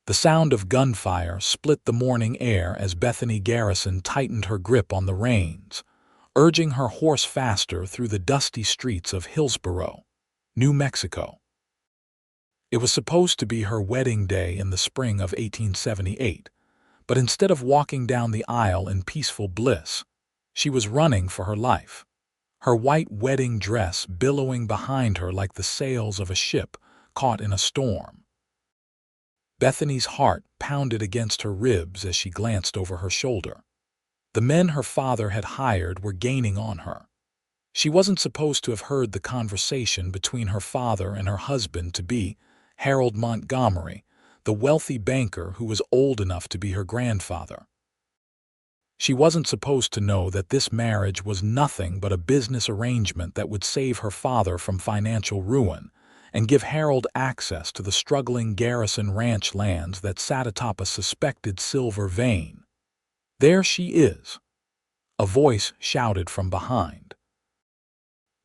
The sound of gunfire split the morning air as Bethany Garrison tightened her grip on the reins, urging her horse faster through the dusty streets of Hillsborough, New Mexico. It was supposed to be her wedding day in the spring of 1878, but instead of walking down the aisle in peaceful bliss, she was running for her life, her white wedding dress billowing behind her like the sails of a ship caught in a storm. Bethany's heart pounded against her ribs as she glanced over her shoulder. The men her father had hired were gaining on her. She wasn't supposed to have heard the conversation between her father and her husband-to-be, Harold Montgomery, the wealthy banker who was old enough to be her grandfather. She wasn't supposed to know that this marriage was nothing but a business arrangement that would save her father from financial ruin and give Harold access to the struggling Garrison ranch lands that sat atop a suspected silver vein. "There she is," a voice shouted from behind.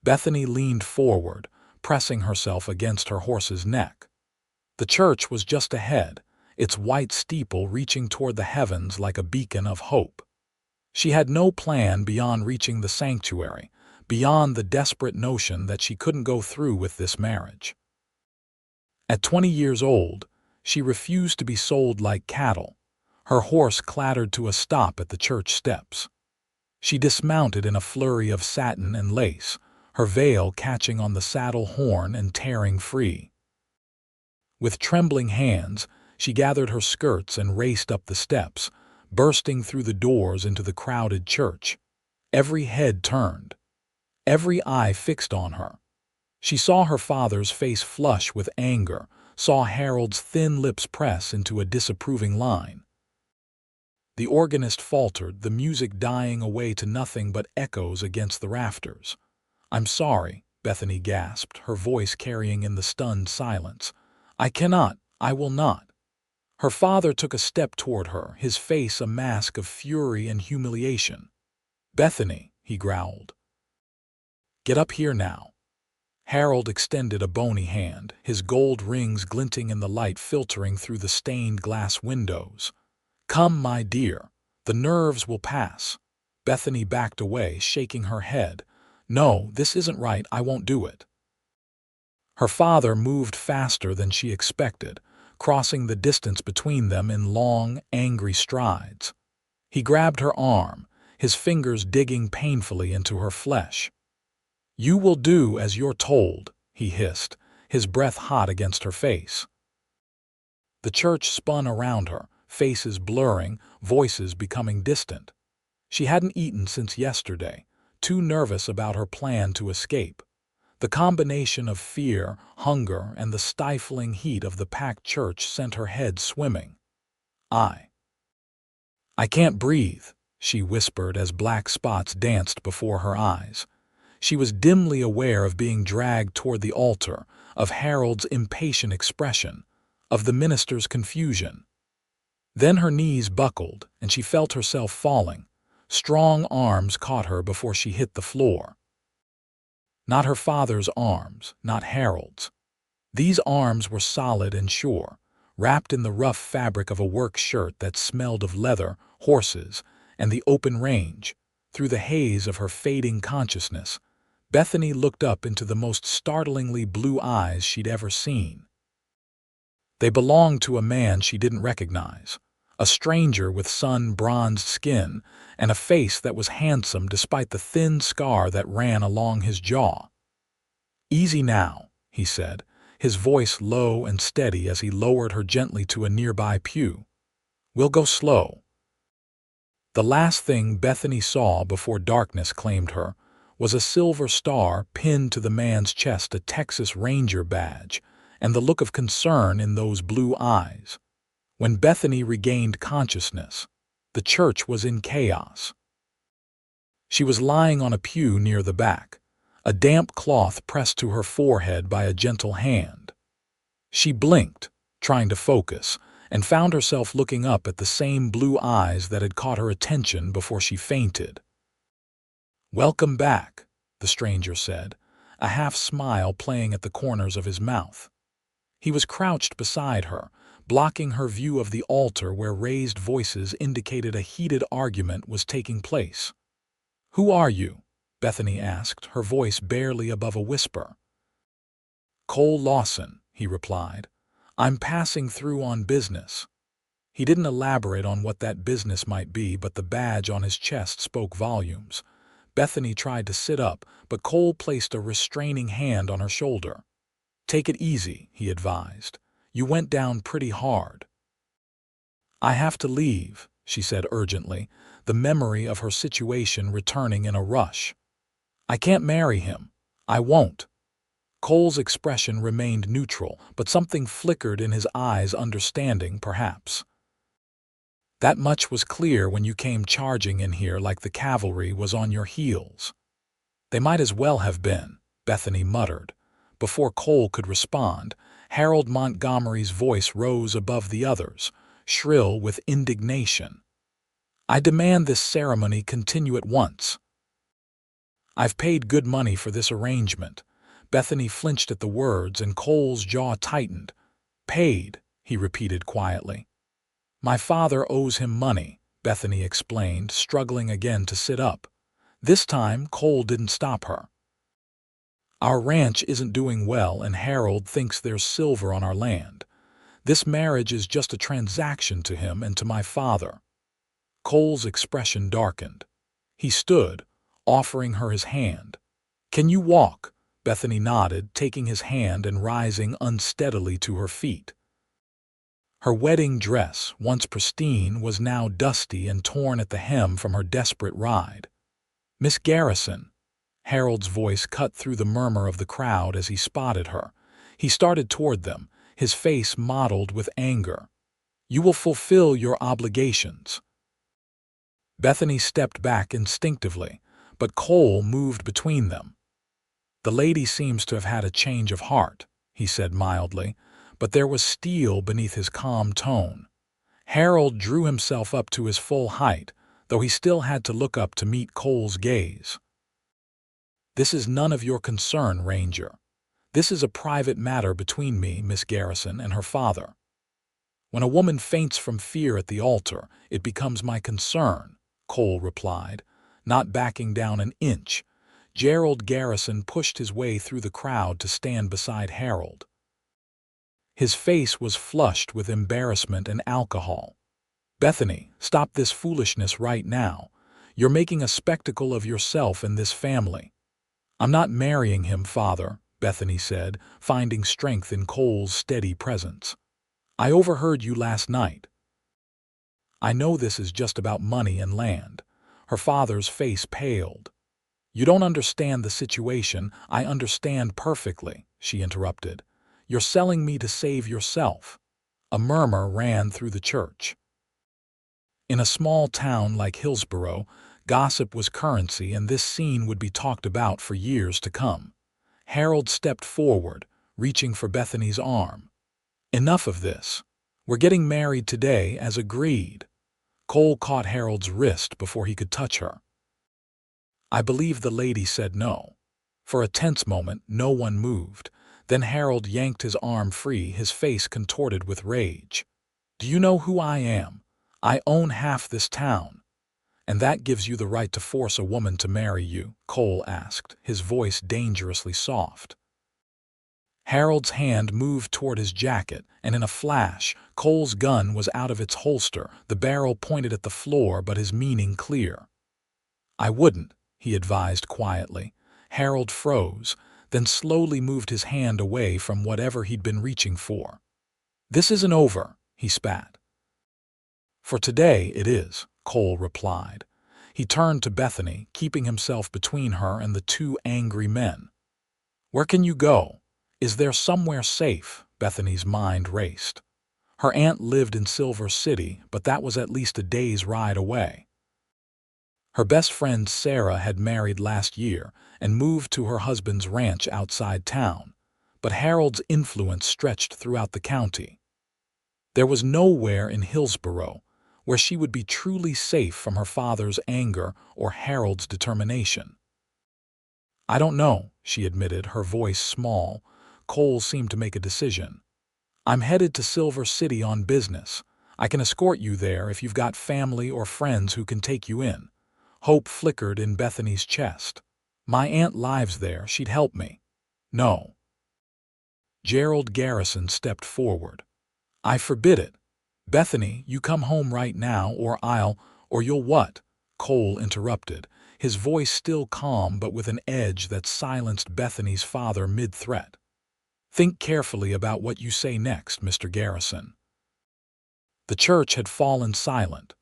Bethany leaned forward, pressing herself against her horse's neck. The church was just ahead, its white steeple reaching toward the heavens like a beacon of hope. She had no plan beyond reaching the sanctuary, beyond the desperate notion that she couldn't go through with this marriage. At 20 years old, she refused to be sold like cattle. Her horse clattered to a stop at the church steps. She dismounted in a flurry of satin and lace, her veil catching on the saddle horn and tearing free. With trembling hands, she gathered her skirts and raced up the steps, bursting through the doors into the crowded church. Every head turned, every eye fixed on her. She saw her father's face flush with anger, saw Harold's thin lips press into a disapproving line. The organist faltered, the music dying away to nothing but echoes against the rafters. "I'm sorry," Bethany gasped, her voice carrying in the stunned silence. "I cannot, I will not." Her father took a step toward her, his face a mask of fury and humiliation. "Bethany," he growled. "Get up here now." Harold extended a bony hand, his gold rings glinting in the light filtering through the stained glass windows. "Come, my dear. The nerves will pass." Bethany backed away, shaking her head. "No, this isn't right. I won't do it." Her father moved faster than she expected, crossing the distance between them in long, angry strides. He grabbed her arm, his fingers digging painfully into her flesh. "You will do as you're told," he hissed, his breath hot against her face. The church spun around her, faces blurring, voices becoming distant. She hadn't eaten since yesterday, too nervous about her plan to escape. The combination of fear, hunger, and the stifling heat of the packed church sent her head swimming. I can't breathe," she whispered as black spots danced before her eyes. She was dimly aware of being dragged toward the altar, of Harold's impatient expression, of the minister's confusion. Then her knees buckled, and she felt herself falling. Strong arms caught her before she hit the floor. Not her father's arms, not Harold's. These arms were solid and sure, wrapped in the rough fabric of a work shirt that smelled of leather, horses, and the open range. Through the haze of her fading consciousness, Bethany looked up into the most startlingly blue eyes she'd ever seen. They belonged to a man she didn't recognize, a stranger with sun-bronzed skin and a face that was handsome despite the thin scar that ran along his jaw. "Easy now," he said, his voice low and steady as he lowered her gently to a nearby pew. "We'll go slow." The last thing Bethany saw before darkness claimed her was a silver star pinned to the man's chest, a Texas Ranger badge, and the look of concern in those blue eyes. When Bethany regained consciousness, the church was in chaos. She was lying on a pew near the back, a damp cloth pressed to her forehead by a gentle hand. She blinked, trying to focus, and found herself looking up at the same blue eyes that had caught her attention before she fainted. "Welcome back," the stranger said, a half smile playing at the corners of his mouth. He was crouched beside her, blocking her view of the altar where raised voices indicated a heated argument was taking place. "Who are you?" Bethany asked, her voice barely above a whisper. "Cole Lawson," he replied. "I'm passing through on business." He didn't elaborate on what that business might be, but the badge on his chest spoke volumes. Bethany tried to sit up, but Cole placed a restraining hand on her shoulder. "Take it easy," he advised. "You went down pretty hard." "I have to leave," she said urgently, the memory of her situation returning in a rush. "I can't marry him. I won't." Cole's expression remained neutral, but something flickered in his eyes, understanding, perhaps. "That much was clear when you came charging in here like the cavalry was on your heels." "They might as well have been," Bethany muttered. Before Cole could respond, Harold Montgomery's voice rose above the others, shrill with indignation. "I demand this ceremony continue at once." "I've paid good money for this arrangement." Bethany flinched at the words, and Cole's jaw tightened. "Paid," he repeated quietly. "My father owes him money," Bethany explained, struggling again to sit up. This time, Cole didn't stop her. "Our ranch isn't doing well, and Harold thinks there's silver on our land. This marriage is just a transaction to him and to my father." Cole's expression darkened. He stood, offering her his hand. "Can you walk?" Bethany nodded, taking his hand and rising unsteadily to her feet. Her wedding dress, once pristine, was now dusty and torn at the hem from her desperate ride. "Miss Garrison." Harold's voice cut through the murmur of the crowd as he spotted her. He started toward them, his face mottled with anger. "You will fulfill your obligations." Bethany stepped back instinctively, but Cole moved between them. "The lady seems to have had a change of heart," he said mildly, but there was steel beneath his calm tone. Harold drew himself up to his full height, though he still had to look up to meet Cole's gaze. "This is none of your concern, Ranger. This is a private matter between me, Miss Garrison, and her father. When a woman faints from fear at the altar, it becomes my concern," Cole replied, not backing down an inch. Gerald Garrison pushed his way through the crowd to stand beside Harold. His face was flushed with embarrassment and alcohol. "Bethany, stop this foolishness right now. You're making a spectacle of yourself and this family." "I'm not marrying him, Father," Bethany said, finding strength in Cole's steady presence. "I overheard you last night." "I know this is just about money and land." Her father's face paled. "You don't understand the situation." "I understand perfectly," she interrupted. "You're selling me to save yourself." A murmur ran through the church. In a small town like Hillsborough, gossip was currency, and this scene would be talked about for years to come. Harold stepped forward, reaching for Bethany's arm. "Enough of this. We're getting married today, as agreed." Cole caught Harold's wrist before he could touch her. "I believe the lady said no." For a tense moment, no one moved. Then Harold yanked his arm free, his face contorted with rage. "Do you know who I am? I own half this town." "And that gives you the right to force a woman to marry you?" Cole asked, his voice dangerously soft. Harold's hand moved toward his jacket, and in a flash, Cole's gun was out of its holster, the barrel pointed at the floor, but his meaning clear. "I wouldn't," he advised quietly. Harold froze, then slowly moved his hand away from whatever he'd been reaching for. "This isn't over," he spat. "For today it is," Cole replied. He turned to Bethany, keeping himself between her and the two angry men. "Where can you go? Is there somewhere safe?" Bethany's mind raced. Her aunt lived in Silver City, but that was at least a day's ride away. Her best friend Sarah had married last year and moved to her husband's ranch outside town, but Harold's influence stretched throughout the county. There was nowhere in Hillsborough where she would be truly safe from her father's anger or Harold's determination. "I don't know," she admitted, her voice small. Cole seemed to make a decision. I'm headed to Silver City on business. I can escort you there if you've got family or friends who can take you in. Hope flickered in Bethany's chest. My aunt lives there, she'd help me. No. Gerald Garrison stepped forward. I forbid it. Bethany, you come home right now or you'll what? Cole interrupted, his voice still calm but with an edge that silenced Bethany's father mid-threat. Think carefully about what you say next, Mr. Garrison. The church had fallen silent,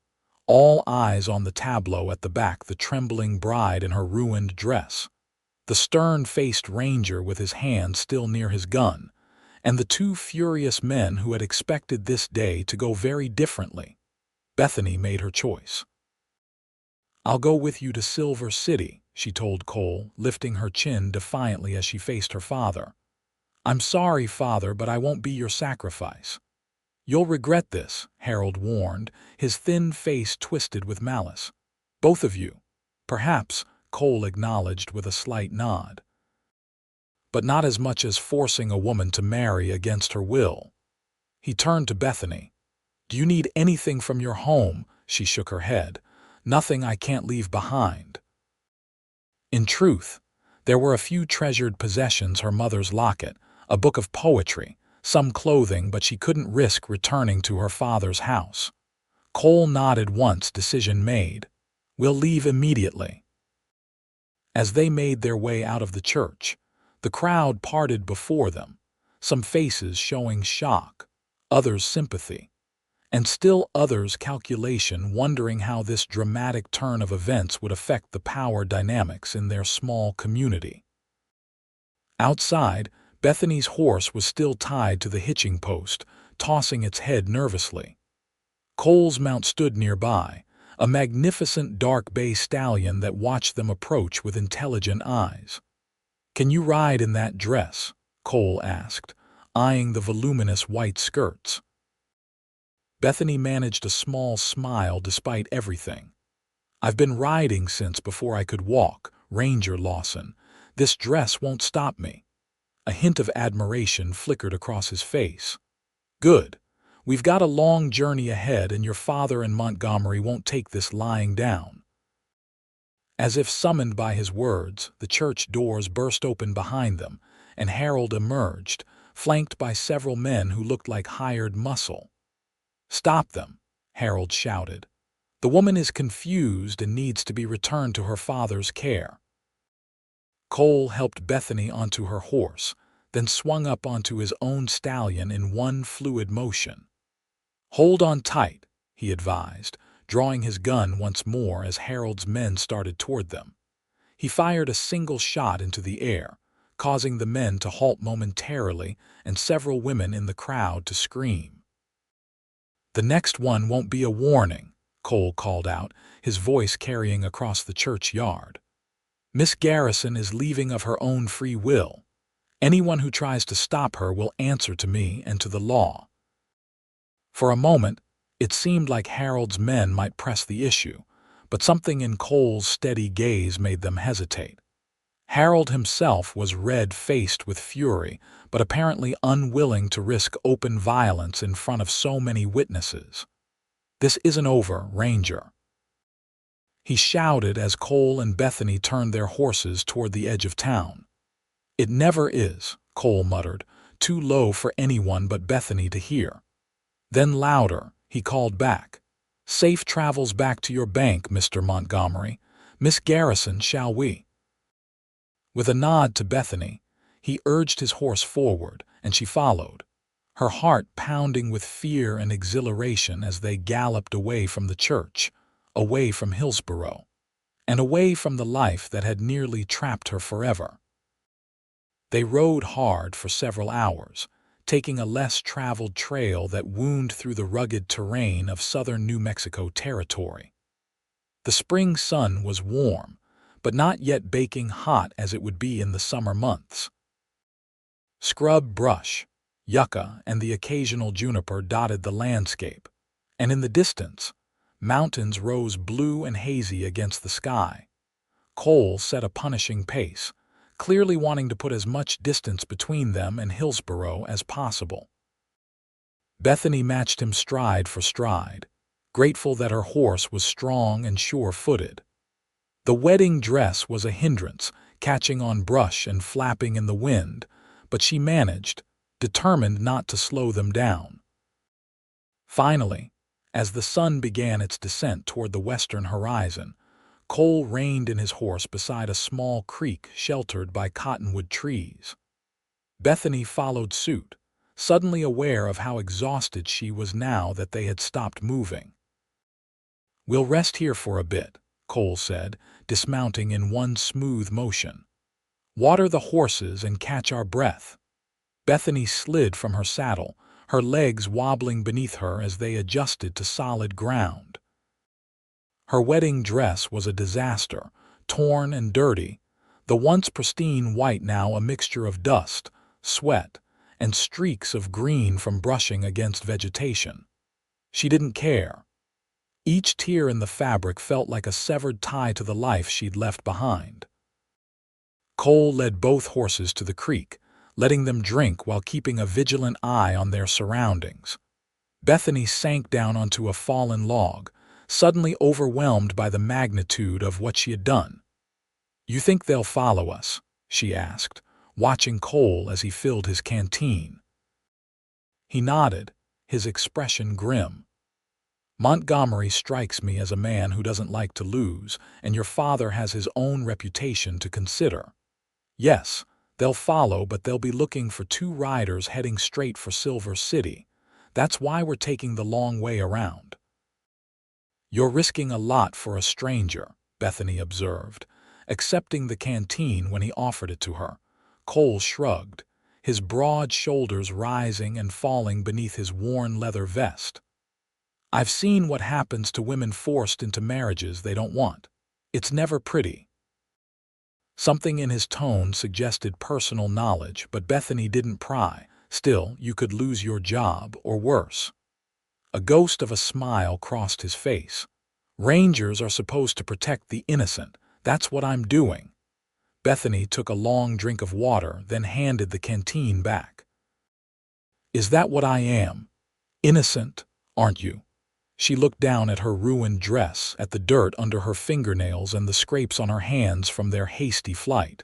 all eyes on the tableau at the back, the trembling bride in her ruined dress, the stern-faced ranger with his hand still near his gun, and the two furious men who had expected this day to go very differently. Bethany made her choice. I'll go with you to Silver City, she told Cole, lifting her chin defiantly as she faced her father. I'm sorry, Father, but I won't be your sacrifice. You'll regret this, Harold warned, his thin face twisted with malice. Both of you. Perhaps, Cole acknowledged with a slight nod. But not as much as forcing a woman to marry against her will. He turned to Bethany. Do you need anything from your home? She shook her head. Nothing I can't leave behind. In truth, there were a few treasured possessions, her mother's locket, a book of poetry, some clothing, but she couldn't risk returning to her father's house. Cole nodded once, decision made. We'll leave immediately. As they made their way out of the church, the crowd parted before them, some faces showing shock, others sympathy, and still others calculation, wondering how this dramatic turn of events would affect the power dynamics in their small community. Outside, Bethany's horse was still tied to the hitching post, tossing its head nervously. Cole's mount stood nearby, a magnificent dark bay stallion that watched them approach with intelligent eyes. Can you ride in that dress? Cole asked, eyeing the voluminous white skirts. Bethany managed a small smile despite everything. I've been riding since before I could walk, Ranger Lawson. This dress won't stop me. A hint of admiration flickered across his face. Good. We've got a long journey ahead, and your father in Montgomery won't take this lying down. As if summoned by his words, the church doors burst open behind them, and Harold emerged, flanked by several men who looked like hired muscle. Stop them, Harold shouted. The woman is confused and needs to be returned to her father's care. Cole helped Bethany onto her horse, then swung up onto his own stallion in one fluid motion. Hold on tight, he advised, drawing his gun once more as Harold's men started toward them. He fired a single shot into the air, causing the men to halt momentarily and several women in the crowd to scream. The next one won't be a warning, Cole called out, his voice carrying across the churchyard. Miss Garrison is leaving of her own free will. Anyone who tries to stop her will answer to me and to the law. For a moment, it seemed like Harold's men might press the issue, but something in Cole's steady gaze made them hesitate. Harold himself was red-faced with fury, but apparently unwilling to risk open violence in front of so many witnesses. This isn't over, Ranger, he shouted as Cole and Bethany turned their horses toward the edge of town. It never is, Cole muttered, too low for anyone but Bethany to hear. Then louder, he called back. Safe travels back to your bank, Mr. Montgomery. Miss Garrison, shall we? With a nod to Bethany, he urged his horse forward, and she followed, her heart pounding with fear and exhilaration as they galloped away from the church, away from Hillsborough, and away from the life that had nearly trapped her forever. They rode hard for several hours, taking a less traveled trail that wound through the rugged terrain of southern New Mexico territory. The spring sun was warm, but not yet baking hot as it would be in the summer months. Scrub brush, yucca, and the occasional juniper dotted the landscape, and in the distance, mountains rose blue and hazy against the sky. Cole set a punishing pace, clearly wanting to put as much distance between them and Hillsborough as possible. Bethany matched him stride for stride, grateful that her horse was strong and sure-footed. The wedding dress was a hindrance, catching on brush and flapping in the wind, but she managed, determined not to slow them down. Finally, as the sun began its descent toward the western horizon, Cole reined in his horse beside a small creek sheltered by cottonwood trees. Bethany followed suit, suddenly aware of how exhausted she was now that they had stopped moving. "We'll rest here for a bit," Cole said, dismounting in one smooth motion. "Water the horses and catch our breath." Bethany slid from her saddle, her legs wobbling beneath her as they adjusted to solid ground. Her wedding dress was a disaster, torn and dirty, the once pristine white now a mixture of dust, sweat, and streaks of green from brushing against vegetation. She didn't care. Each tear in the fabric felt like a severed tie to the life she'd left behind. Cole led both horses to the creek, letting them drink while keeping a vigilant eye on their surroundings. Bethany sank down onto a fallen log, suddenly overwhelmed by the magnitude of what she had done. "You think they'll follow us?" she asked, watching Cole as he filled his canteen. He nodded, his expression grim. "Montgomery strikes me as a man who doesn't like to lose, and your father has his own reputation to consider. Yes, they'll follow, but they'll be looking for 2 riders heading straight for Silver City. That's why we're taking the long way around." "You're risking a lot for a stranger," Bethany observed, accepting the canteen when he offered it to her. Cole shrugged, his broad shoulders rising and falling beneath his worn leather vest. "I've seen what happens to women forced into marriages they don't want. It's never pretty." Something in his tone suggested personal knowledge, but Bethany didn't pry. "Still, you could lose your job, or worse." A ghost of a smile crossed his face. "Rangers are supposed to protect the innocent. That's what I'm doing." Bethany took a long drink of water, then handed the canteen back. "Is that what I am? Innocent, aren't you?" She looked down at her ruined dress, at the dirt under her fingernails and the scrapes on her hands from their hasty flight.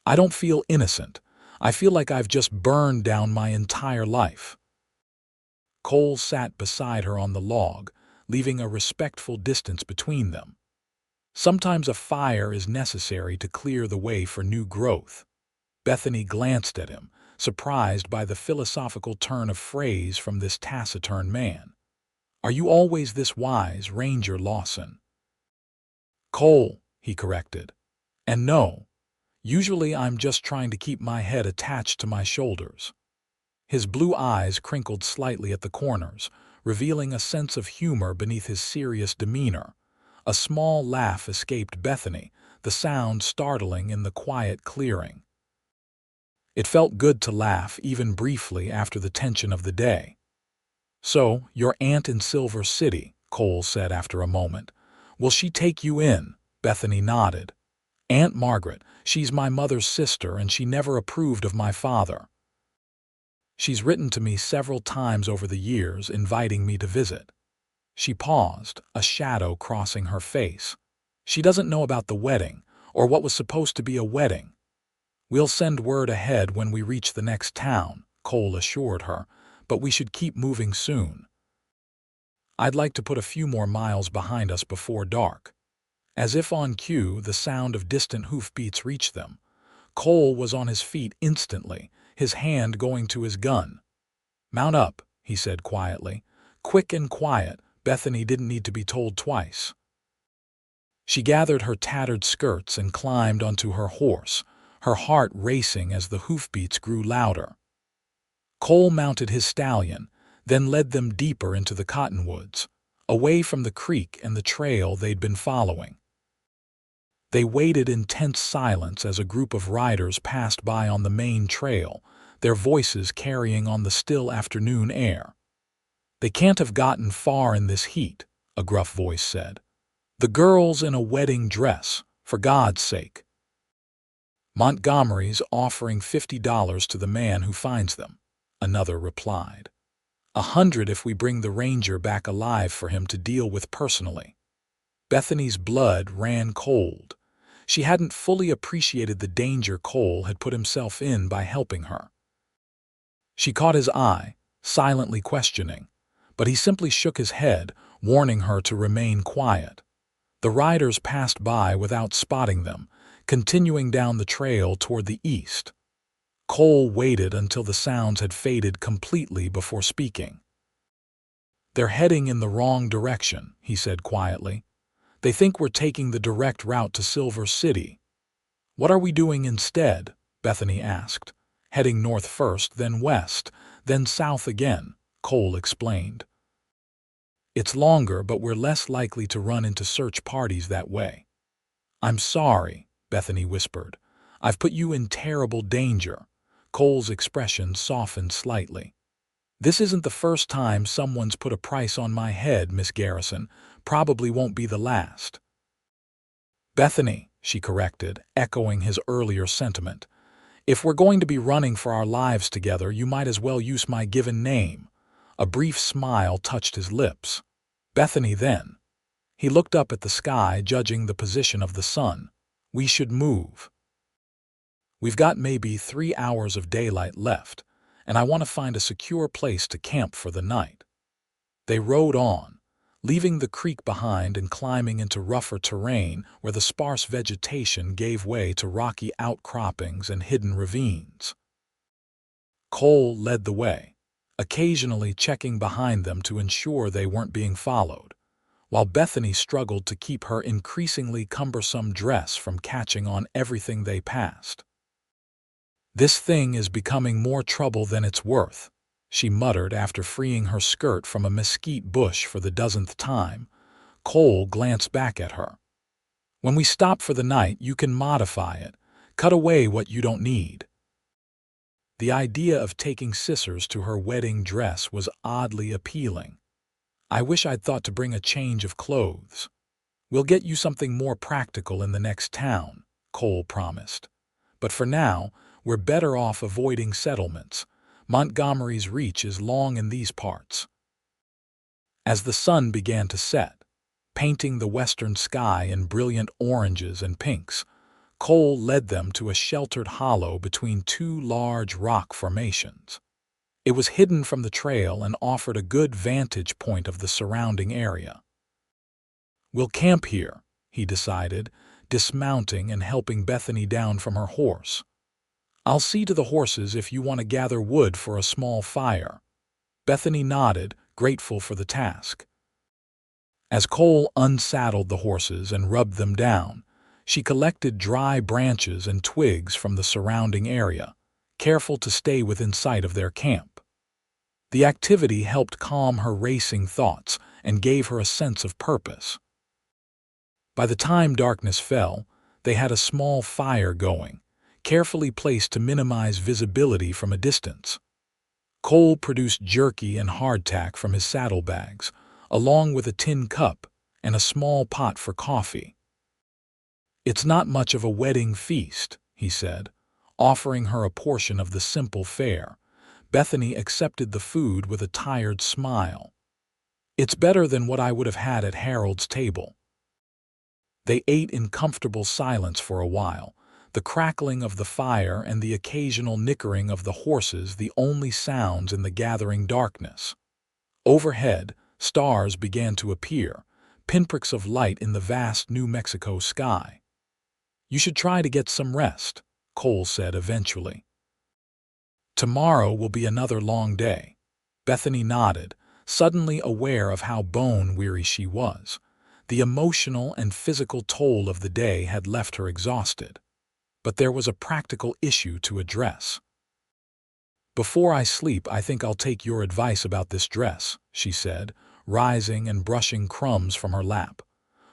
"I don't feel innocent. I feel like I've just burned down my entire life." Cole sat beside her on the log, leaving a respectful distance between them. Sometimes a fire is necessary to clear the way for new growth. Bethany glanced at him, surprised by the philosophical turn of phrase from this taciturn man. "Are you always this wise, Ranger Lawson?" "Cole," he corrected. "And no, usually I'm just trying to keep my head attached to my shoulders." His blue eyes crinkled slightly at the corners, revealing a sense of humor beneath his serious demeanor. A small laugh escaped Bethany, the sound startling in the quiet clearing. It felt good to laugh, even briefly, after the tension of the day. "So, your aunt in Silver City," Cole said after a moment. "Will she take you in?" Bethany nodded. "Aunt Margaret, she's my mother's sister, and she never approved of my father. She's written to me several times over the years, inviting me to visit." She paused, a shadow crossing her face. "She doesn't know about the wedding, or what was supposed to be a wedding." "We'll send word ahead when we reach the next town," Cole assured her, "but we should keep moving soon. I'd like to put a few more miles behind us before dark." As if on cue, the sound of distant hoofbeats reached them. Cole was on his feet instantly, his hand going to his gun. "Mount up," he said quietly. Quick and quiet, Bethany didn't need to be told twice. She gathered her tattered skirts and climbed onto her horse, her heart racing as the hoofbeats grew louder. Cole mounted his stallion, then led them deeper into the cottonwoods, away from the creek and the trail they'd been following. They waited in tense silence as a group of riders passed by on the main trail, their voices carrying on the still afternoon air. "They can't have gotten far in this heat," a gruff voice said. "The girl's in a wedding dress, for God's sake." "Montgomery's offering $50 to the man who finds them," another replied. 100 if we bring the ranger back alive for him to deal with personally. Bethany's blood ran cold. She hadn't fully appreciated the danger Cole had put himself in by helping her. She caught his eye, silently questioning, but he simply shook his head, warning her to remain quiet. The riders passed by without spotting them, continuing down the trail toward the east. Cole waited until the sounds had faded completely before speaking. "They're heading in the wrong direction," he said quietly. "They think we're taking the direct route to Silver City." "What are we doing instead?" Bethany asked. "Heading north first, then west, then south again," Cole explained. "It's longer, but we're less likely to run into search parties that way." "I'm sorry," Bethany whispered. "I've put you in terrible danger." Cole's expression softened slightly. "This isn't the first time someone's put a price on my head, Miss Garrison. Probably won't be the last." "Bethany," she corrected, echoing his earlier sentiment. "If we're going to be running for our lives together, you might as well use my given name." A brief smile touched his lips. "Bethany, then." He looked up at the sky, judging the position of the sun. "We should move. We've got maybe 3 hours of daylight left, and I want to find a secure place to camp for the night." They rode on, leaving the creek behind and climbing into rougher terrain where the sparse vegetation gave way to rocky outcroppings and hidden ravines. Cole led the way, occasionally checking behind them to ensure they weren't being followed, while Bethany struggled to keep her increasingly cumbersome dress from catching on everything they passed. "This thing is becoming more trouble than it's worth," she muttered after freeing her skirt from a mesquite bush for the dozenth time. Cole glanced back at her. "When we stop for the night, you can modify it. Cut away what you don't need." The idea of taking scissors to her wedding dress was oddly appealing. "I wish I'd thought to bring a change of clothes." "We'll get you something more practical in the next town," Cole promised. "But for now, we're better off avoiding settlements. Montgomery's reach is long in these parts." As the sun began to set, painting the western sky in brilliant oranges and pinks, Cole led them to a sheltered hollow between two large rock formations. It was hidden from the trail and offered a good vantage point of the surrounding area. "We'll camp here," he decided, dismounting and helping Bethany down from her horse. "I'll see to the horses if you want to gather wood for a small fire." Bethany nodded, grateful for the task. As Cole unsaddled the horses and rubbed them down, she collected dry branches and twigs from the surrounding area, careful to stay within sight of their camp. The activity helped calm her racing thoughts and gave her a sense of purpose. By the time darkness fell, they had a small fire going, carefully placed to minimize visibility from a distance. Cole produced jerky and hardtack from his saddlebags, along with a tin cup and a small pot for coffee. "It's not much of a wedding feast," he said, offering her a portion of the simple fare. Bethany accepted the food with a tired smile. "It's better than what I would have had at Harold's table." They ate in comfortable silence for a while, the crackling of the fire and the occasional nickering of the horses the only sounds in the gathering darkness. Overhead, stars began to appear, pinpricks of light in the vast New Mexico sky. "You should try to get some rest," Cole said eventually. "Tomorrow will be another long day." Bethany nodded, suddenly aware of how bone-weary she was. The emotional and physical toll of the day had left her exhausted. But there was a practical issue to address. "Before I sleep, I think I'll take your advice about this dress," she said, rising and brushing crumbs from her lap.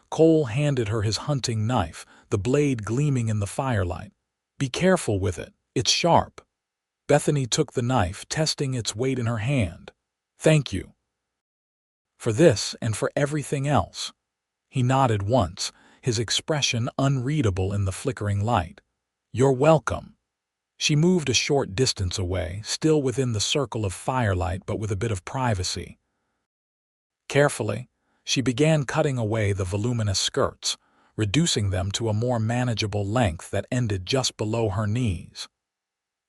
Cole handed her his hunting knife, the blade gleaming in the firelight. "Be careful with it, it's sharp." Bethany took the knife, testing its weight in her hand. "Thank you." "For this and for everything else." He nodded once, his expression unreadable in the flickering light. "You're welcome." She moved a short distance away, still within the circle of firelight but with a bit of privacy. Carefully, she began cutting away the voluminous skirts, reducing them to a more manageable length that ended just below her knees.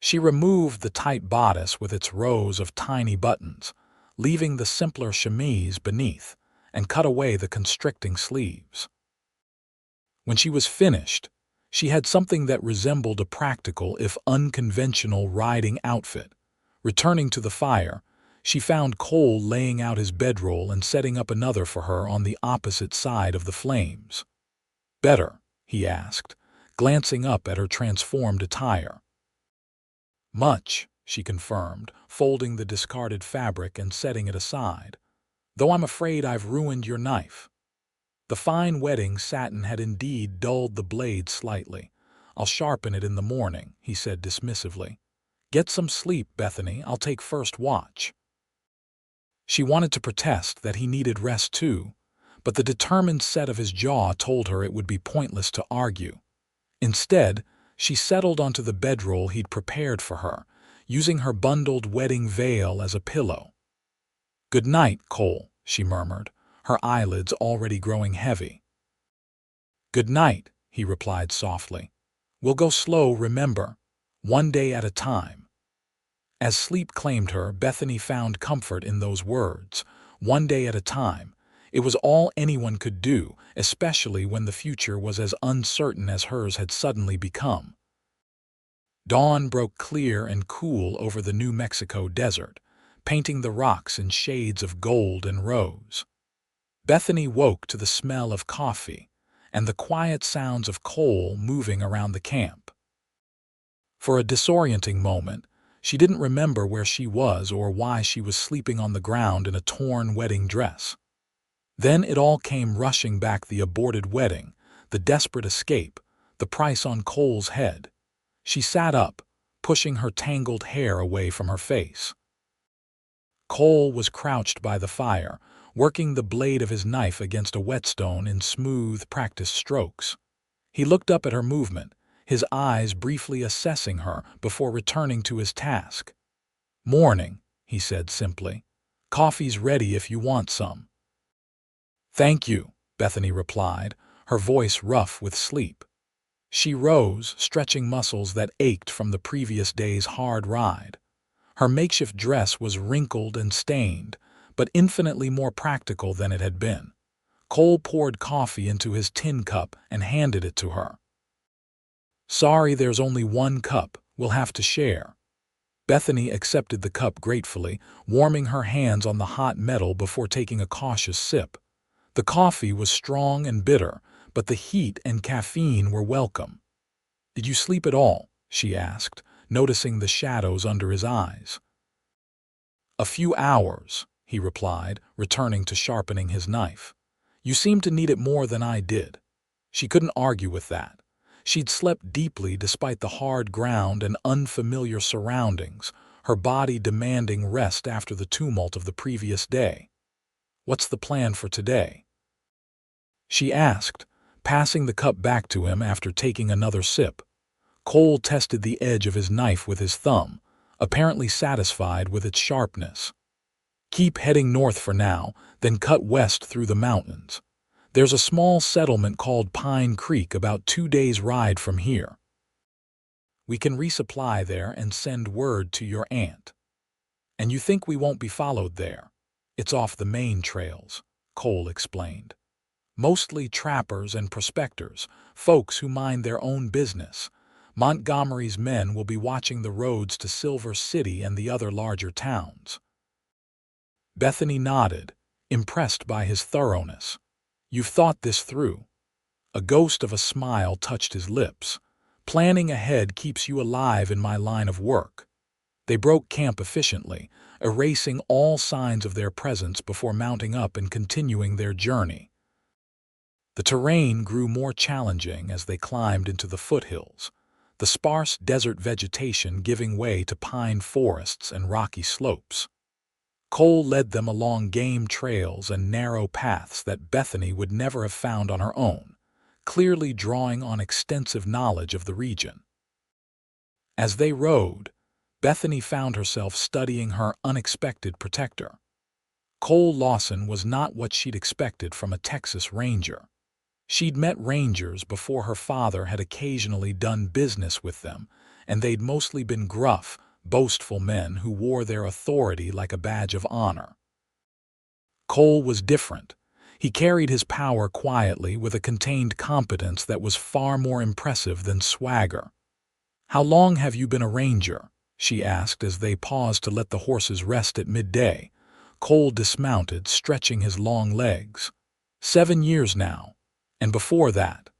She removed the tight bodice with its rows of tiny buttons, leaving the simpler chemise beneath, and cut away the constricting sleeves. When she was finished, she had something that resembled a practical if unconventional riding outfit. Returning to the fire, she found Cole laying out his bedroll and setting up another for her on the opposite side of the flames. "Better?" he asked, glancing up at her transformed attire. "Much," she confirmed, folding the discarded fabric and setting it aside. "Though I'm afraid I've ruined your knife." The fine wedding satin had indeed dulled the blade slightly. "I'll sharpen it in the morning," he said dismissively. "Get some sleep, Bethany. I'll take first watch." She wanted to protest that he needed rest too, but the determined set of his jaw told her it would be pointless to argue. Instead, she settled onto the bedroll he'd prepared for her, using her bundled wedding veil as a pillow. "Good night, Cole," she murmured, her eyelids already growing heavy. "Good night," he replied softly. "We'll go slow, remember, one day at a time." As sleep claimed her, Bethany found comfort in those words, one day at a time. It was all anyone could do, especially when the future was as uncertain as hers had suddenly become. Dawn broke clear and cool over the New Mexico desert, painting the rocks in shades of gold and rose. Bethany woke to the smell of coffee and the quiet sounds of Cole moving around the camp. For a disorienting moment, she didn't remember where she was or why she was sleeping on the ground in a torn wedding dress. Then it all came rushing back: the aborted wedding, the desperate escape, the price on Cole's head. She sat up, pushing her tangled hair away from her face. Cole was crouched by the fire, working the blade of his knife against a whetstone in smooth, practiced strokes. He looked up at her movement, his eyes briefly assessing her before returning to his task. "Morning," he said simply. "Coffee's ready if you want some." "Thank you," Bethany replied, her voice rough with sleep. She rose, stretching muscles that ached from the previous day's hard ride. Her makeshift dress was wrinkled and stained, but infinitely more practical than it had been. Cole poured coffee into his tin cup and handed it to her. "Sorry, there's only one cup. We'll have to share." Bethany accepted the cup gratefully, warming her hands on the hot metal before taking a cautious sip. The coffee was strong and bitter, but the heat and caffeine were welcome. "Did you sleep at all?" she asked, noticing the shadows under his eyes. "A few hours," he replied, returning to sharpening his knife. "You seem to need it more than I did." She couldn't argue with that. She'd slept deeply despite the hard ground and unfamiliar surroundings, her body demanding rest after the tumult of the previous day. "What's the plan for today?" she asked, passing the cup back to him after taking another sip. Cole tested the edge of his knife with his thumb, apparently satisfied with its sharpness. "Keep heading north for now, then cut west through the mountains. There's a small settlement called Pine Creek about 2 days' ride from here. We can resupply there and send word to your aunt." "And you think we won't be followed there?" "It's off the main trails," Cole explained. "Mostly trappers and prospectors, folks who mind their own business. Montgomery's men will be watching the roads to Silver City and the other larger towns." Bethany nodded, impressed by his thoroughness. "You've thought this through." A ghost of a smile touched his lips. "Planning ahead keeps you alive in my line of work." They broke camp efficiently, erasing all signs of their presence before mounting up and continuing their journey. The terrain grew more challenging as they climbed into the foothills, the sparse desert vegetation giving way to pine forests and rocky slopes. Cole led them along game trails and narrow paths that Bethany would never have found on her own, clearly drawing on extensive knowledge of the region. As they rode, Bethany found herself studying her unexpected protector. Cole Lawson was not what she'd expected from a Texas Ranger. She'd met Rangers before her father had occasionally done business with them, and they'd mostly been gruff, boastful men who wore their authority like a badge of honor. Cole was different. He carried his power quietly with a contained competence that was far more impressive than swagger. "How long have you been a ranger?" she asked as they paused to let the horses rest at midday. Cole dismounted, stretching his long legs. 7 years now. And before that."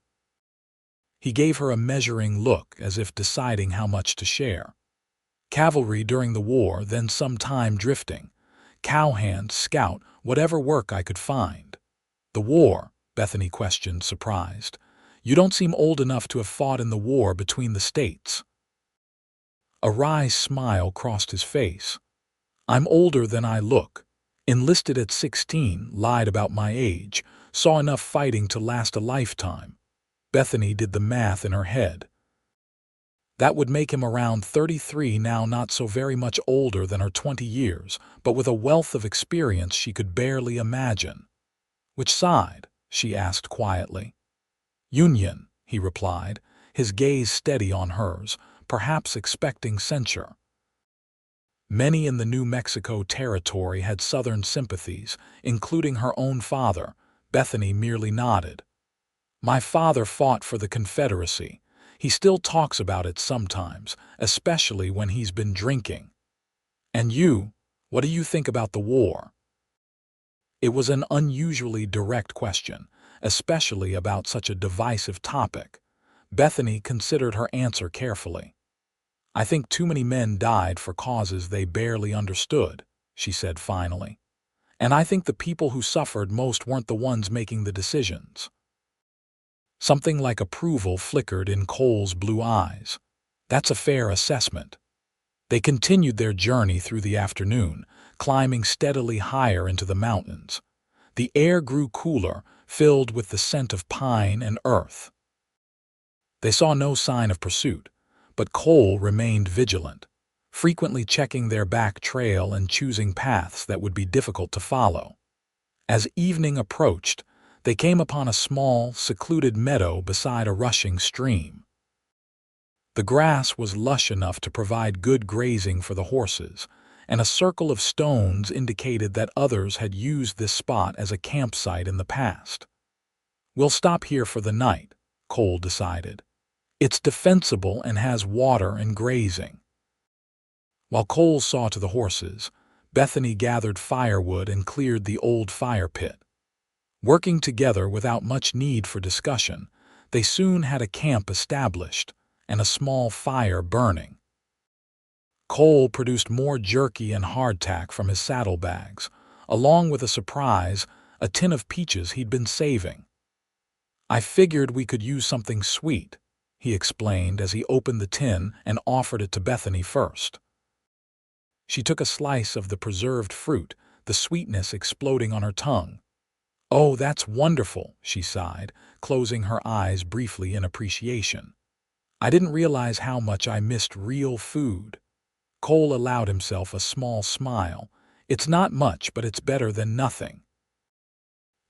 He gave her a measuring look as if deciding how much to share. "Cavalry during the war, then some time drifting. Cowhand, scout, whatever work I could find." "The war?" Bethany questioned, surprised. "You don't seem old enough to have fought in the war between the states." A wry smile crossed his face. "I'm older than I look. Enlisted at 16, lied about my age, saw enough fighting to last a lifetime." Bethany did the math in her head. That would make him around 33 now, not so very much older than her 20 years, but with a wealth of experience she could barely imagine. "Which side?" she asked quietly. "Union," he replied, his gaze steady on hers, perhaps expecting censure. Many in the New Mexico territory had Southern sympathies, including her own father. Bethany merely nodded. "My father fought for the Confederacy. He still talks about it sometimes, especially when he's been drinking." "And you? What do you think about the war?" It was an unusually direct question, especially about such a divisive topic. Bethany considered her answer carefully. "I think too many men died for causes they barely understood," she said finally. "And I think the people who suffered most weren't the ones making the decisions." Something like approval flickered in Cole's blue eyes. "That's a fair assessment." They continued their journey through the afternoon, climbing steadily higher into the mountains. The air grew cooler, filled with the scent of pine and earth. They saw no sign of pursuit, but Cole remained vigilant, frequently checking their back trail and choosing paths that would be difficult to follow. As evening approached, they came upon a small, secluded meadow beside a rushing stream. The grass was lush enough to provide good grazing for the horses, and a circle of stones indicated that others had used this spot as a campsite in the past. "We'll stop here for the night," Cole decided. "It's defensible and has water and grazing." While Cole saw to the horses, Bethany gathered firewood and cleared the old fire pit. Working together without much need for discussion, they soon had a camp established and a small fire burning. Cole produced more jerky and hardtack from his saddlebags, along with a surprise, a tin of peaches he'd been saving. "I figured we could use something sweet," he explained as he opened the tin and offered it to Bethany first. She took a slice of the preserved fruit, the sweetness exploding on her tongue. "Oh, that's wonderful," she sighed, closing her eyes briefly in appreciation. "I didn't realize how much I missed real food." Cole allowed himself a small smile. "It's not much, but it's better than nothing."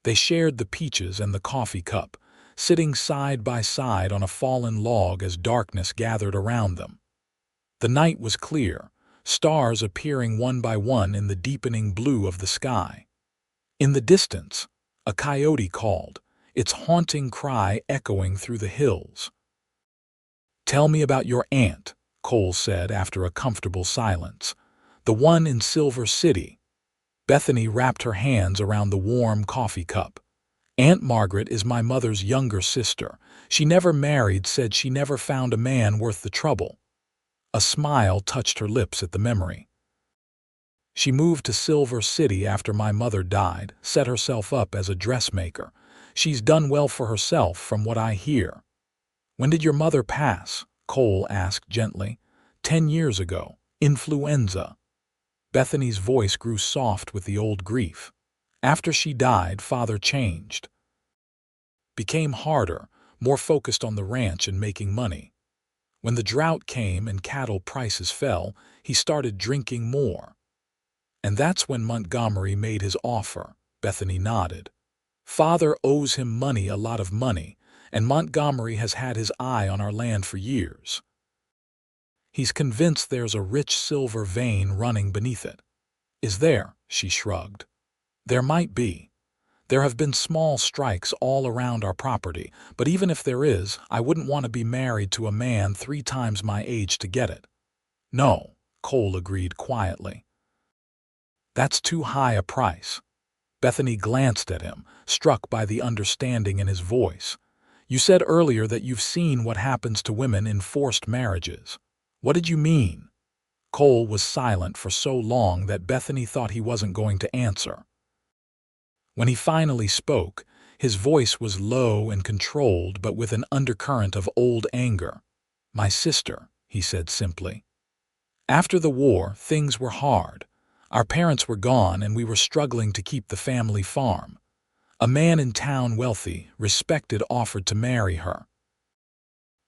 They shared the peaches and the coffee cup, sitting side by side on a fallen log as darkness gathered around them. The night was clear, stars appearing one by one in the deepening blue of the sky. In the distance, a coyote called, its haunting cry echoing through the hills. "Tell me about your aunt," Cole said after a comfortable silence. "The one in Silver City." Bethany wrapped her hands around the warm coffee cup. "Aunt Margaret is my mother's younger sister. She never married, said she never found a man worth the trouble." A smile touched her lips at the memory. "She moved to Silver City after my mother died, set herself up as a dressmaker. She's done well for herself from what I hear." "When did your mother pass?" Cole asked gently. 10 years ago. Influenza." Bethany's voice grew soft with the old grief. "After she died, Father changed. Became harder, more focused on the ranch and making money. When the drought came and cattle prices fell, he started drinking more. And that's when Montgomery made his offer. Bethany nodded. Father owes him money, a lot of money, and Montgomery has had his eye on our land for years. He's convinced there's a rich silver vein running beneath it. Is there? She shrugged. There might be. There have been small strikes all around our property, but even if there is, I wouldn't want to be married to a man 3 times my age to get it. No, Cole agreed quietly. That's too high a price. Bethany glanced at him, struck by the understanding in his voice. You said earlier that you've seen what happens to women in forced marriages. What did you mean? Cole was silent for so long that Bethany thought he wasn't going to answer. When he finally spoke, his voice was low and controlled, but with an undercurrent of old anger. My sister, he said simply. After the war, things were hard. Our parents were gone and we were struggling to keep the family farm. A man in town, wealthy, respected, offered to marry her.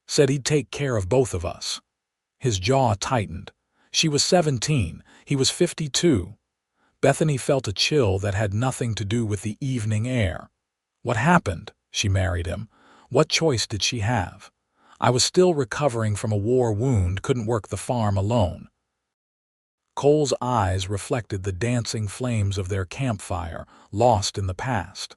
Said he'd take care of both of us. His jaw tightened. She was 17, he was 52. Bethany felt a chill that had nothing to do with the evening air. What happened? She married him. What choice did she have? I was still recovering from a war wound, couldn't work the farm alone. Cole's eyes reflected the dancing flames of their campfire, lost in the past.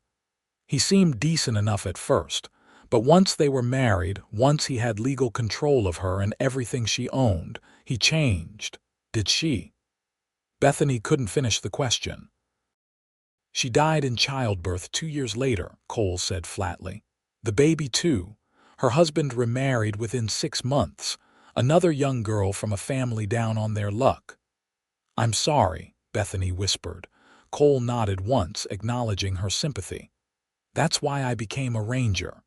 He seemed decent enough at first, but once they were married, once he had legal control of her and everything she owned, he changed. Did she? Bethany couldn't finish the question. She died in childbirth 2 years later, Cole said flatly. The baby too. Her husband remarried within 6 months, another young girl from a family down on their luck. I'm sorry, Bethany whispered. Cole nodded once, acknowledging her sympathy. That's why I became a ranger.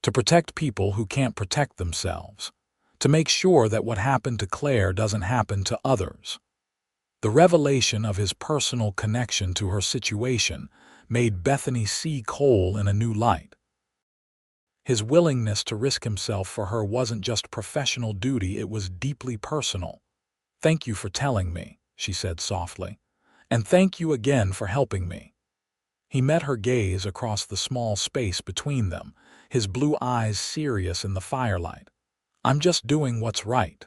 To protect people who can't protect themselves. To make sure that what happened to Claire doesn't happen to others. The revelation of his personal connection to her situation made Bethany see Cole in a new light. His willingness to risk himself for her wasn't just professional duty, it was deeply personal. Thank you for telling me, she said softly. And thank you again for helping me. He met her gaze across the small space between them, his blue eyes serious in the firelight. I'm just doing what's right.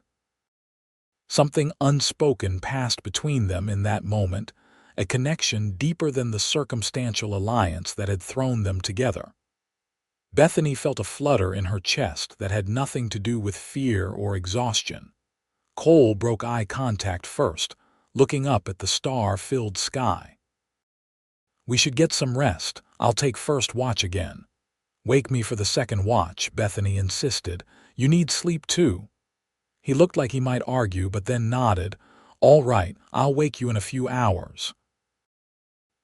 Something unspoken passed between them in that moment, a connection deeper than the circumstantial alliance that had thrown them together. Bethany felt a flutter in her chest that had nothing to do with fear or exhaustion. Cole broke eye contact first, looking up at the star-filled sky. We should get some rest. I'll take first watch again. Wake me for the second watch, Bethany insisted. You need sleep too. He looked like he might argue, but then nodded. All right, I'll wake you in a few hours.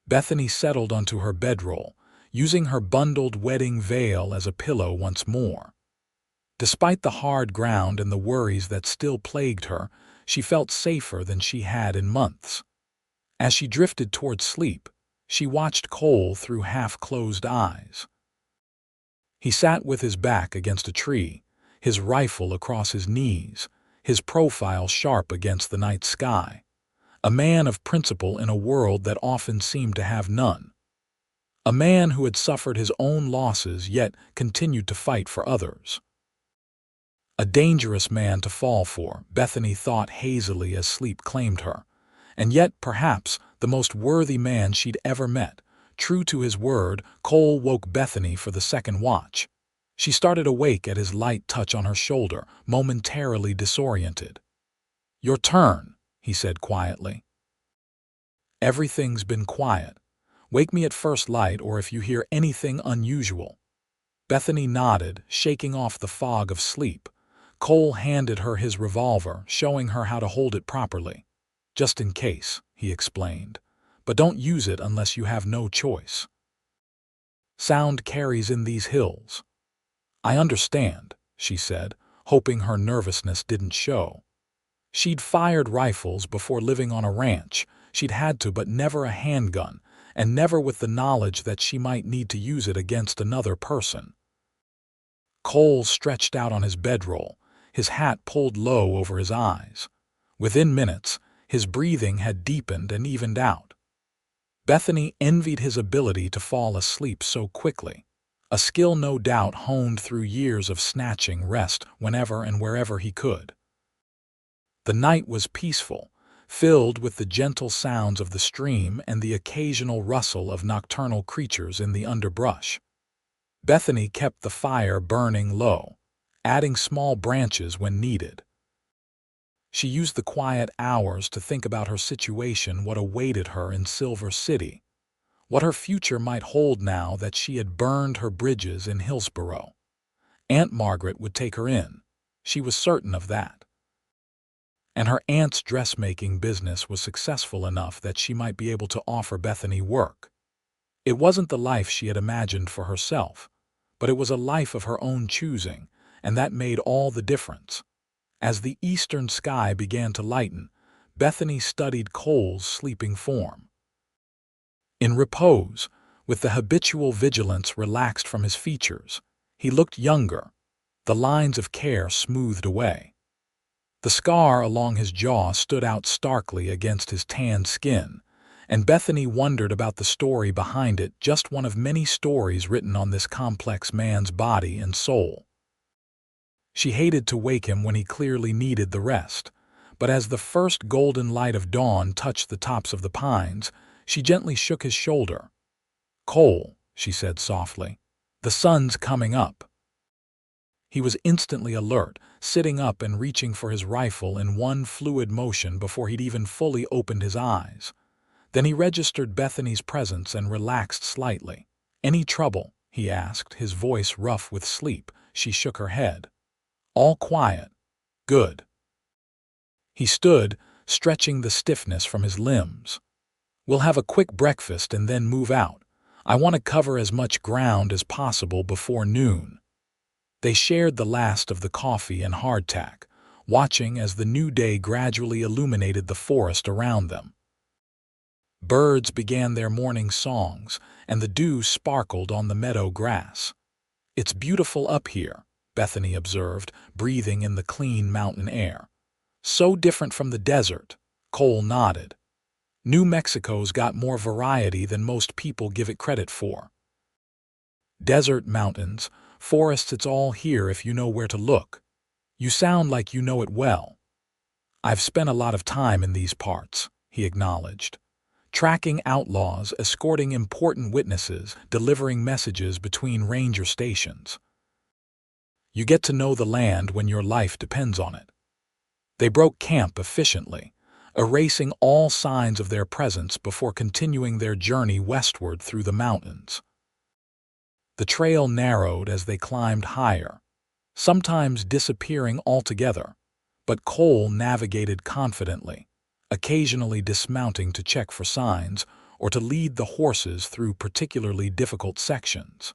Bethany settled onto her bedroll, using her bundled wedding veil as a pillow once more. Despite the hard ground and the worries that still plagued her, she felt safer than she had in months. As she drifted toward sleep, she watched Cole through half-closed eyes. He sat with his back against a tree, his rifle across his knees, his profile sharp against the night sky. A man of principle in a world that often seemed to have none. A man who had suffered his own losses yet continued to fight for others. A dangerous man to fall for, Bethany thought hazily as sleep claimed her, and yet perhaps the most worthy man she'd ever met. True to his word, Cole woke Bethany for the second watch. She started awake at his light touch on her shoulder, momentarily disoriented. Your turn, he said quietly. Everything's been quiet. Wake me at first light or if you hear anything unusual. Bethany nodded, shaking off the fog of sleep. Cole handed her his revolver, showing her how to hold it properly. Just in case, he explained. But don't use it unless you have no choice. Sound carries in these hills. I understand, she said, hoping her nervousness didn't show. She'd fired rifles before living on a ranch. She'd had to, but never a handgun, and never with the knowledge that she might need to use it against another person. Cole stretched out on his bedroll, his hat pulled low over his eyes. Within minutes, his breathing had deepened and evened out. Bethany envied his ability to fall asleep so quickly, a skill no doubt honed through years of snatching rest whenever and wherever he could. The night was peaceful, filled with the gentle sounds of the stream and the occasional rustle of nocturnal creatures in the underbrush. Bethany kept the fire burning low, adding small branches when needed. She used the quiet hours to think about her situation, what awaited her in Silver City, what her future might hold now that she had burned her bridges in Hillsborough. Aunt Margaret would take her in. She was certain of that. And her aunt's dressmaking business was successful enough that she might be able to offer Bethany work. It wasn't the life she had imagined for herself, but it was a life of her own choosing, and that made all the difference. As the eastern sky began to lighten, Bethany studied Cole's sleeping form. In repose, with the habitual vigilance relaxed from his features, he looked younger, the lines of care smoothed away. The scar along his jaw stood out starkly against his tanned skin, and Bethany wondered about the story behind it, just one of many stories written on this complex man's body and soul. She hated to wake him when he clearly needed the rest, but as the first golden light of dawn touched the tops of the pines, she gently shook his shoulder. "Cole," she said softly, "the sun's coming up." He was instantly alert, sitting up and reaching for his rifle in one fluid motion before he'd even fully opened his eyes. Then he registered Bethany's presence and relaxed slightly. "Any trouble?" he asked, his voice rough with sleep. She shook her head. "All quiet. Good." He stood, stretching the stiffness from his limbs. "We'll have a quick breakfast and then move out. I want to cover as much ground as possible before noon." They shared the last of the coffee and hardtack, watching as the new day gradually illuminated the forest around them. Birds began their morning songs, and the dew sparkled on the meadow grass. "It's beautiful up here," Bethany observed, breathing in the clean mountain air. "So different from the desert," Cole nodded. "New Mexico's got more variety than most people give it credit for. Desert, mountains, forests, it's all here if you know where to look. You sound like you know it well." "I've spent a lot of time in these parts," he acknowledged. "Tracking outlaws, escorting important witnesses, delivering messages between ranger stations. You get to know the land when your life depends on it." They broke camp efficiently, erasing all signs of their presence before continuing their journey westward through the mountains. The trail narrowed as they climbed higher, sometimes disappearing altogether, but Cole navigated confidently, occasionally dismounting to check for signs or to lead the horses through particularly difficult sections.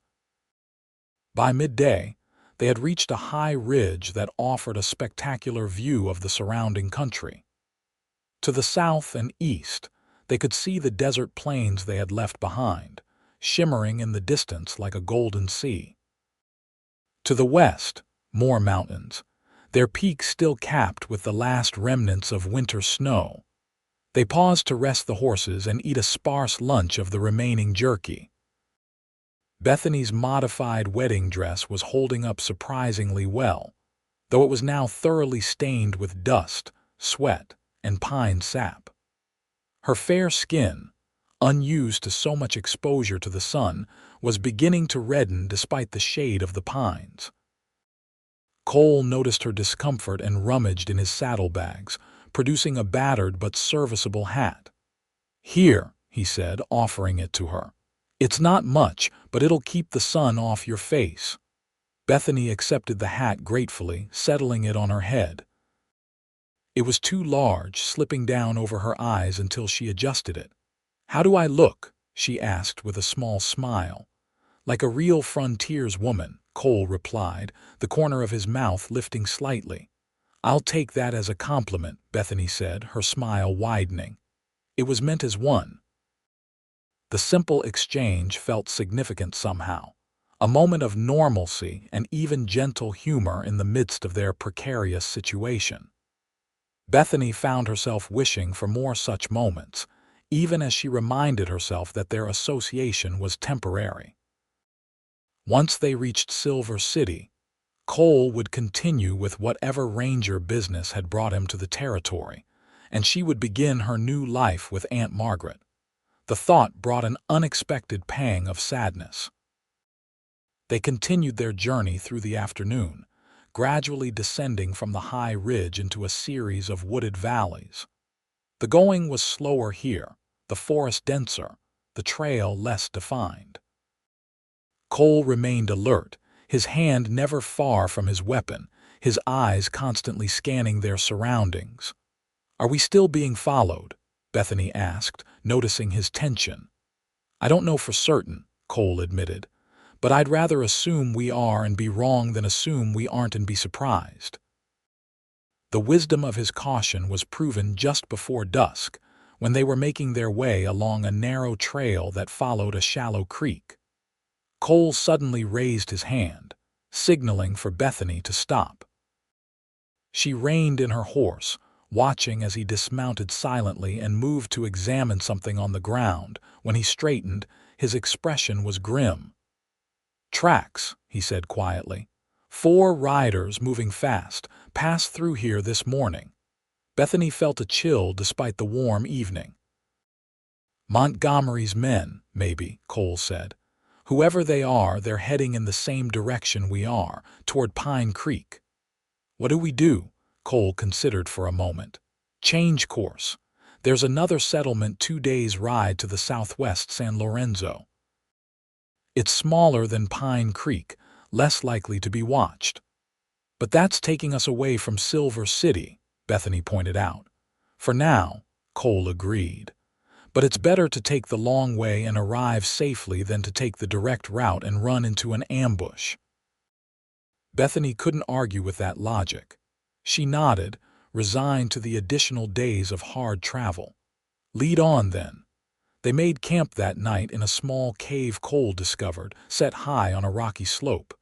By midday, they had reached a high ridge that offered a spectacular view of the surrounding country. To the south and east, they could see the desert plains they had left behind, shimmering in the distance like a golden sea. To the west, more mountains, their peaks still capped with the last remnants of winter snow. They paused to rest the horses and eat a sparse lunch of the remaining jerky. Bethany's modified wedding dress was holding up surprisingly well, though it was now thoroughly stained with dust, sweat, and pine sap. Her fair skin, unused to so much exposure to the sun, was beginning to redden despite the shade of the pines. Cole noticed her discomfort and rummaged in his saddlebags, producing a battered but serviceable hat. "Here," he said, offering it to her. "It's not much, but it'll keep the sun off your face." Bethany accepted the hat gratefully, settling it on her head. It was too large, slipping down over her eyes until she adjusted it. "How do I look?" she asked with a small smile. "Like a real frontierswoman," Cole replied, the corner of his mouth lifting slightly. "I'll take that as a compliment," Bethany said, her smile widening. It was meant as one. The simple exchange felt significant somehow, a moment of normalcy and even gentle humor in the midst of their precarious situation. Bethany found herself wishing for more such moments, even as she reminded herself that their association was temporary. Once they reached Silver City, Cole would continue with whatever ranger business had brought him to the territory, and she would begin her new life with Aunt Margaret. The thought brought an unexpected pang of sadness. They continued their journey through the afternoon, gradually descending from the high ridge into a series of wooded valleys. The going was slower here, the forest denser, the trail less defined. Cole remained alert, his hand never far from his weapon, his eyes constantly scanning their surroundings. "Are we still being followed?" Bethany asked, noticing his tension. "I don't know for certain," Cole admitted, "but I'd rather assume we are and be wrong than assume we aren't and be surprised." The wisdom of his caution was proven just before dusk, when they were making their way along a narrow trail that followed a shallow creek. Cole suddenly raised his hand, signaling for Bethany to stop. She reined in her horse, watching as he dismounted silently and moved to examine something on the ground. When he straightened, his expression was grim. "Tracks," he said quietly. "4 riders moving fast, passed through here this morning." Bethany felt a chill despite the warm evening. "Montgomery's men, maybe," Cole said. "Whoever they are, they're heading in the same direction we are, toward Pine Creek." "What do we do?" Cole considered for a moment. "Change course. There's another settlement 2 days' ride to the southwest, San Lorenzo. It's smaller than Pine Creek, less likely to be watched." "But that's taking us away from Silver City," Bethany pointed out. "For now," Cole agreed. "But it's better to take the long way and arrive safely than to take the direct route and run into an ambush." Bethany couldn't argue with that logic. She nodded, resigned to the additional days of hard travel. "Lead on, then." They made camp that night in a small cave Cole discovered, set high on a rocky slope.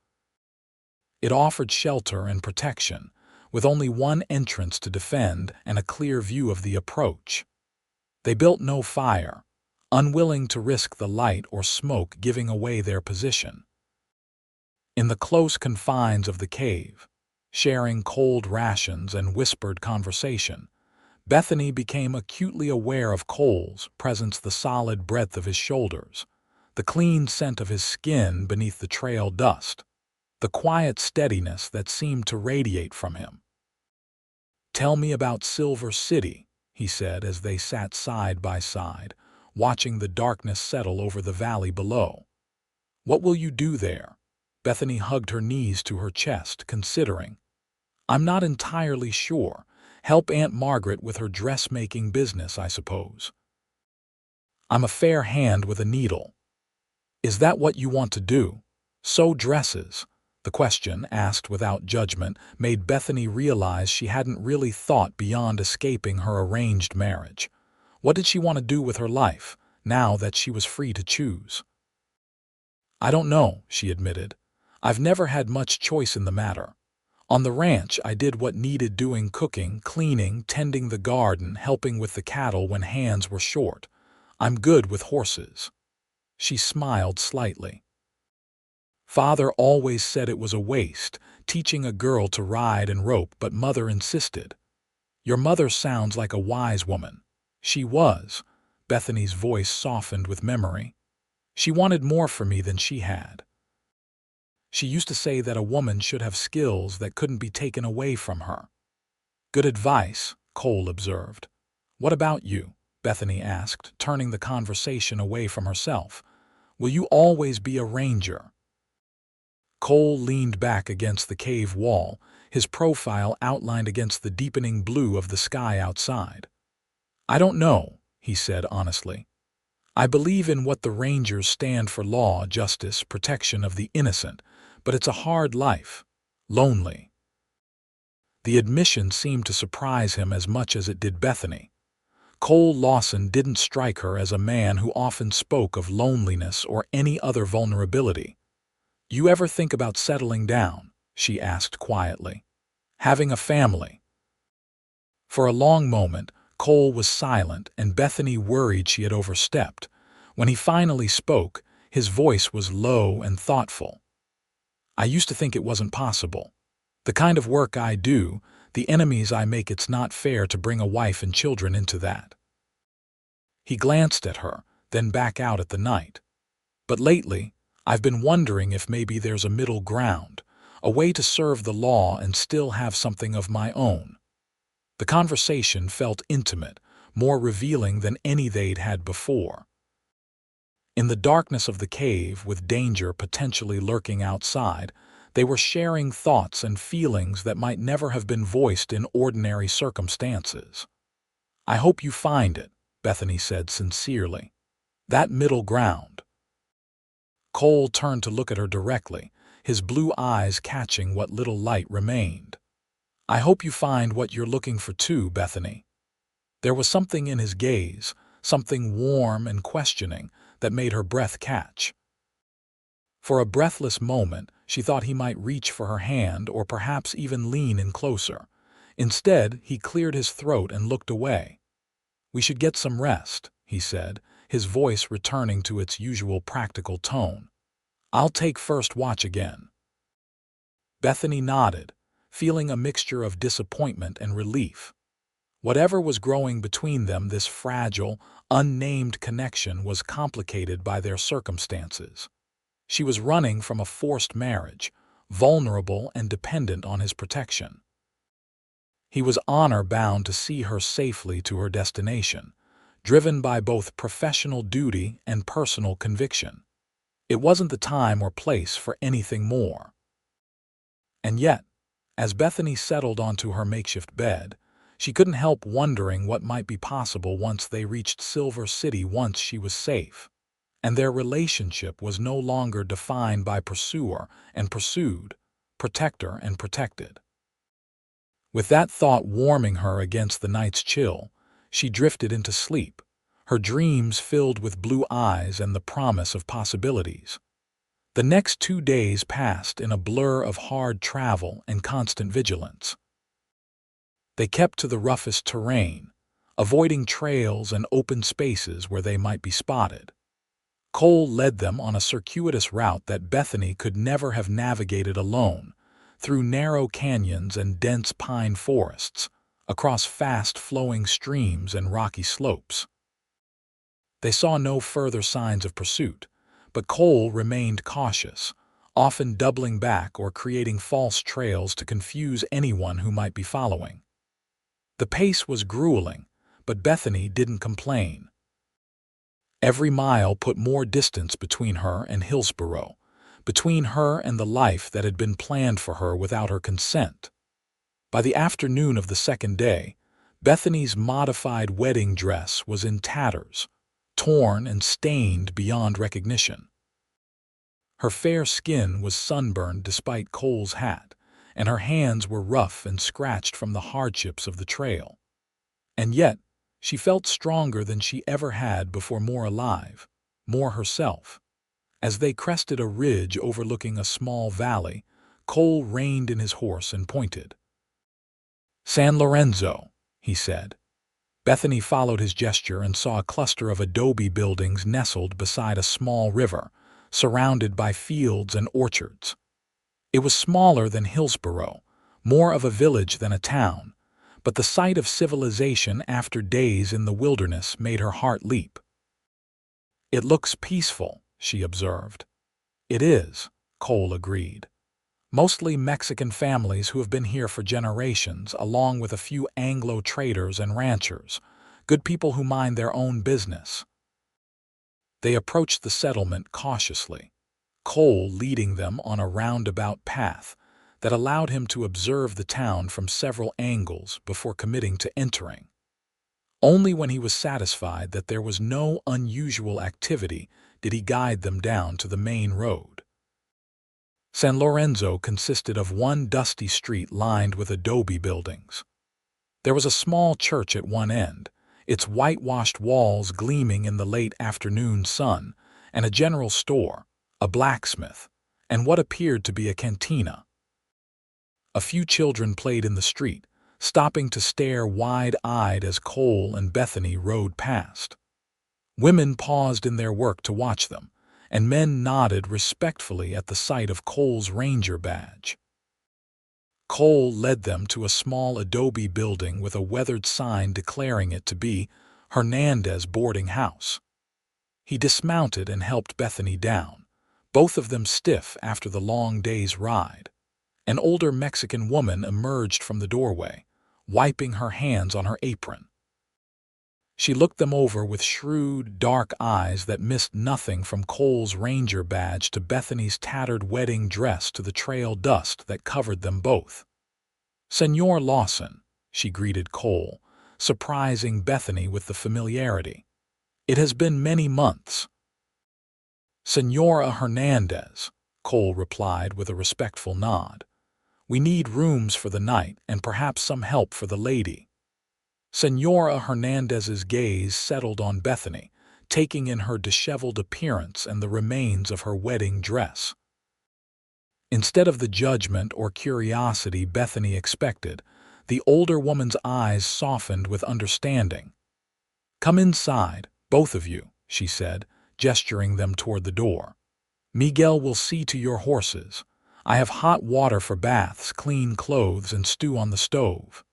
It offered shelter and protection, with only one entrance to defend and a clear view of the approach. They built no fire, unwilling to risk the light or smoke giving away their position. In the close confines of the cave, sharing cold rations and whispered conversation, Bethany became acutely aware of Cole's presence, the solid breadth of his shoulders, the clean scent of his skin beneath the trail dust, the quiet steadiness that seemed to radiate from him. "Tell me about Silver City," he said as they sat side by side, watching the darkness settle over the valley below. "What will you do there?" Bethany hugged her knees to her chest, considering. "I'm not entirely sure. Help Aunt Margaret with her dressmaking business, I suppose. I'm a fair hand with a needle." "Is that what you want to do? Sew dresses?" The question, asked without judgment, made Bethany realize she hadn't really thought beyond escaping her arranged marriage. What did she want to do with her life, now that she was free to choose? "I don't know," she admitted. "I've never had much choice in the matter. On the ranch, I did what needed doing: cooking, cleaning, tending the garden, helping with the cattle when hands were short. I'm good with horses." She smiled slightly. "Father always said it was a waste, teaching a girl to ride and rope, but Mother insisted." "Your mother sounds like a wise woman." "She was." Bethany's voice softened with memory. "She wanted more for me than she had. She used to say that a woman should have skills that couldn't be taken away from her." "Good advice," Cole observed. "What about you?" Bethany asked, turning the conversation away from herself. "Will you always be a ranger?" Cole leaned back against the cave wall, his profile outlined against the deepening blue of the sky outside. "I don't know," he said honestly. "I believe in what the Rangers stand for: law, justice, protection of the innocent, but it's a hard life. Lonely." The admission seemed to surprise him as much as it did Bethany. Cole Lawson didn't strike her as a man who often spoke of loneliness or any other vulnerability. You ever think about settling down? She asked quietly. Having a family? For a long moment, Cole was silent and Bethany worried she had overstepped. When he finally spoke, his voice was low and thoughtful. I used to think it wasn't possible. The kind of work I do, the enemies I make, it's not fair to bring a wife and children into that. He glanced at her, then back out at the night. But lately, I've been wondering if maybe there's a middle ground, a way to serve the law and still have something of my own. The conversation felt intimate, more revealing than any they'd had before. In the darkness of the cave, with danger potentially lurking outside, they were sharing thoughts and feelings that might never have been voiced in ordinary circumstances. I hope you find it, Bethany said sincerely. That middle ground. Cole turned to look at her directly, his blue eyes catching what little light remained. I hope you find what you're looking for too, Bethany. There was something in his gaze, something warm and questioning, that made her breath catch. For a breathless moment, she thought he might reach for her hand or perhaps even lean in closer. Instead, he cleared his throat and looked away. We should get some rest, he said, his voice returning to its usual practical tone. I'll take first watch again. Bethany nodded, feeling a mixture of disappointment and relief. Whatever was growing between them, this fragile, unnamed connection was complicated by their circumstances. She was running from a forced marriage, vulnerable and dependent on his protection. He was honor-bound to see her safely to her destination, driven by both professional duty and personal conviction. It wasn't the time or place for anything more. And yet, as Bethany settled onto her makeshift bed, she couldn't help wondering what might be possible once they reached Silver City, once she was safe, and their relationship was no longer defined by pursuer and pursued, protector and protected. With that thought warming her against the night's chill, she drifted into sleep, her dreams filled with blue eyes and the promise of possibilities. The next 2 days passed in a blur of hard travel and constant vigilance. They kept to the roughest terrain, avoiding trails and open spaces where they might be spotted. Cole led them on a circuitous route that Bethany could never have navigated alone, through narrow canyons and dense pine forests, across fast-flowing streams and rocky slopes. They saw no further signs of pursuit, but Cole remained cautious, often doubling back or creating false trails to confuse anyone who might be following. The pace was grueling, but Bethany didn't complain. Every mile put more distance between her and Hillsborough, between her and the life that had been planned for her without her consent. By the afternoon of the second day, Bethany's modified wedding dress was in tatters, torn and stained beyond recognition. Her fair skin was sunburned despite Cole's hat, and her hands were rough and scratched from the hardships of the trail. And yet, she felt stronger than she ever had before, more alive, more herself. As they crested a ridge overlooking a small valley, Cole reined in his horse and pointed. "San Lorenzo," he said. Bethany followed his gesture and saw a cluster of adobe buildings nestled beside a small river, surrounded by fields and orchards. It was smaller than Hillsborough, more of a village than a town, but the sight of civilization after days in the wilderness made her heart leap. "It looks peaceful," she observed. "It is," Cole agreed. "Mostly Mexican families who have been here for generations, along with a few Anglo traders and ranchers, good people who mind their own business." They approached the settlement cautiously, Cole leading them on a roundabout path that allowed him to observe the town from several angles before committing to entering. Only when he was satisfied that there was no unusual activity did he guide them down to the main road. San Lorenzo consisted of one dusty street lined with adobe buildings. There was a small church at one end, its whitewashed walls gleaming in the late afternoon sun, and a general store, a blacksmith, and what appeared to be a cantina. A few children played in the street, stopping to stare wide-eyed as Cole and Bethany rode past. Women paused in their work to watch them, and men nodded respectfully at the sight of Cole's ranger badge. Cole led them to a small adobe building with a weathered sign declaring it to be Hernandez Boarding House. He dismounted and helped Bethany down, both of them stiff after the long day's ride. An older Mexican woman emerged from the doorway, wiping her hands on her apron. She looked them over with shrewd, dark eyes that missed nothing from Cole's ranger badge to Bethany's tattered wedding dress to the trail dust that covered them both. "Senor Lawson," she greeted Cole, surprising Bethany with the familiarity. "It has been many months." "Senora Hernandez," Cole replied with a respectful nod. "We need rooms for the night and perhaps some help for the lady." Senora Hernandez's gaze settled on Bethany, taking in her disheveled appearance and the remains of her wedding dress. Instead of the judgment or curiosity Bethany expected, the older woman's eyes softened with understanding. "Come inside, both of you," she said, gesturing them toward the door. "Miguel will see to your horses. I have hot water for baths, clean clothes, and stew on the stove."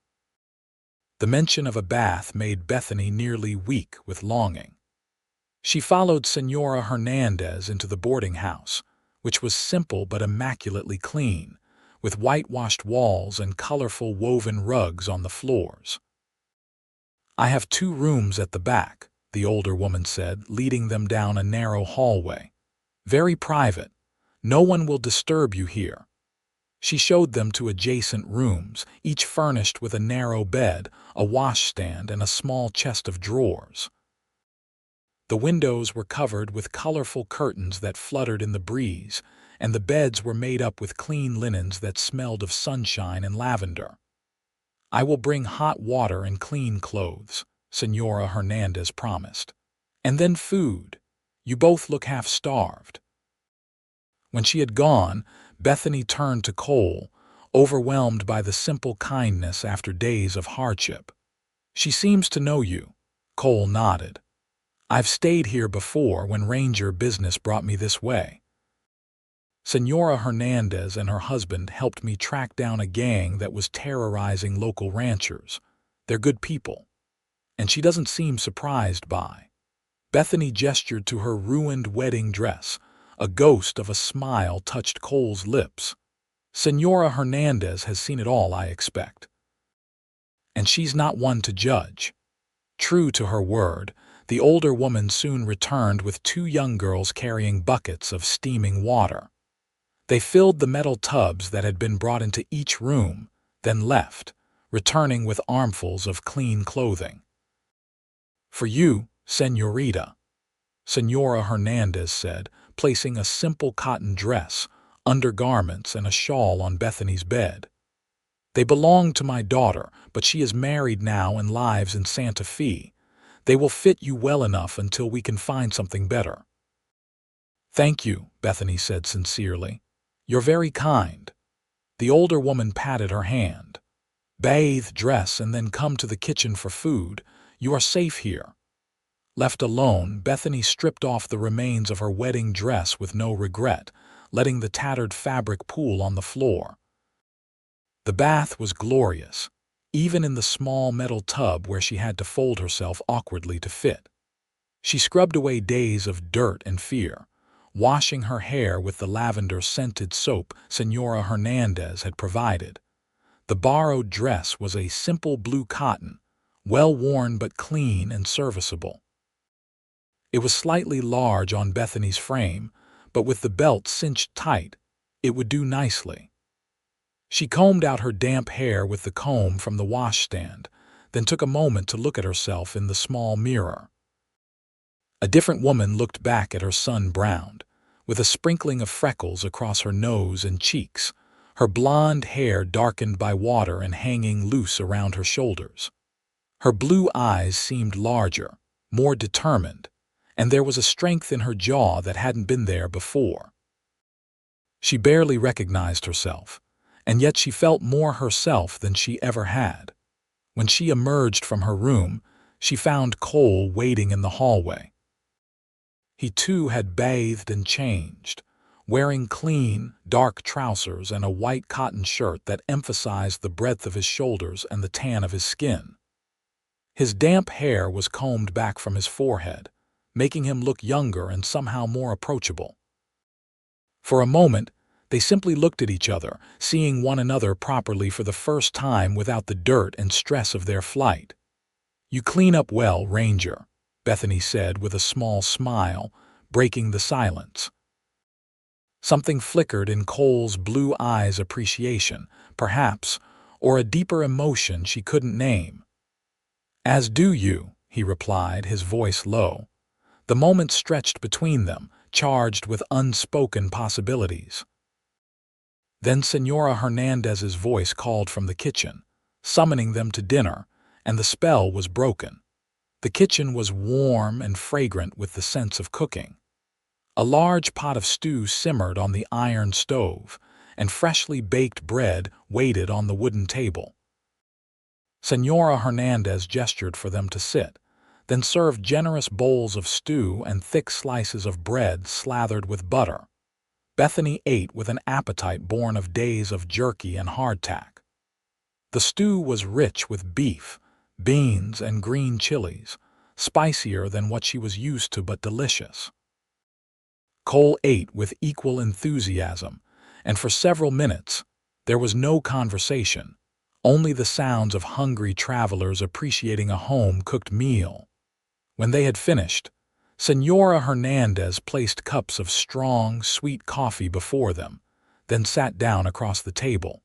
The mention of a bath made Bethany nearly weak with longing. She followed Senora Hernandez into the boarding house, which was simple but immaculately clean, with whitewashed walls and colorful woven rugs on the floors. "I have 2 rooms at the back," the older woman said, leading them down a narrow hallway. "Very private. No one will disturb you here." She showed them to adjacent rooms, each furnished with a narrow bed, a washstand, and a small chest of drawers. The windows were covered with colorful curtains that fluttered in the breeze, and the beds were made up with clean linens that smelled of sunshine and lavender. "I will bring hot water and clean clothes," Senora Hernandez promised. "And then food. You both look half-starved." When she had gone, Bethany turned to Cole, overwhelmed by the simple kindness after days of hardship. "She seems to know you." Cole nodded. "I've stayed here before when ranger business brought me this way. Senora Hernandez and her husband helped me track down a gang that was terrorizing local ranchers. They're good people. And she doesn't seem surprised by." Bethany gestured to her ruined wedding dress. A ghost of a smile touched Cole's lips. "Senora Hernandez has seen it all, I expect. And she's not one to judge." True to her word, the older woman soon returned with 2 young girls carrying buckets of steaming water. They filled the metal tubs that had been brought into each room, then left, returning with armfuls of clean clothing. "For you, señorita," Senora Hernandez said, placing a simple cotton dress, undergarments, and a shawl on Bethany's bed. "They belong to my daughter, but she is married now and lives in Santa Fe. They will fit you well enough until we can find something better." "Thank you," Bethany said sincerely. "You're very kind." The older woman patted her hand. "Bathe, dress, and then come to the kitchen for food. You are safe here." Left alone, Bethany stripped off the remains of her wedding dress with no regret, letting the tattered fabric pool on the floor. The bath was glorious, even in the small metal tub where she had to fold herself awkwardly to fit. She scrubbed away days of dirt and fear, washing her hair with the lavender-scented soap Senora Hernandez had provided. The borrowed dress was a simple blue cotton, well-worn but clean and serviceable. It was slightly large on Bethany's frame, but with the belt cinched tight, it would do nicely. She combed out her damp hair with the comb from the washstand, then took a moment to look at herself in the small mirror. A different woman looked back at her sun-browned, with a sprinkling of freckles across her nose and cheeks, her blonde hair darkened by water and hanging loose around her shoulders. Her blue eyes seemed larger, more determined, and there was a strength in her jaw that hadn't been there before. She barely recognized herself, and yet she felt more herself than she ever had. When she emerged from her room, she found Cole waiting in the hallway. He too had bathed and changed, wearing clean, dark trousers and a white cotton shirt that emphasized the breadth of his shoulders and the tan of his skin. His damp hair was combed back from his forehead, making him look younger and somehow more approachable. For a moment, they simply looked at each other, seeing one another properly for the first time without the dirt and stress of their flight. "You clean up well, Ranger," Bethany said with a small smile, breaking the silence. Something flickered in Cole's blue eyes, appreciation, perhaps, or a deeper emotion she couldn't name. "As do you," he replied, his voice low. The moment stretched between them, charged with unspoken possibilities. Then Senora Hernandez's voice called from the kitchen, summoning them to dinner, and the spell was broken. The kitchen was warm and fragrant with the sense of cooking. A large pot of stew simmered on the iron stove, and freshly baked bread waited on the wooden table. Senora Hernandez gestured for them to sit, then served generous bowls of stew and thick slices of bread slathered with butter. Bethany ate with an appetite born of days of jerky and hardtack. The stew was rich with beef, beans, and green chilies, spicier than what she was used to but delicious. Cole ate with equal enthusiasm, and for several minutes there was no conversation, only the sounds of hungry travelers appreciating a home-cooked meal. When they had finished, Senora Hernandez placed cups of strong, sweet coffee before them, then sat down across the table.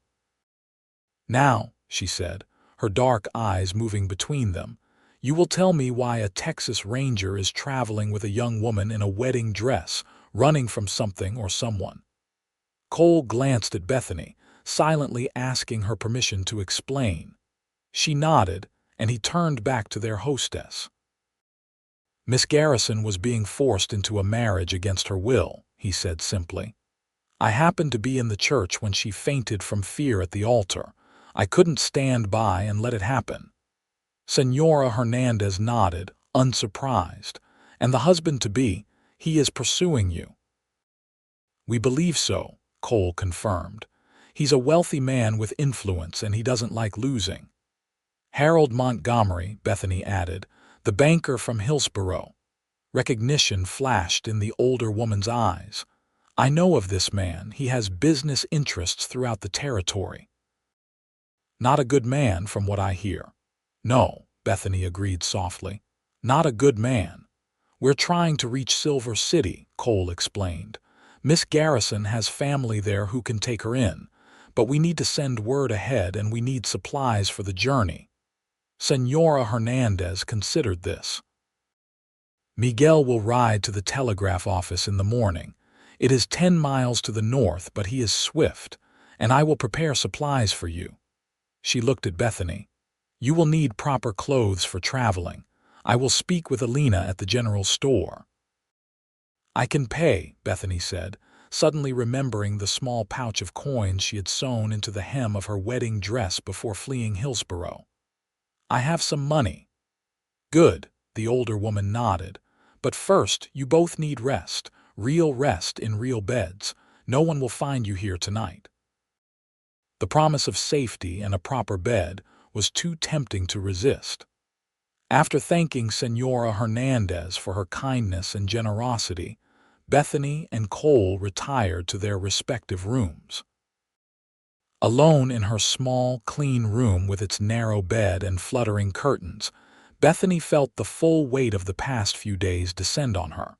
"Now," she said, her dark eyes moving between them, "you will tell me why a Texas Ranger is traveling with a young woman in a wedding dress, running from something or someone." Cole glanced at Bethany, silently asking her permission to explain. She nodded, and he turned back to their hostess. "Miss Garrison was being forced into a marriage against her will," he said simply. "I happened to be in the church when she fainted from fear at the altar. I couldn't stand by and let it happen." Senora Hernandez nodded, unsurprised. "And the husband-to-be, he is pursuing you." "We believe so," Cole confirmed. "He's a wealthy man with influence and he doesn't like losing." "Harold Montgomery," Bethany added, "the banker from Hillsborough." Recognition flashed in the older woman's eyes. "I know of this man. He has business interests throughout the territory." "Not a good man, from what I hear." "No," Bethany agreed softly. "Not a good man. We're trying to reach Silver City," Cole explained. "Miss Garrison has family there who can take her in, but we need to send word ahead and we need supplies for the journey." Senora Hernandez considered this. "Miguel will ride to the telegraph office in the morning. It is 10 miles to the north, but he is swift, and I will prepare supplies for you." She looked at Bethany. "You will need proper clothes for traveling. I will speak with Alina at the general store." "I can pay," Bethany said, suddenly remembering the small pouch of coins she had sewn into the hem of her wedding dress before fleeing Hillsborough. "I have some money." "Good," the older woman nodded. "But first, you both need rest, real rest in real beds. No one will find you here tonight." The promise of safety and a proper bed was too tempting to resist. After thanking Senora Hernandez for her kindness and generosity, Bethany and Cole retired to their respective rooms. Alone in her small, clean room with its narrow bed and fluttering curtains, Bethany felt the full weight of the past few days descend on her.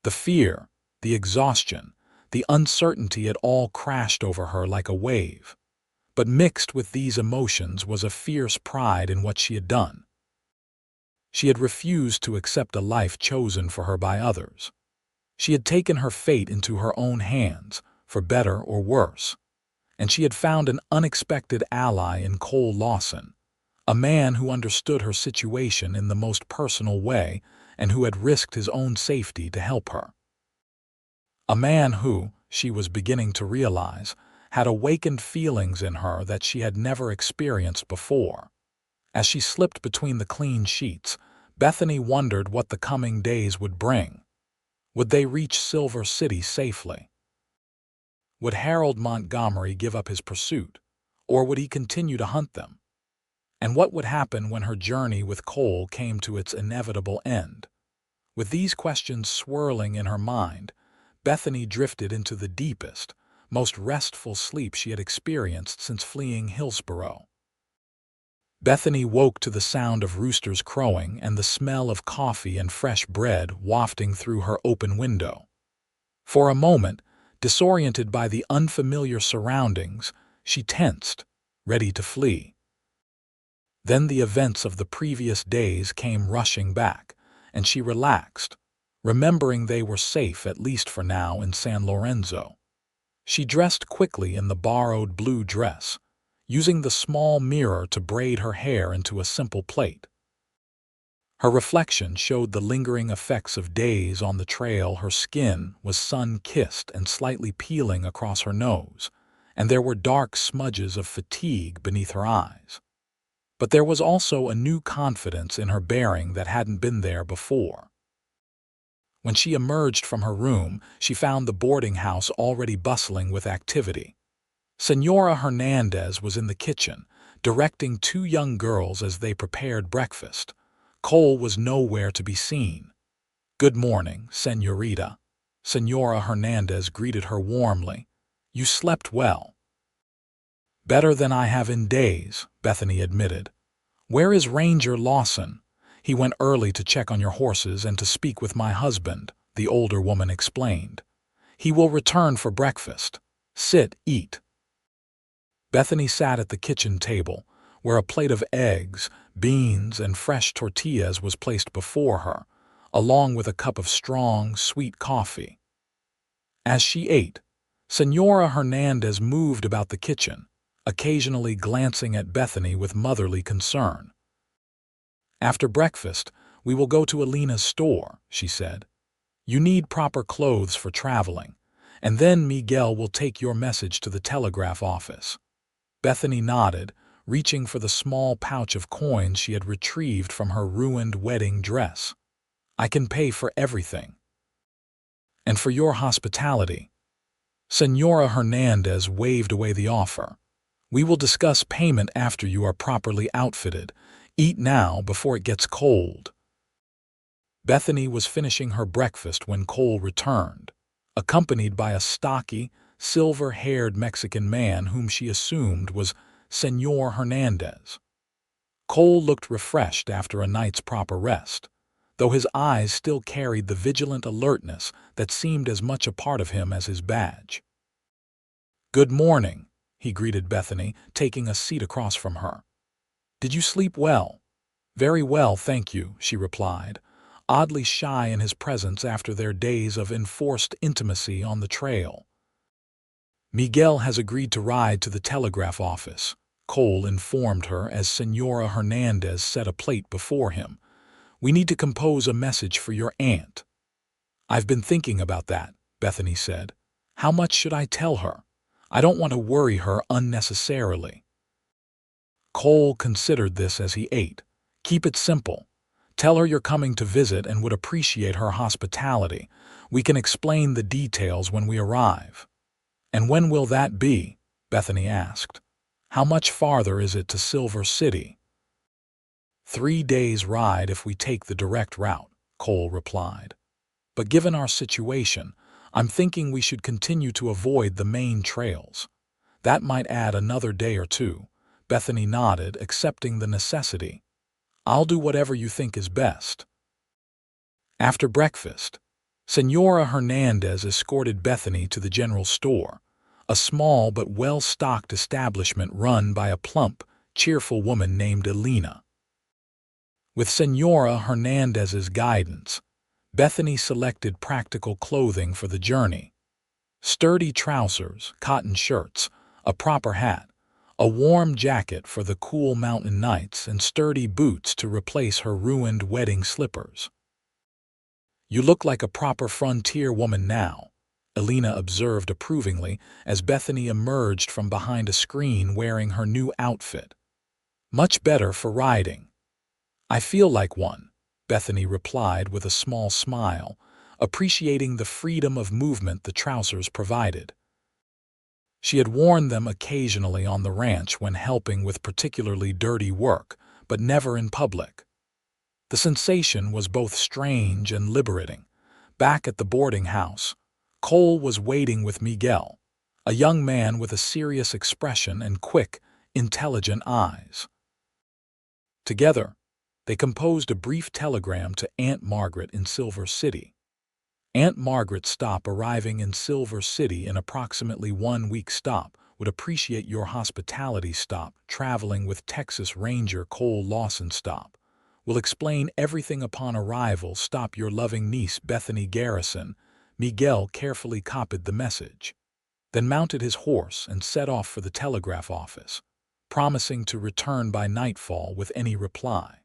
The fear, the exhaustion, the uncertainty had all crashed over her like a wave. But mixed with these emotions was a fierce pride in what she had done. She had refused to accept a life chosen for her by others. She had taken her fate into her own hands, for better or worse. And she had found an unexpected ally in Cole Lawson, a man who understood her situation in the most personal way and who had risked his own safety to help her. A man who, she was beginning to realize, had awakened feelings in her that she had never experienced before. As she slipped between the clean sheets, Bethany wondered what the coming days would bring. Would they reach Silver City safely? Would Harold Montgomery give up his pursuit, or would he continue to hunt them? And what would happen when her journey with Cole came to its inevitable end? With these questions swirling in her mind, Bethany drifted into the deepest, most restful sleep she had experienced since fleeing Hillsborough. Bethany woke to the sound of roosters crowing and the smell of coffee and fresh bread wafting through her open window. For a moment, disoriented by the unfamiliar surroundings, she tensed, ready to flee. Then the events of the previous days came rushing back, and she relaxed, remembering they were safe at least for now in San Lorenzo. She dressed quickly in the borrowed blue dress, using the small mirror to braid her hair into a simple plait. Her reflection showed the lingering effects of days on the trail. Her skin was sun-kissed and slightly peeling across her nose, and there were dark smudges of fatigue beneath her eyes. But there was also a new confidence in her bearing that hadn't been there before. When she emerged from her room, she found the boarding house already bustling with activity. Senora Hernandez was in the kitchen, directing two young girls as they prepared breakfast. Cole was nowhere to be seen. "Good morning, señorita." Senora Hernandez greeted her warmly. "You slept well." "Better than I have in days," Bethany admitted. "Where is Ranger Lawson?" "He went early to check on your horses and to speak with my husband," the older woman explained. "He will return for breakfast. Sit, eat." Bethany sat at the kitchen table, where a plate of eggs, beans, and fresh tortillas was placed before her, along with a cup of strong, sweet coffee. As she ate, Senora Hernandez moved about the kitchen, occasionally glancing at Bethany with motherly concern. "After breakfast, we will go to Alina's store," she said. "You need proper clothes for traveling, and then Miguel will take your message to the telegraph office." Bethany nodded, reaching for the small pouch of coins she had retrieved from her ruined wedding dress. "I can pay for everything." "And for your hospitality." Senora Hernandez waved away the offer. "We will discuss payment after you are properly outfitted. Eat now before it gets cold." Bethany was finishing her breakfast when Cole returned, accompanied by a stocky, silver-haired Mexican man whom she assumed was Senor Hernandez. Cole looked refreshed after a night's proper rest, though his eyes still carried the vigilant alertness that seemed as much a part of him as his badge. "Good morning," he greeted Bethany, taking a seat across from her. "Did you sleep well?" "Very well, thank you," she replied, oddly shy in his presence after their days of enforced intimacy on the trail. "Miguel has agreed to ride to the telegraph office," Cole informed her as Senora Hernandez set a plate before him. "We need to compose a message for your aunt." "I've been thinking about that," Bethany said. "How much should I tell her? I don't want to worry her unnecessarily." Cole considered this as he ate. "Keep it simple. Tell her you're coming to visit and would appreciate her hospitality. We can explain the details when we arrive." "And when will that be?" Bethany asked. "How much farther is it to Silver City?" 3 days' ride if we take the direct route," Cole replied. "But given our situation, I'm thinking we should continue to avoid the main trails. That might add another day or two." Bethany nodded, accepting the necessity. "I'll do whatever you think is best." After breakfast, Senora Hernandez escorted Bethany to the general store, a small but well-stocked establishment run by a plump, cheerful woman named Alina. With Senora Hernandez's guidance, Bethany selected practical clothing for the journey. Sturdy trousers, cotton shirts, a proper hat, a warm jacket for the cool mountain nights, and sturdy boots to replace her ruined wedding slippers. "You look like a proper frontier woman now," Elena observed approvingly as Bethany emerged from behind a screen wearing her new outfit. "Much better for riding." "I feel like one," Bethany replied with a small smile, appreciating the freedom of movement the trousers provided. She had worn them occasionally on the ranch when helping with particularly dirty work, but never in public. The sensation was both strange and liberating. Back at the boarding house, Cole was waiting with Miguel, a young man with a serious expression and quick, intelligent eyes. Together, they composed a brief telegram to Aunt Margaret in Silver City. Aunt Margaret's stop arriving in Silver City in approximately 1 week stop would appreciate your hospitality stop traveling with Texas Ranger Cole Lawson stop. Will explain everything upon arrival stop your loving niece Bethany Garrison. Miguel carefully copied the message, then mounted his horse and set off for the telegraph office, promising to return by nightfall with any reply.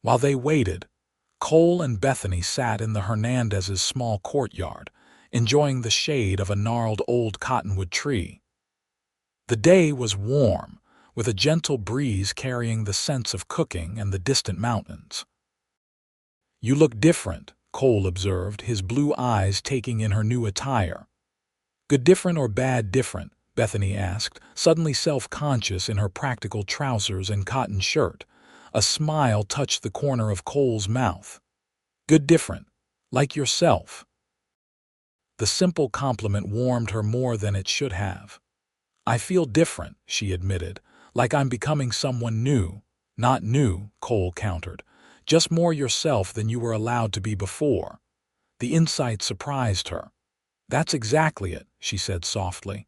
While they waited, Cole and Bethany sat in the Hernandez's small courtyard, enjoying the shade of a gnarled old cottonwood tree. The day was warm, with a gentle breeze carrying the sense of cooking and the distant mountains. "You look different," Cole observed, his blue eyes taking in her new attire. "Good different or bad different?" Bethany asked, suddenly self-conscious in her practical trousers and cotton shirt. A smile touched the corner of Cole's mouth. "Good different. Like yourself." The simple compliment warmed her more than it should have. "I feel different," she admitted, "like I'm becoming someone new." "Not new," Cole countered. "Just more yourself than you were allowed to be before." The insight surprised her. "That's exactly it," she said softly.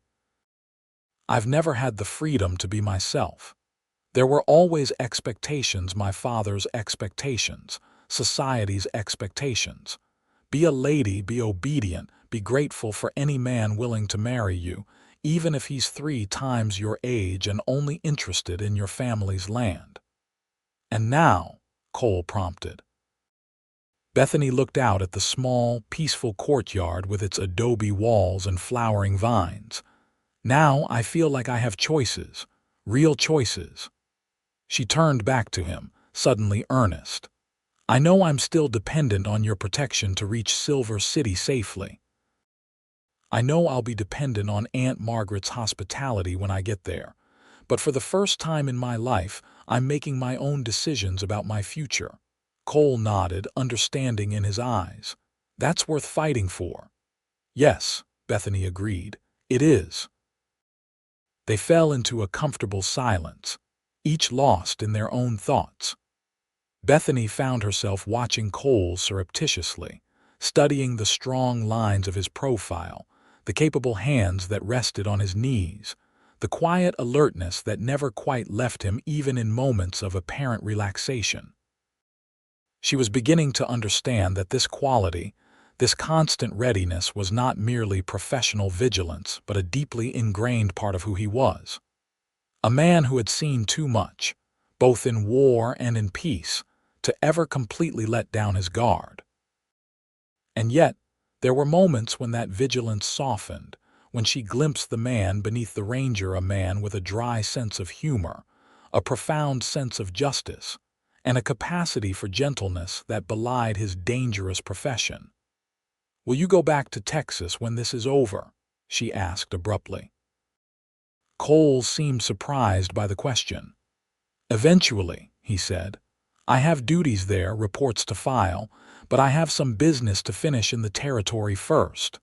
"I've never had the freedom to be myself. There were always expectations, my father's expectations, society's expectations. Be a lady, be obedient, be grateful for any man willing to marry you, even if he's 3 times your age and only interested in your family's land." "And now?" Cole prompted. Bethany looked out at the small, peaceful courtyard with its adobe walls and flowering vines. "Now I feel like I have choices, real choices." She turned back to him, suddenly earnest. "I know I'm still dependent on your protection to reach Silver City safely. I know I'll be dependent on Aunt Margaret's hospitality when I get there. But for the first time in my life, I'm making my own decisions about my future." Cole nodded, understanding in his eyes. "That's worth fighting for." "Yes," Bethany agreed. "It is." They fell into a comfortable silence, each lost in their own thoughts. Bethany found herself watching Cole surreptitiously, studying the strong lines of his profile, the capable hands that rested on his knees, the quiet alertness that never quite left him even in moments of apparent relaxation. She was beginning to understand that this quality, this constant readiness, was not merely professional vigilance, but a deeply ingrained part of who he was. A man who had seen too much, both in war and in peace, to ever completely let down his guard. And yet, there were moments when that vigilance softened, when she glimpsed the man beneath the ranger, a man with a dry sense of humor, a profound sense of justice, and a capacity for gentleness that belied his dangerous profession. "Will you go back to Texas when this is over?" she asked abruptly. Cole seemed surprised by the question. "Eventually," he said. "I have duties there, reports to file, but I have some business to finish in the territory first."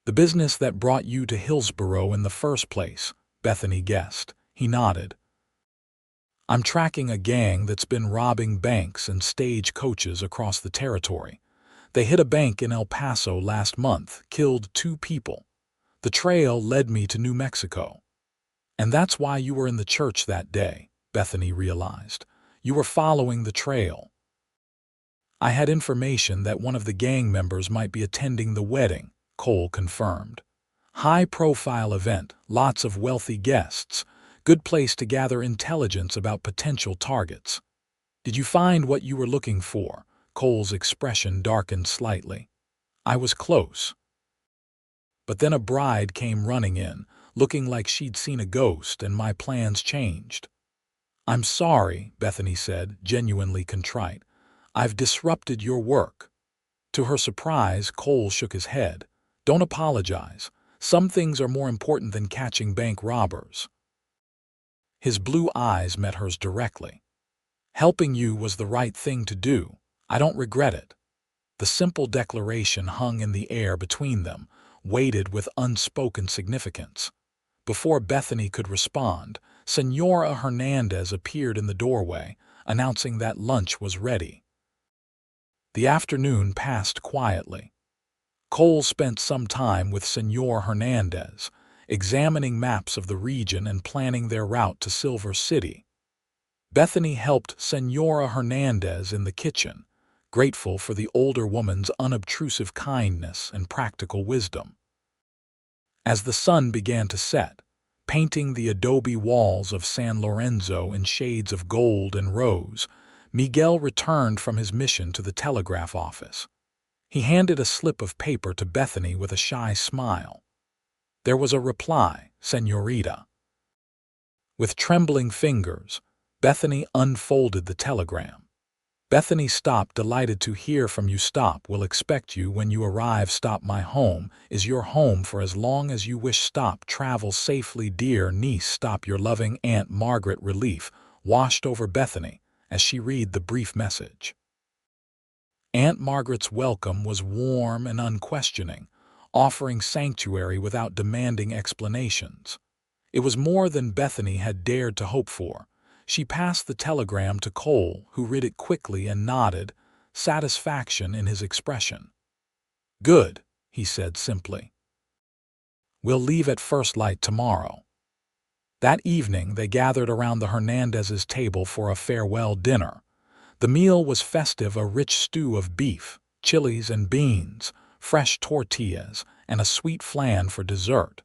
"The business that brought you to Hillsboro in the first place," Bethany guessed. He nodded. "I'm tracking a gang that's been robbing banks and stage coaches across the territory. They hit a bank in El Paso last month, killed 2 people. The trail led me to New Mexico." "And that's why you were in the church that day," Bethany realized. "You were following the trail." "I had information that one of the gang members might be attending the wedding," Cole confirmed. "High-profile event, lots of wealthy guests, good place to gather intelligence about potential targets." "Did you find what you were looking for?" Cole's expression darkened slightly. "I was close." But then a bride came running in, looking like she'd seen a ghost, and my plans changed. "I'm sorry," Bethany said, genuinely contrite. "I've disrupted your work." To her surprise, Cole shook his head. "Don't apologize. Some things are more important than catching bank robbers." His blue eyes met hers directly. "Helping you was the right thing to do. I don't regret it." The simple declaration hung in the air between them, weighted with unspoken significance. Before Bethany could respond, Senora Hernandez appeared in the doorway, announcing that lunch was ready. The afternoon passed quietly. Cole spent some time with Senor Hernandez, examining maps of the region and planning their route to Silver City. Bethany helped Senora Hernandez in the kitchen, grateful for the older woman's unobtrusive kindness and practical wisdom. As the sun began to set, painting the adobe walls of San Lorenzo in shades of gold and rose, Miguel returned from his mission to the telegraph office. He handed a slip of paper to Bethany with a shy smile. There was a reply, "Señorita." With trembling fingers, Bethany unfolded the telegram. "Bethany, stop, delighted to hear from you. Stop, will expect you when you arrive. Stop, my home is your home for as long as you wish. Stop, travel safely, dear niece. Stop, your loving Aunt Margaret." Relief washed over Bethany as she read the brief message. Aunt Margaret's welcome was warm and unquestioning, offering sanctuary without demanding explanations. It was more than Bethany had dared to hope for. She passed the telegram to Cole, who read it quickly and nodded, satisfaction in his expression. "Good," he said simply. "We'll leave at first light tomorrow." That evening they gathered around the Hernandez's table for a farewell dinner. The meal was festive, a rich stew of beef, chilies and beans, fresh tortillas, and a sweet flan for dessert.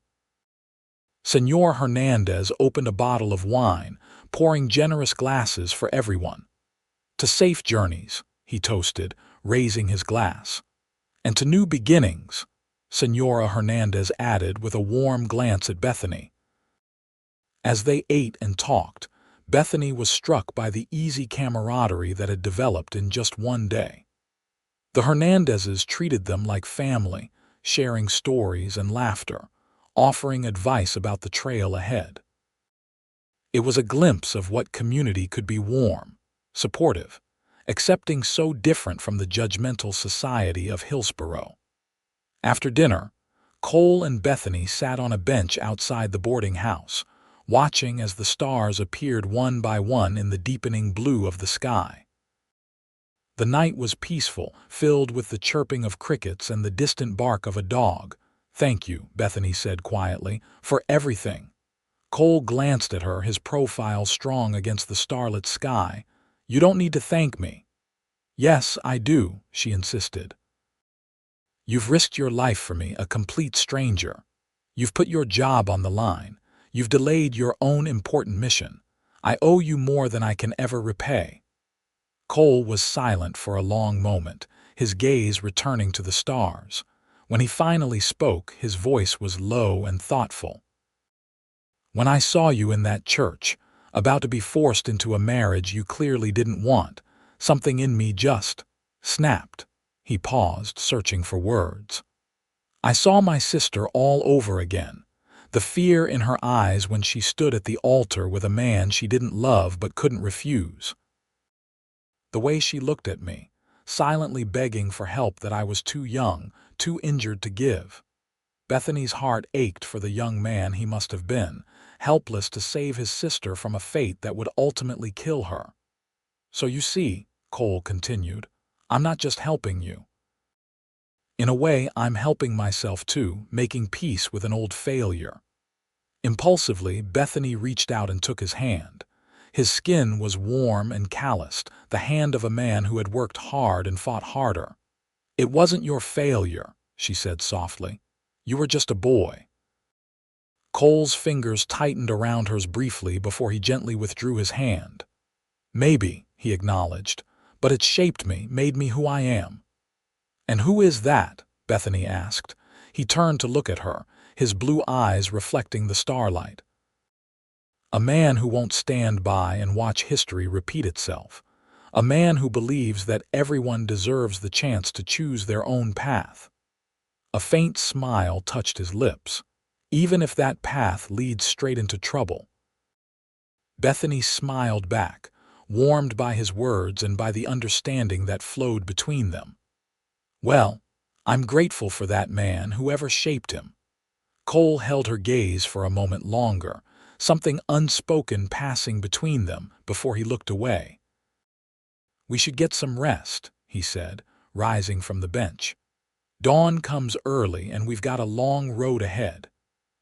Senor Hernandez opened a bottle of wine, pouring generous glasses for everyone. "To safe journeys," he toasted, raising his glass. "And to new beginnings," Senora Hernandez added with a warm glance at Bethany. As they ate and talked, Bethany was struck by the easy camaraderie that had developed in just one day. The Hernandezes treated them like family, sharing stories and laughter, offering advice about the trail ahead. It was a glimpse of what community could be: warm, supportive, accepting, so different from the judgmental society of Hillsborough. After dinner, Cole and Bethany sat on a bench outside the boarding house, watching as the stars appeared one by one in the deepening blue of the sky. The night was peaceful, filled with the chirping of crickets and the distant bark of a dog. "Thank you," Bethany said quietly, "for everything." Cole glanced at her, his profile strong against the starlit sky. "You don't need to thank me." "Yes, I do," she insisted. "You've risked your life for me, a complete stranger. You've put your job on the line. You've delayed your own important mission. I owe you more than I can ever repay." Cole was silent for a long moment, his gaze returning to the stars. When he finally spoke, his voice was low and thoughtful. "When I saw you in that church, about to be forced into a marriage you clearly didn't want, something in me just snapped." He paused, searching for words. "I saw my sister all over again. The fear in her eyes when she stood at the altar with a man she didn't love but couldn't refuse. The way she looked at me, silently begging for help that I was too young, too injured to give." Bethany's heart ached for the young man he must have been, helpless to save his sister from a fate that would ultimately kill her. "So you see," Cole continued, "I'm not just helping you. In a way, I'm helping myself too, making peace with an old failure." Impulsively, Bethany reached out and took his hand. His skin was warm and calloused, the hand of a man who had worked hard and fought harder. "It wasn't your failure," she said softly. "You were just a boy." Cole's fingers tightened around hers briefly before he gently withdrew his hand. "Maybe," he acknowledged, "but it shaped me, made me who I am." "And who is that?" Bethany asked. He turned to look at her, his blue eyes reflecting the starlight. A man who won't stand by and watch history repeat itself. A man who believes that everyone deserves the chance to choose their own path. A faint smile touched his lips, even if that path leads straight into trouble. Bethany smiled back, warmed by his words and by the understanding that flowed between them. Well, I'm grateful for that man, whoever shaped him. Cole held her gaze for a moment longer, something unspoken passing between them before he looked away. We should get some rest, he said, rising from the bench. Dawn comes early and we've got a long road ahead.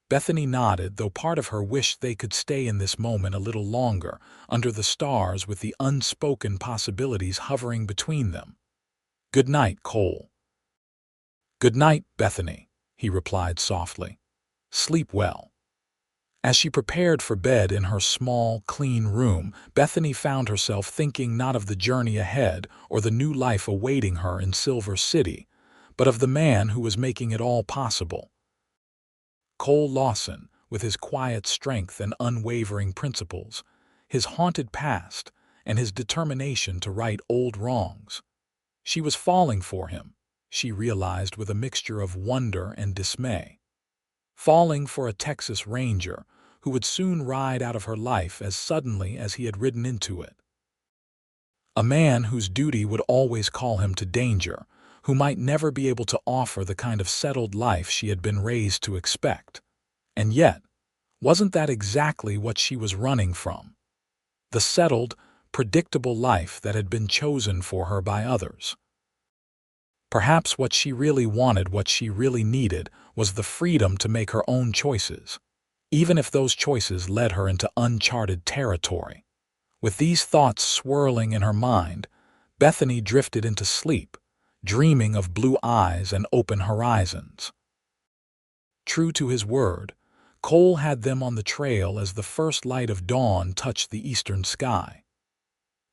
Bethany nodded, though part of her wished they could stay in this moment a little longer, under the stars with the unspoken possibilities hovering between them. Good night, Cole. Good night, Bethany, he replied softly. Sleep well. As she prepared for bed in her small, clean room, Bethany found herself thinking not of the journey ahead or the new life awaiting her in Silver City, but of the man who was making it all possible. Cole Lawson, with his quiet strength and unwavering principles, his haunted past, and his determination to right old wrongs. She was falling for him, she realized with a mixture of wonder and dismay. Falling for a Texas Ranger who would soon ride out of her life as suddenly as he had ridden into it. A man whose duty would always call him to danger, who might never be able to offer the kind of settled life she had been raised to expect. And yet, wasn't that exactly what she was running from? The settled, predictable life that had been chosen for her by others. Perhaps what she really wanted, what she really needed, was the freedom to make her own choices, even if those choices led her into uncharted territory. With these thoughts swirling in her mind, Bethany drifted into sleep, dreaming of blue eyes and open horizons. True to his word, Cole had them on the trail as the first light of dawn touched the eastern sky.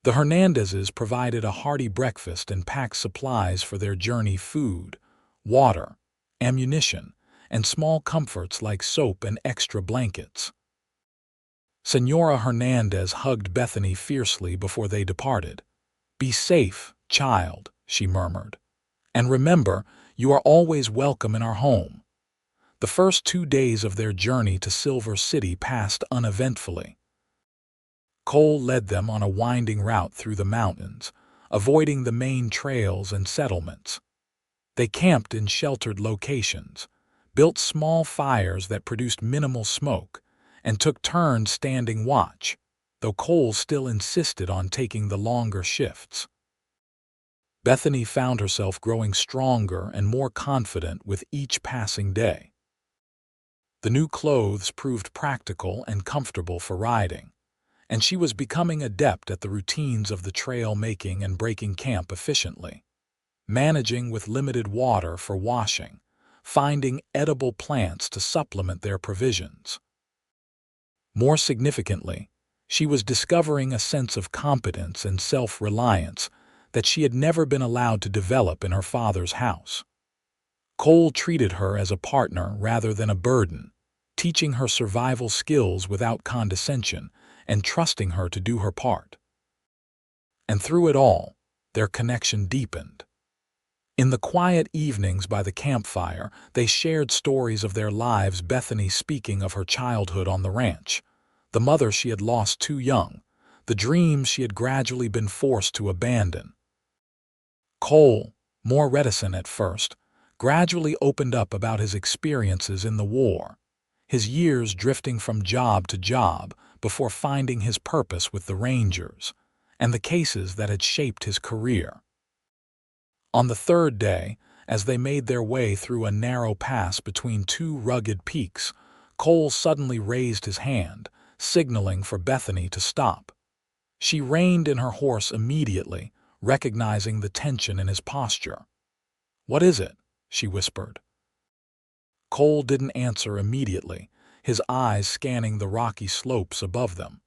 The Hernandezes provided a hearty breakfast and packed supplies for their journey: food, water, ammunition, and small comforts like soap and extra blankets. Senora Hernandez hugged Bethany fiercely before they departed. "Be safe, child," she murmured. "And remember, you are always welcome in our home." The first 2 days of their journey to Silver City passed uneventfully. Cole led them on a winding route through the mountains, avoiding the main trails and settlements. They camped in sheltered locations, built small fires that produced minimal smoke, and took turns standing watch, though Cole still insisted on taking the longer shifts. Bethany found herself growing stronger and more confident with each passing day. The new clothes proved practical and comfortable for riding, and she was becoming adept at the routines of the trail, making and breaking camp efficiently, managing with limited water for washing, finding edible plants to supplement their provisions. More significantly, she was discovering a sense of competence and self-reliance that she had never been allowed to develop in her father's house. Cole treated her as a partner rather than a burden, teaching her survival skills without condescension and trusting her to do her part. And through it all, their connection deepened. In the quiet evenings by the campfire, they shared stories of their lives, Bethany speaking of her childhood on the ranch, the mother she had lost too young, the dreams she had gradually been forced to abandon. Cole, more reticent at first, gradually opened up about his experiences in the war, his years drifting from job to job before finding his purpose with the Rangers, and the cases that had shaped his career. On the third day, as they made their way through a narrow pass between 2 rugged peaks, Cole suddenly raised his hand, signaling for Bethany to stop. She reined in her horse immediately, recognizing the tension in his posture. "What is it?" she whispered. Cole didn't answer immediately, his eyes scanning the rocky slopes above them.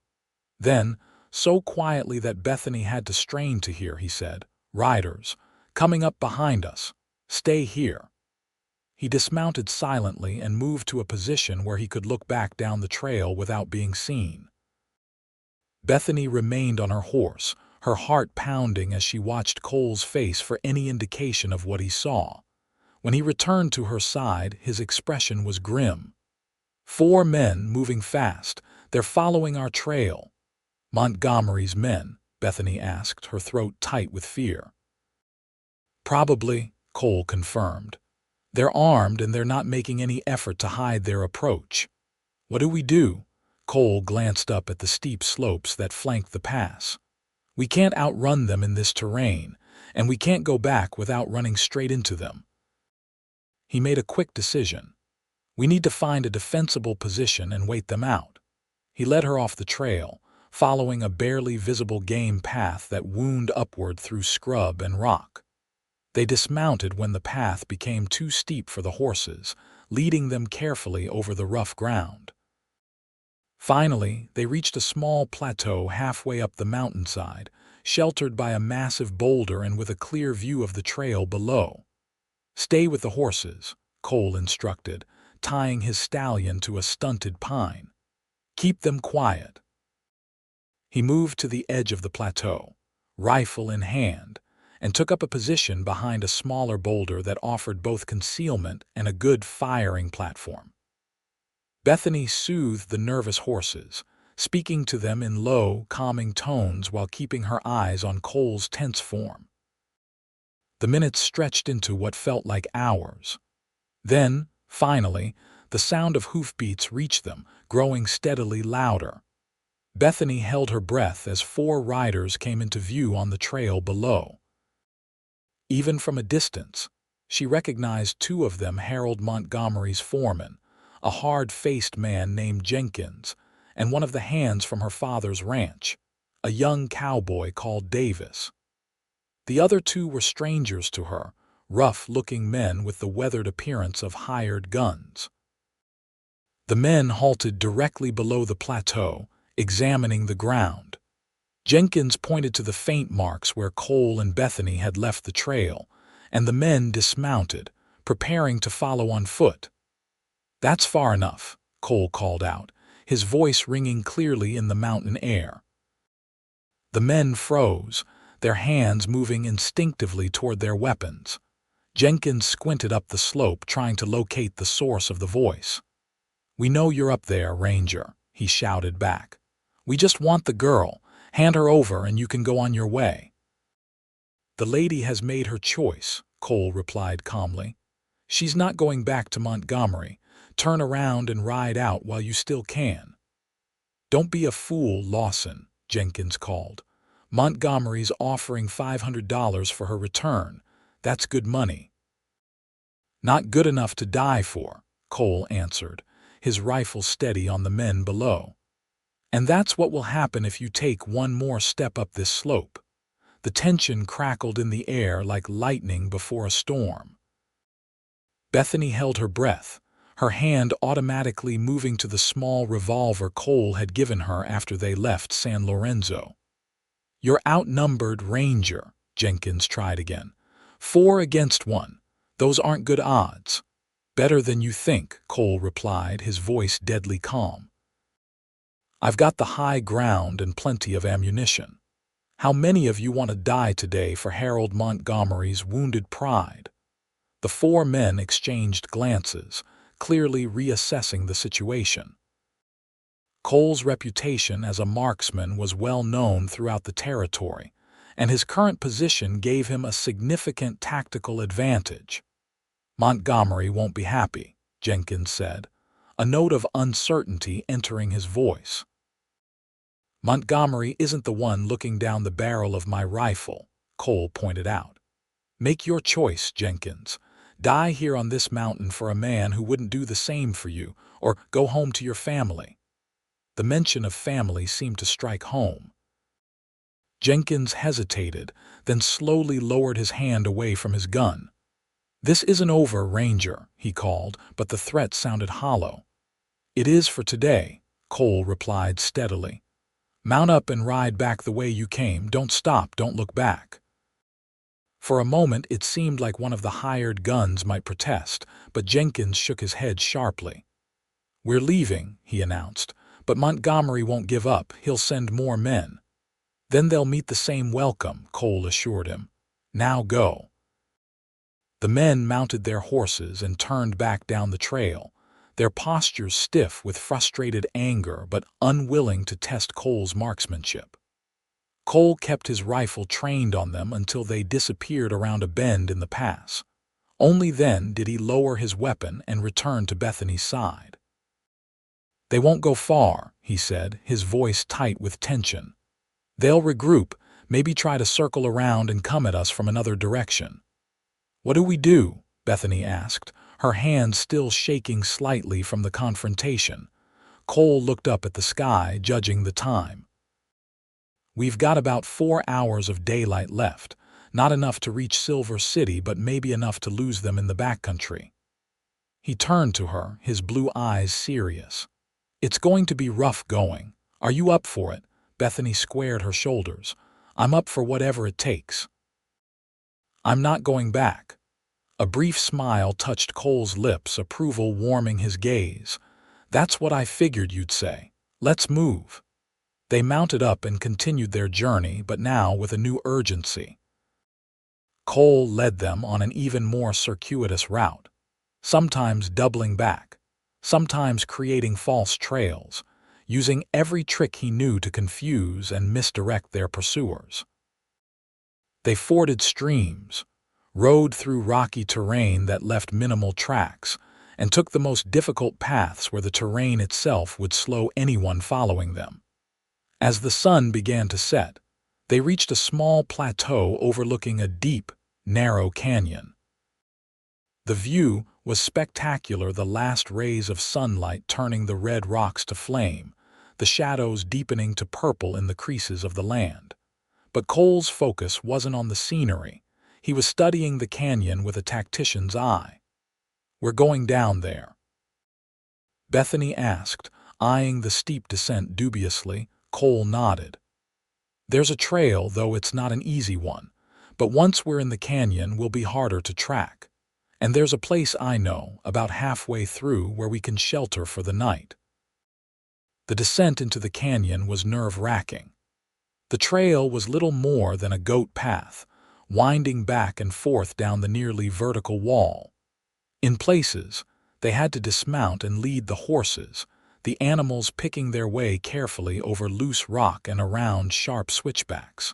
Then, so quietly that Bethany had to strain to hear, he said, "Riders, coming up behind us. Stay here." He dismounted silently and moved to a position where he could look back down the trail without being seen. Bethany remained on her horse, her heart pounding as she watched Cole's face for any indication of what he saw. When he returned to her side, his expression was grim. "4 men moving fast. They're following our trail." "Montgomery's men?" Bethany asked, her throat tight with fear. "Probably," Cole confirmed. "They're armed and they're not making any effort to hide their approach." "What do we do?" Cole glanced up at the steep slopes that flanked the pass. "We can't outrun them in this terrain, and we can't go back without running straight into them." He made a quick decision. "We need to find a defensible position and wait them out." He led her off the trail, following a barely visible game path that wound upward through scrub and rock. They dismounted when the path became too steep for the horses, leading them carefully over the rough ground. Finally, they reached a small plateau halfway up the mountainside, sheltered by a massive boulder and with a clear view of the trail below. "Stay with the horses," Cole instructed, tying his stallion to a stunted pine. "Keep them quiet." He moved to the edge of the plateau, rifle in hand, and took up a position behind a smaller boulder that offered both concealment and a good firing platform. Bethany soothed the nervous horses, speaking to them in low, calming tones while keeping her eyes on Cole's tense form. The minutes stretched into what felt like hours. Then, finally, the sound of hoofbeats reached them, growing steadily louder. Bethany held her breath as 4 riders came into view on the trail below. Even from a distance, she recognized 2 of them Harold Montgomery's foreman, a hard-faced man named Jenkins, and one of the hands from her father's ranch, a young cowboy called Davis. The other 2 were strangers to her, rough-looking men with the weathered appearance of hired guns. The men halted directly below the plateau, examining the ground. Jenkins pointed to the faint marks where Cole and Bethany had left the trail, and the men dismounted, preparing to follow on foot. "That's far enough," Cole called out, his voice ringing clearly in the mountain air. The men froze, their hands moving instinctively toward their weapons. Jenkins squinted up the slope, trying to locate the source of the voice. "We know you're up there, Ranger," he shouted back. "We just want the girl. Hand her over and you can go on your way." "The lady has made her choice," Cole replied calmly. "She's not going back to Montgomery. Turn around and ride out while you still can." "Don't be a fool, Lawson," Jenkins called. "Montgomery's offering $500 for her return. That's good money." "Not good enough to die for," Cole answered, his rifle steady on the men below. "And that's what will happen if you take one more step up this slope." The tension crackled in the air like lightning before a storm. Bethany held her breath, her hand automatically moving to the small revolver Cole had given her after they left San Lorenzo. "You're outnumbered, Ranger," Jenkins tried again. 4 against 1. Those aren't good odds." "Better than you think," Cole replied, his voice deadly calm. "I've got the high ground and plenty of ammunition. How many of you want to die today for Harold Montgomery's wounded pride?" The 4 men exchanged glances, clearly reassessing the situation. Cole's reputation as a marksman was well known throughout the territory, and his current position gave him a significant tactical advantage. "Montgomery won't be happy," Jenkins said, a note of uncertainty entering his voice. "Montgomery isn't the one looking down the barrel of my rifle," Cole pointed out. "Make your choice, Jenkins. Die here on this mountain for a man who wouldn't do the same for you, or go home to your family." The mention of family seemed to strike home. Jenkins hesitated, then slowly lowered his hand away from his gun. "This isn't over, Ranger," he called, but the threat sounded hollow. "It is for today," Cole replied steadily. "Mount up and ride back the way you came. Don't stop, don't look back." For a moment it seemed like one of the hired guns might protest, but Jenkins shook his head sharply. "We're leaving," he announced, "but Montgomery won't give up. He'll send more men." "Then they'll meet the same welcome," Cole assured him. "Now go." The men mounted their horses and turned back down the trail, their postures stiff with frustrated anger but unwilling to test Cole's marksmanship. Cole kept his rifle trained on them until they disappeared around a bend in the pass. Only then did he lower his weapon and return to Bethany's side. "They won't go far," he said, his voice tight with tension. "They'll regroup, maybe try to circle around and come at us from another direction." "What do we do?" Bethany asked, her hands still shaking slightly from the confrontation. Cole looked up at the sky, judging the time. "We've got about 4 hours of daylight left, not enough to reach Silver City, but maybe enough to lose them in the backcountry." He turned to her, his blue eyes serious. "It's going to be rough going. Are you up for it?" Bethany squared her shoulders. "I'm up for whatever it takes." "I'm not going back." A brief smile touched Cole's lips, approval warming his gaze. "That's what I figured you'd say. Let's move." They mounted up and continued their journey, but now with a new urgency. Cole led them on an even more circuitous route, sometimes doubling back, sometimes creating false trails, using every trick he knew to confuse and misdirect their pursuers. They forded streams, rode through rocky terrain that left minimal tracks, and took the most difficult paths where the terrain itself would slow anyone following them. As the sun began to set, they reached a small plateau overlooking a deep, narrow canyon. The view was spectacular, the last rays of sunlight turning the red rocks to flame, the shadows deepening to purple in the creases of the land. But Cole's focus wasn't on the scenery. He was studying the canyon with a tactician's eye. "We're going down there?" Bethany asked, eyeing the steep descent dubiously. Cole nodded. "There's a trail, though it's not an easy one, but once we're in the canyon we'll be harder to track. And there's a place I know, about halfway through, where we can shelter for the night." The descent into the canyon was nerve-wracking. The trail was little more than a goat path, winding back and forth down the nearly vertical wall. In places, they had to dismount and lead the horses, the animals picking their way carefully over loose rock and around sharp switchbacks.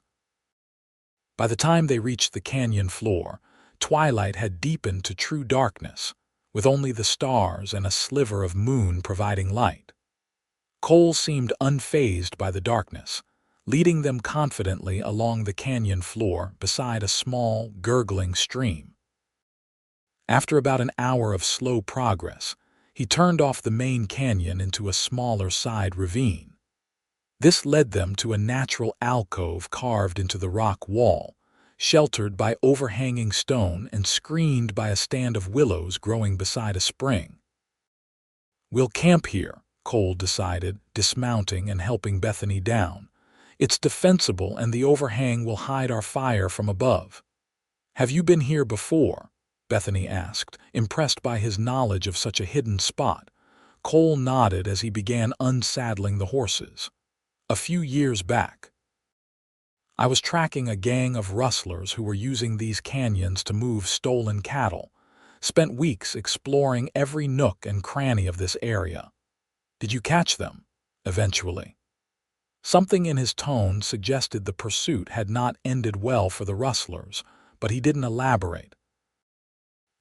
By the time they reached the canyon floor, twilight had deepened to true darkness, with only the stars and a sliver of moon providing light. Cole seemed unfazed by the darkness, leading them confidently along the canyon floor beside a small, gurgling stream. After about an hour of slow progress, he turned off the main canyon into a smaller side ravine. This led them to a natural alcove carved into the rock wall, sheltered by overhanging stone and screened by a stand of willows growing beside a spring. "We'll camp here," Cole decided, dismounting and helping Bethany down. "It's defensible and the overhang will hide our fire from above." "Have you been here before?" Bethany asked, impressed by his knowledge of such a hidden spot. Cole nodded as he began unsaddling the horses. "A few years back. I was tracking a gang of rustlers who were using these canyons to move stolen cattle. Spent weeks exploring every nook and cranny of this area." "Did you catch them?" "Eventually." Something in his tone suggested the pursuit had not ended well for the rustlers, but he didn't elaborate.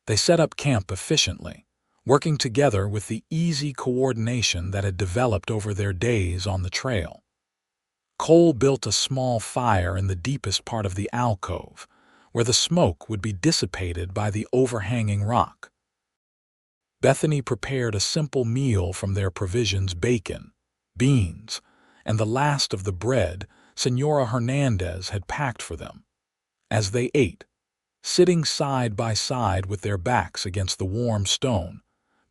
They set up camp efficiently, working together with the easy coordination that had developed over their days on the trail. Cole built a small fire in the deepest part of the alcove, where the smoke would be dissipated by the overhanging rock. Bethany prepared a simple meal from their provisions: bacon, beans, and the last of the bread Senora Hernandez had packed for them. As they ate, sitting side by side with their backs against the warm stone,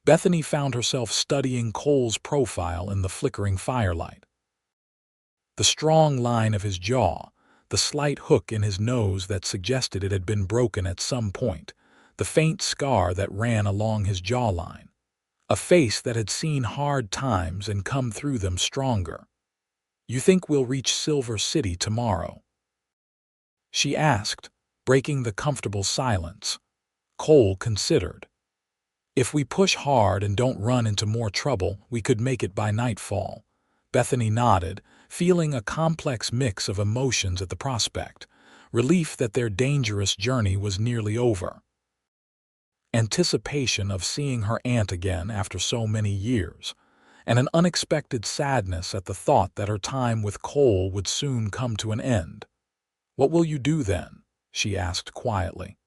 Bethany found herself studying Cole's profile in the flickering firelight. The strong line of his jaw, the slight hook in his nose that suggested it had been broken at some point, the faint scar that ran along his jawline. A face that had seen hard times and come through them stronger. "You think we'll reach Silver City tomorrow?" she asked, breaking the comfortable silence. Cole considered. "If we push hard and don't run into more trouble, we could make it by nightfall." Bethany nodded, feeling a complex mix of emotions at the prospect. Relief that their dangerous journey was nearly over. Anticipation of seeing her aunt again after so many years, and an unexpected sadness at the thought that her time with Cole would soon come to an end. "What will you do then?" she asked quietly.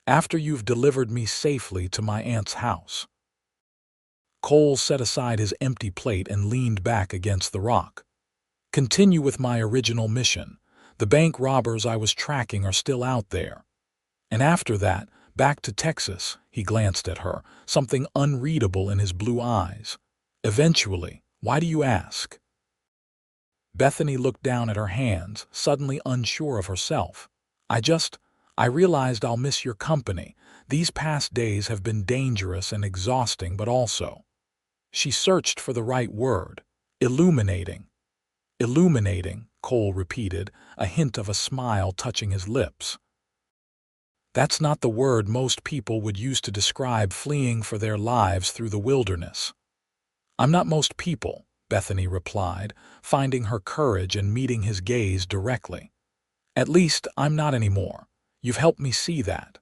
"After you've delivered me safely to my aunt's house?" Cole set aside his empty plate and leaned back against the rock. "Continue with my original mission. The bank robbers I was tracking are still out there. And after that, back to Texas." He glanced at her, something unreadable in his blue eyes. "Eventually. Why do you ask?" Bethany looked down at her hands, suddenly unsure of herself. I realized I'll miss your company. These past days have been dangerous and exhausting, but also—" She searched for the right word. "Illuminating." "Illuminating," Cole repeated, a hint of a smile touching his lips. "That's not the word most people would use to describe fleeing for their lives through the wilderness." "I'm not most people," Bethany replied, finding her courage and meeting his gaze directly. "At least, I'm not anymore. You've helped me see that."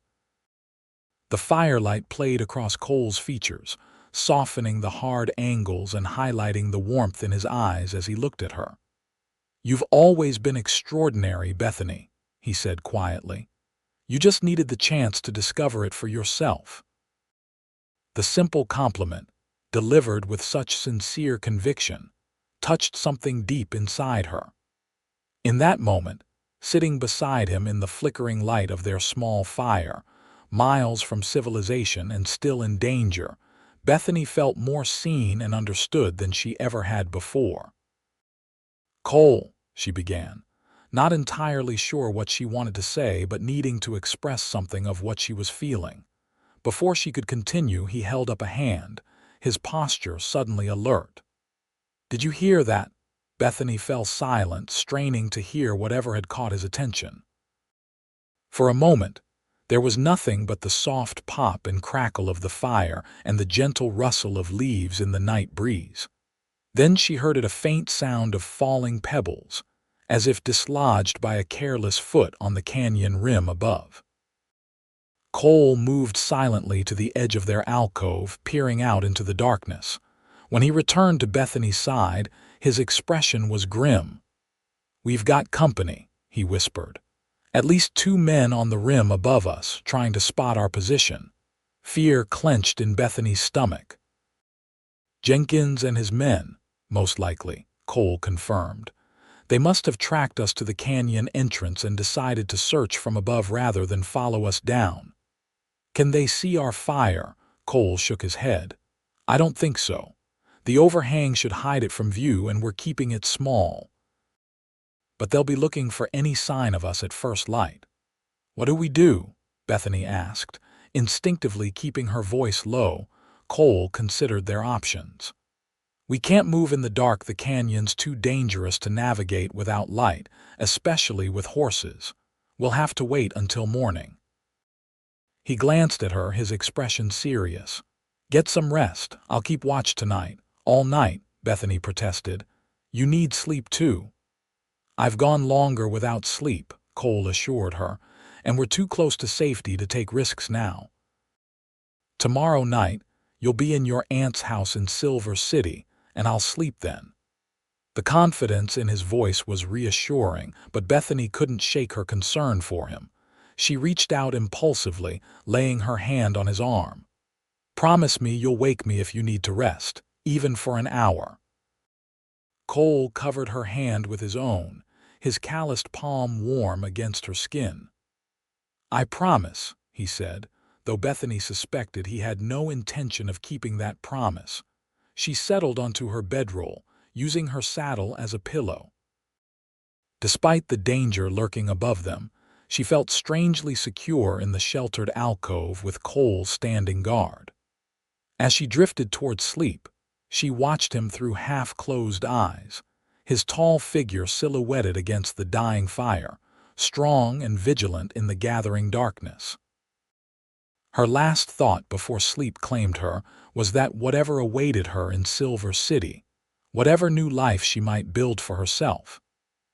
The firelight played across Cole's features, softening the hard angles and highlighting the warmth in his eyes as he looked at her. "You've always been extraordinary, Bethany," he said quietly. "You just needed the chance to discover it for yourself." The simple compliment, delivered with such sincere conviction, touched something deep inside her. In that moment, sitting beside him in the flickering light of their small fire, miles from civilization and still in danger, Bethany felt more seen and understood than she ever had before. "Cole," she began, not entirely sure what she wanted to say but needing to express something of what she was feeling. Before she could continue, he held up a hand, his posture suddenly alert. "Did you hear that?" Bethany fell silent, straining to hear whatever had caught his attention. For a moment, there was nothing but the soft pop and crackle of the fire and the gentle rustle of leaves in the night breeze. Then she heard a faint sound of falling pebbles, as if dislodged by a careless foot on the canyon rim above. Cole moved silently to the edge of their alcove, peering out into the darkness. When he returned to Bethany's side, his expression was grim. "We've got company," he whispered. "At least 2 men on the rim above us, trying to spot our position." Fear clenched in Bethany's stomach. "Jenkins and his men, most likely," Cole confirmed. "They must have tracked us to the canyon entrance and decided to search from above rather than follow us down." "Can they see our fire?" Cole shook his head. "I don't think so. The overhang should hide it from view, and we're keeping it small. But they'll be looking for any sign of us at first light." "What do we do?" Bethany asked, instinctively keeping her voice low. Cole considered their options. "We can't move in the dark. The canyon's too dangerous to navigate without light, especially with horses. We'll have to wait until morning." He glanced at her, his expression serious. "Get some rest. I'll keep watch tonight." "All night," Bethany protested. "You need sleep too." "I've gone longer without sleep," Cole assured her, "and we're too close to safety to take risks now. Tomorrow night, you'll be in your aunt's house in Silver City, and I'll sleep then." The confidence in his voice was reassuring, but Bethany couldn't shake her concern for him. She reached out impulsively, laying her hand on his arm. "Promise me you'll wake me if you need to rest, even for an hour." Cole covered her hand with his own, his calloused palm warm against her skin. "I promise," he said, though Bethany suspected he had no intention of keeping that promise. She settled onto her bedroll, using her saddle as a pillow. Despite the danger lurking above them, she felt strangely secure in the sheltered alcove with Cole standing guard. As she drifted toward sleep, she watched him through half-closed eyes, his tall figure silhouetted against the dying fire, strong and vigilant in the gathering darkness. Her last thought before sleep claimed her was that whatever awaited her in Silver City, whatever new life she might build for herself,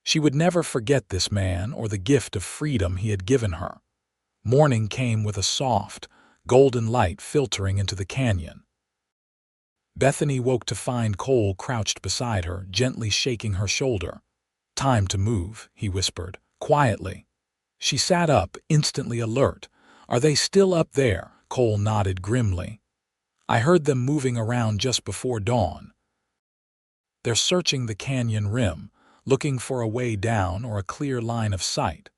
she would never forget this man or the gift of freedom he had given her. Morning came with a soft, golden light filtering into the canyon. Bethany woke to find Cole crouched beside her, gently shaking her shoulder. "Time to move," he whispered, quietly. She sat up, instantly alert. "Are they still up there?" Cole nodded grimly. "I heard them moving around just before dawn. They're searching the canyon rim, looking for a way down or a clear line of sight."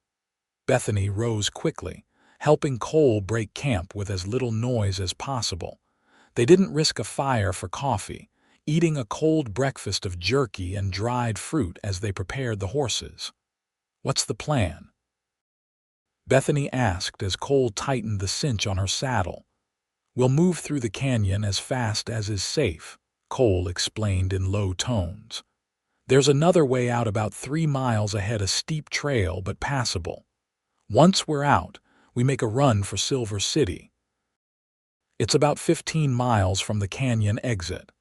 Bethany rose quickly, helping Cole break camp with as little noise as possible. They didn't risk a fire for coffee, eating a cold breakfast of jerky and dried fruit as they prepared the horses. "What's the plan?" Bethany asked as Cole tightened the cinch on her saddle. "We'll move through the canyon as fast as is safe," Cole explained in low tones. "There's another way out about 3 miles ahead, a steep trail but passable. Once we're out, we make a run for Silver City. It's about 15 miles from the canyon exit.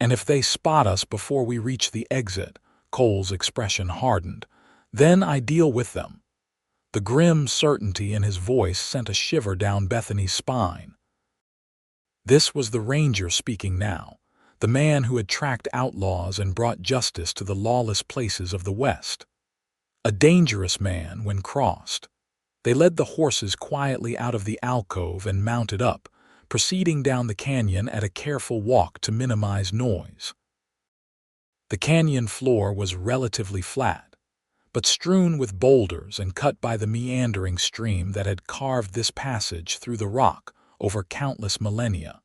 And if they spot us before we reach the exit," Cole's expression hardened, "then I deal with them." The grim certainty in his voice sent a shiver down Bethany's spine. This was the ranger speaking now, the man who had tracked outlaws and brought justice to the lawless places of the West. A dangerous man when crossed. They led the horses quietly out of the alcove and mounted up, proceeding down the canyon at a careful walk to minimize noise. The canyon floor was relatively flat, but strewn with boulders and cut by the meandering stream that had carved this passage through the rock over countless millennia.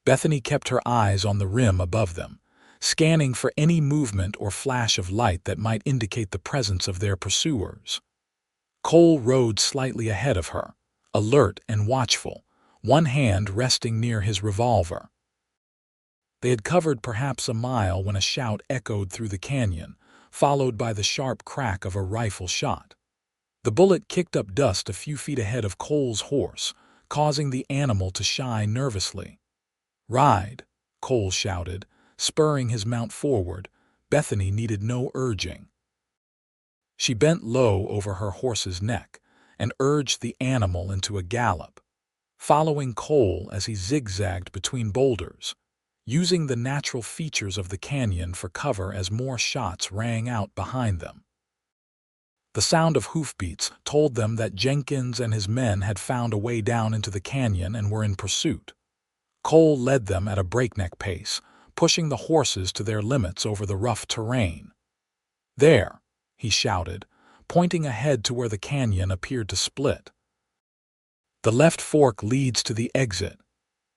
Bethany kept her eyes on the rim above them, scanning for any movement or flash of light that might indicate the presence of their pursuers. Cole rode slightly ahead of her, alert and watchful, one hand resting near his revolver. They had covered perhaps a mile when a shout echoed through the canyon, followed by the sharp crack of a rifle shot. The bullet kicked up dust a few feet ahead of Cole's horse, causing the animal to shy nervously. "Ride," Cole shouted, spurring his mount forward. Bethany needed no urging. She bent low over her horse's neck and urged the animal into a gallop, following Cole as he zigzagged between boulders, using the natural features of the canyon for cover as more shots rang out behind them. The sound of hoofbeats told them that Jenkins and his men had found a way down into the canyon and were in pursuit. Cole led them at a breakneck pace, pushing the horses to their limits over the rough terrain. "There," he shouted, pointing ahead to where the canyon appeared to split. "The left fork leads to the exit."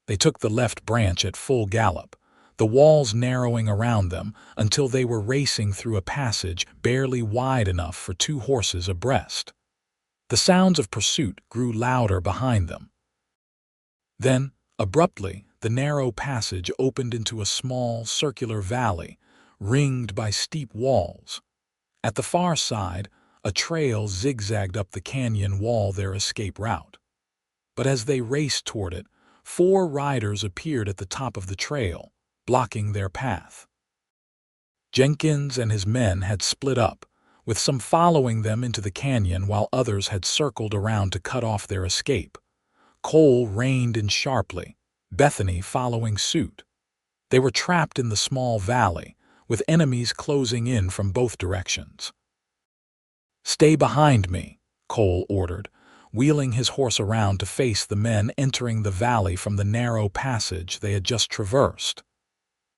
They took the left branch at full gallop, the walls narrowing around them until they were racing through a passage barely wide enough for 2 horses abreast. The sounds of pursuit grew louder behind them. Then, abruptly, the narrow passage opened into a small, circular valley, ringed by steep walls. At the far side, a trail zigzagged up the canyon wall, their escape route. But as they raced toward it, 4 riders appeared at the top of the trail, blocking their path. Jenkins and his men had split up, with some following them into the canyon while others had circled around to cut off their escape. Cole reined in sharply, Bethany following suit. They were trapped in the small valley, with enemies closing in from both directions. "Stay behind me," Cole ordered, wheeling his horse around to face the men entering the valley from the narrow passage they had just traversed.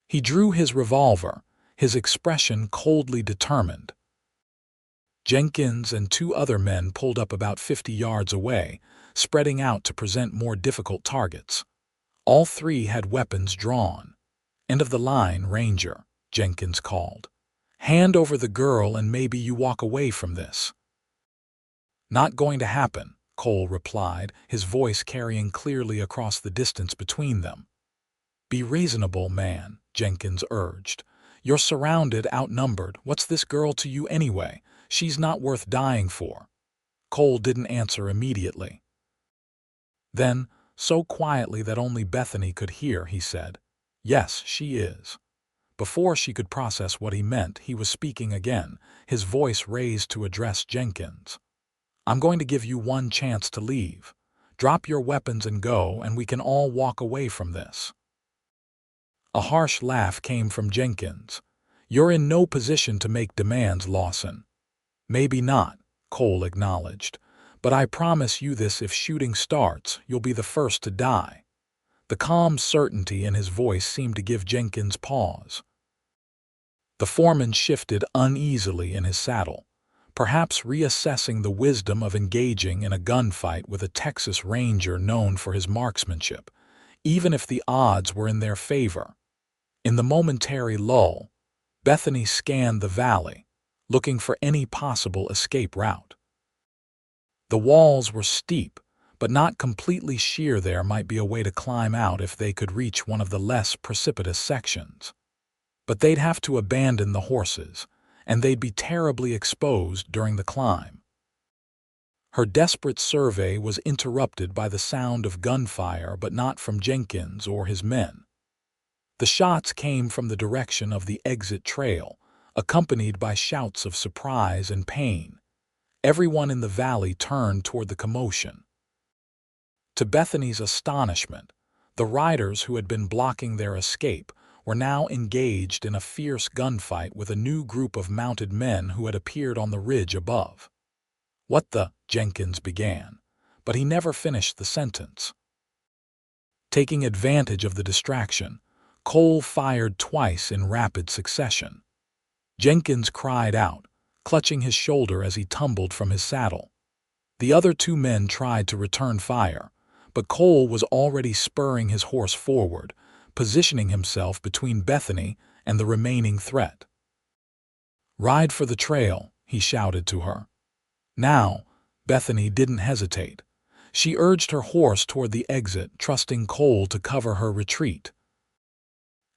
He drew his revolver, his expression coldly determined. Jenkins and 2 other men pulled up about 50 yards away, spreading out to present more difficult targets. All 3 had weapons drawn. "End of the line, Ranger," Jenkins called. Hand over the girl and maybe you walk away from this." "Not going to happen," Cole replied, his voice carrying clearly across the distance between them. "Be reasonable, man," Jenkins urged. "You're surrounded, outnumbered. What's this girl to you anyway? She's not worth dying for." Cole didn't answer immediately. Then, so quietly that only Bethany could hear, he said, "Yes, she is." Before she could process what he meant, he was speaking again, his voice raised to address Jenkins. "I'm going to give you one chance to leave. Drop your weapons and go, and we can all walk away from this." A harsh laugh came from Jenkins. "You're in no position to make demands, Lawson." "Maybe not," Cole acknowledged, "but I promise you this: if shooting starts, you'll be the first to die." The calm certainty in his voice seemed to give Jenkins pause. The foreman shifted uneasily in his saddle, perhaps reassessing the wisdom of engaging in a gunfight with a Texas Ranger known for his marksmanship, even if the odds were in their favor. In the momentary lull, Bethany scanned the valley, looking for any possible escape route. The walls were steep, but not completely sheer. There might be a way to climb out if they could reach one of the less precipitous sections. But they'd have to abandon the horses, and they'd be terribly exposed during the climb. Her desperate survey was interrupted by the sound of gunfire, but not from Jenkins or his men. The shots came from the direction of the exit trail, accompanied by shouts of surprise and pain. Everyone in the valley turned toward the commotion. To Bethany's astonishment, the riders who had been blocking their escape were now engaged in a fierce gunfight with a new group of mounted men who had appeared on the ridge above. "What the—" Jenkins began, but he never finished the sentence. Taking advantage of the distraction, Cole fired twice in rapid succession. Jenkins cried out, clutching his shoulder as he tumbled from his saddle. The other two men tried to return fire, but Cole was already spurring his horse forward, positioning himself between Bethany and the remaining threat. "Ride for the trail," he shouted to her. Now, Bethany didn't hesitate. She urged her horse toward the exit, trusting Cole to cover her retreat.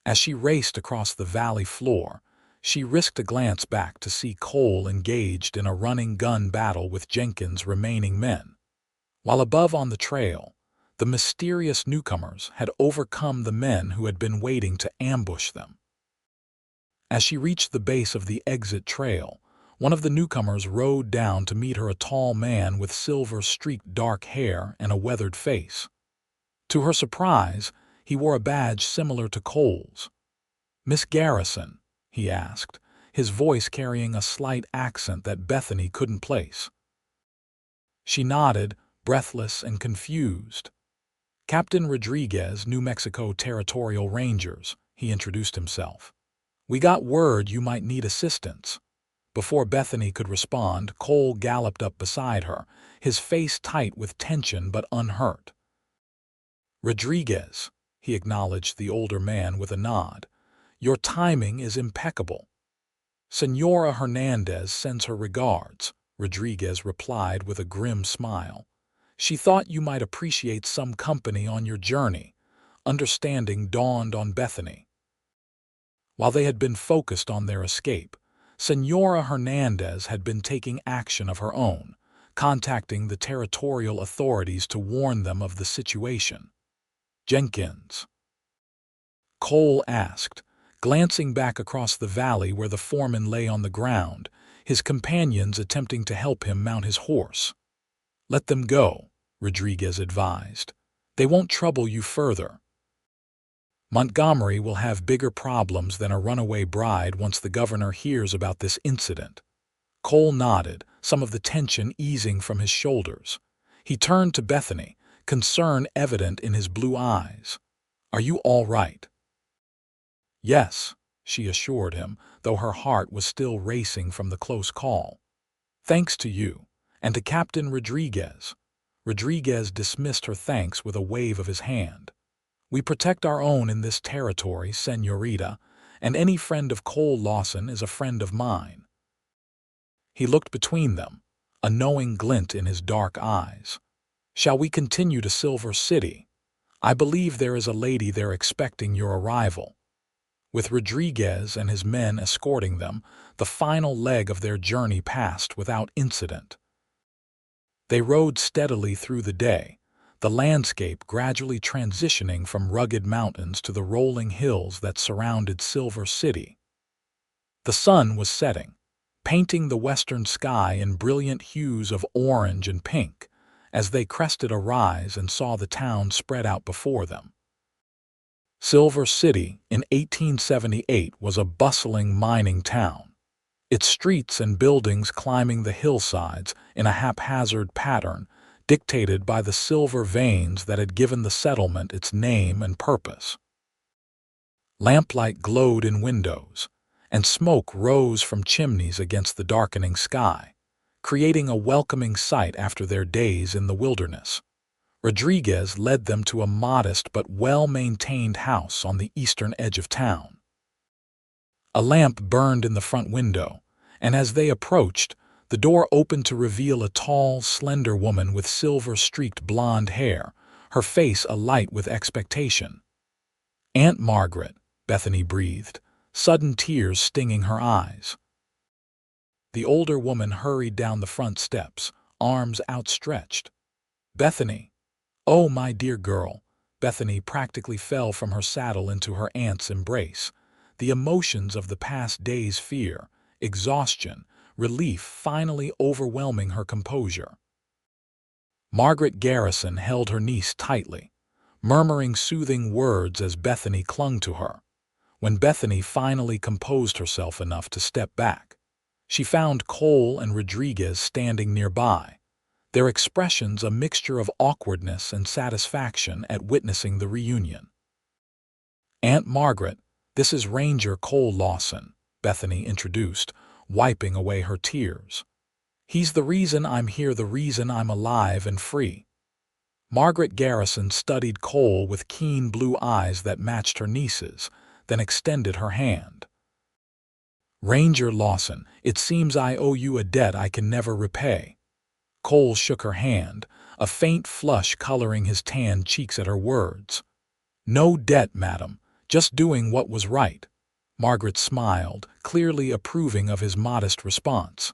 As she raced across the valley floor, she risked a glance back to see Cole engaged in a running gun battle with Jenkins' remaining men. While above on the trail, the mysterious newcomers had overcome the men who had been waiting to ambush them. As she reached the base of the exit trail, one of the newcomers rode down to meet her, a tall man with silver-streaked dark hair and a weathered face. To her surprise, he wore a badge similar to Cole's. "Miss Garrison?" he asked, his voice carrying a slight accent that Bethany couldn't place. She nodded, breathless and confused. "Captain Rodriguez, New Mexico Territorial Rangers," he introduced himself. "We got word you might need assistance." Before Bethany could respond, Cole galloped up beside her, his face tight with tension but unhurt. "Rodriguez," he acknowledged the older man with a nod. "Your timing is impeccable." "Senora Hernandez sends her regards," Rodriguez replied with a grim smile. "She thought you might appreciate some company on your journey." Understanding dawned on Bethany. While they had been focused on their escape, Senora Hernandez had been taking action of her own, contacting the territorial authorities to warn them of the situation. "Jenkins?" Cole asked, glancing back across the valley where the foreman lay on the ground, his companions attempting to help him mount his horse. "Let them go," Rodriguez advised. "They won't trouble you further." "Montgomery will have bigger problems than a runaway bride once the governor hears about this incident." Cole nodded, some of the tension easing from his shoulders. He turned to Bethany, concern evident in his blue eyes. "Are you all right?" "Yes," she assured him, though her heart was still racing from the close call. "Thanks to you, and to Captain Rodriguez." Rodriguez dismissed her thanks with a wave of his hand. "We protect our own in this territory, señorita, and any friend of Cole Lawson is a friend of mine." He looked between them, a knowing glint in his dark eyes. "Shall we continue to Silver City? I believe there is a lady there expecting your arrival." With Rodriguez and his men escorting them, the final leg of their journey passed without incident. They rode steadily through the day, the landscape gradually transitioning from rugged mountains to the rolling hills that surrounded Silver City. The sun was setting, painting the western sky in brilliant hues of orange and pink, as they crested a rise and saw the town spread out before them. Silver City in 1878 was a bustling mining town, its streets and buildings climbing the hillsides in a haphazard pattern dictated by the silver veins that had given the settlement its name and purpose. Lamplight glowed in windows, and smoke rose from chimneys against the darkening sky, creating a welcoming sight after their days in the wilderness. Rodriguez led them to a modest but well-maintained house on the eastern edge of town. A lamp burned in the front window, and as they approached, the door opened to reveal a tall, slender woman with silver-streaked blonde hair, her face alight with expectation. "Aunt Margaret," Bethany breathed, sudden tears stinging her eyes. The older woman hurried down the front steps, arms outstretched. "Bethany! Oh, my dear girl!" Bethany practically fell from her saddle into her aunt's embrace, the emotions of the past day's fear, exhaustion, relief finally overwhelming her composure. Margaret Garrison held her niece tightly, murmuring soothing words as Bethany clung to her. When Bethany finally composed herself enough to step back, she found Cole and Rodriguez standing nearby, their expressions a mixture of awkwardness and satisfaction at witnessing the reunion. "Aunt Margaret, this is Ranger Cole Lawson," Bethany introduced, wiping away her tears. "He's the reason I'm here, the reason I'm alive and free." Margaret Garrison studied Cole with keen blue eyes that matched her niece's, then extended her hand. "Ranger Lawson, it seems I owe you a debt I can never repay." Cole shook her hand, a faint flush coloring his tanned cheeks at her words. "No debt, madam, just doing what was right." Margaret smiled, clearly approving of his modest response.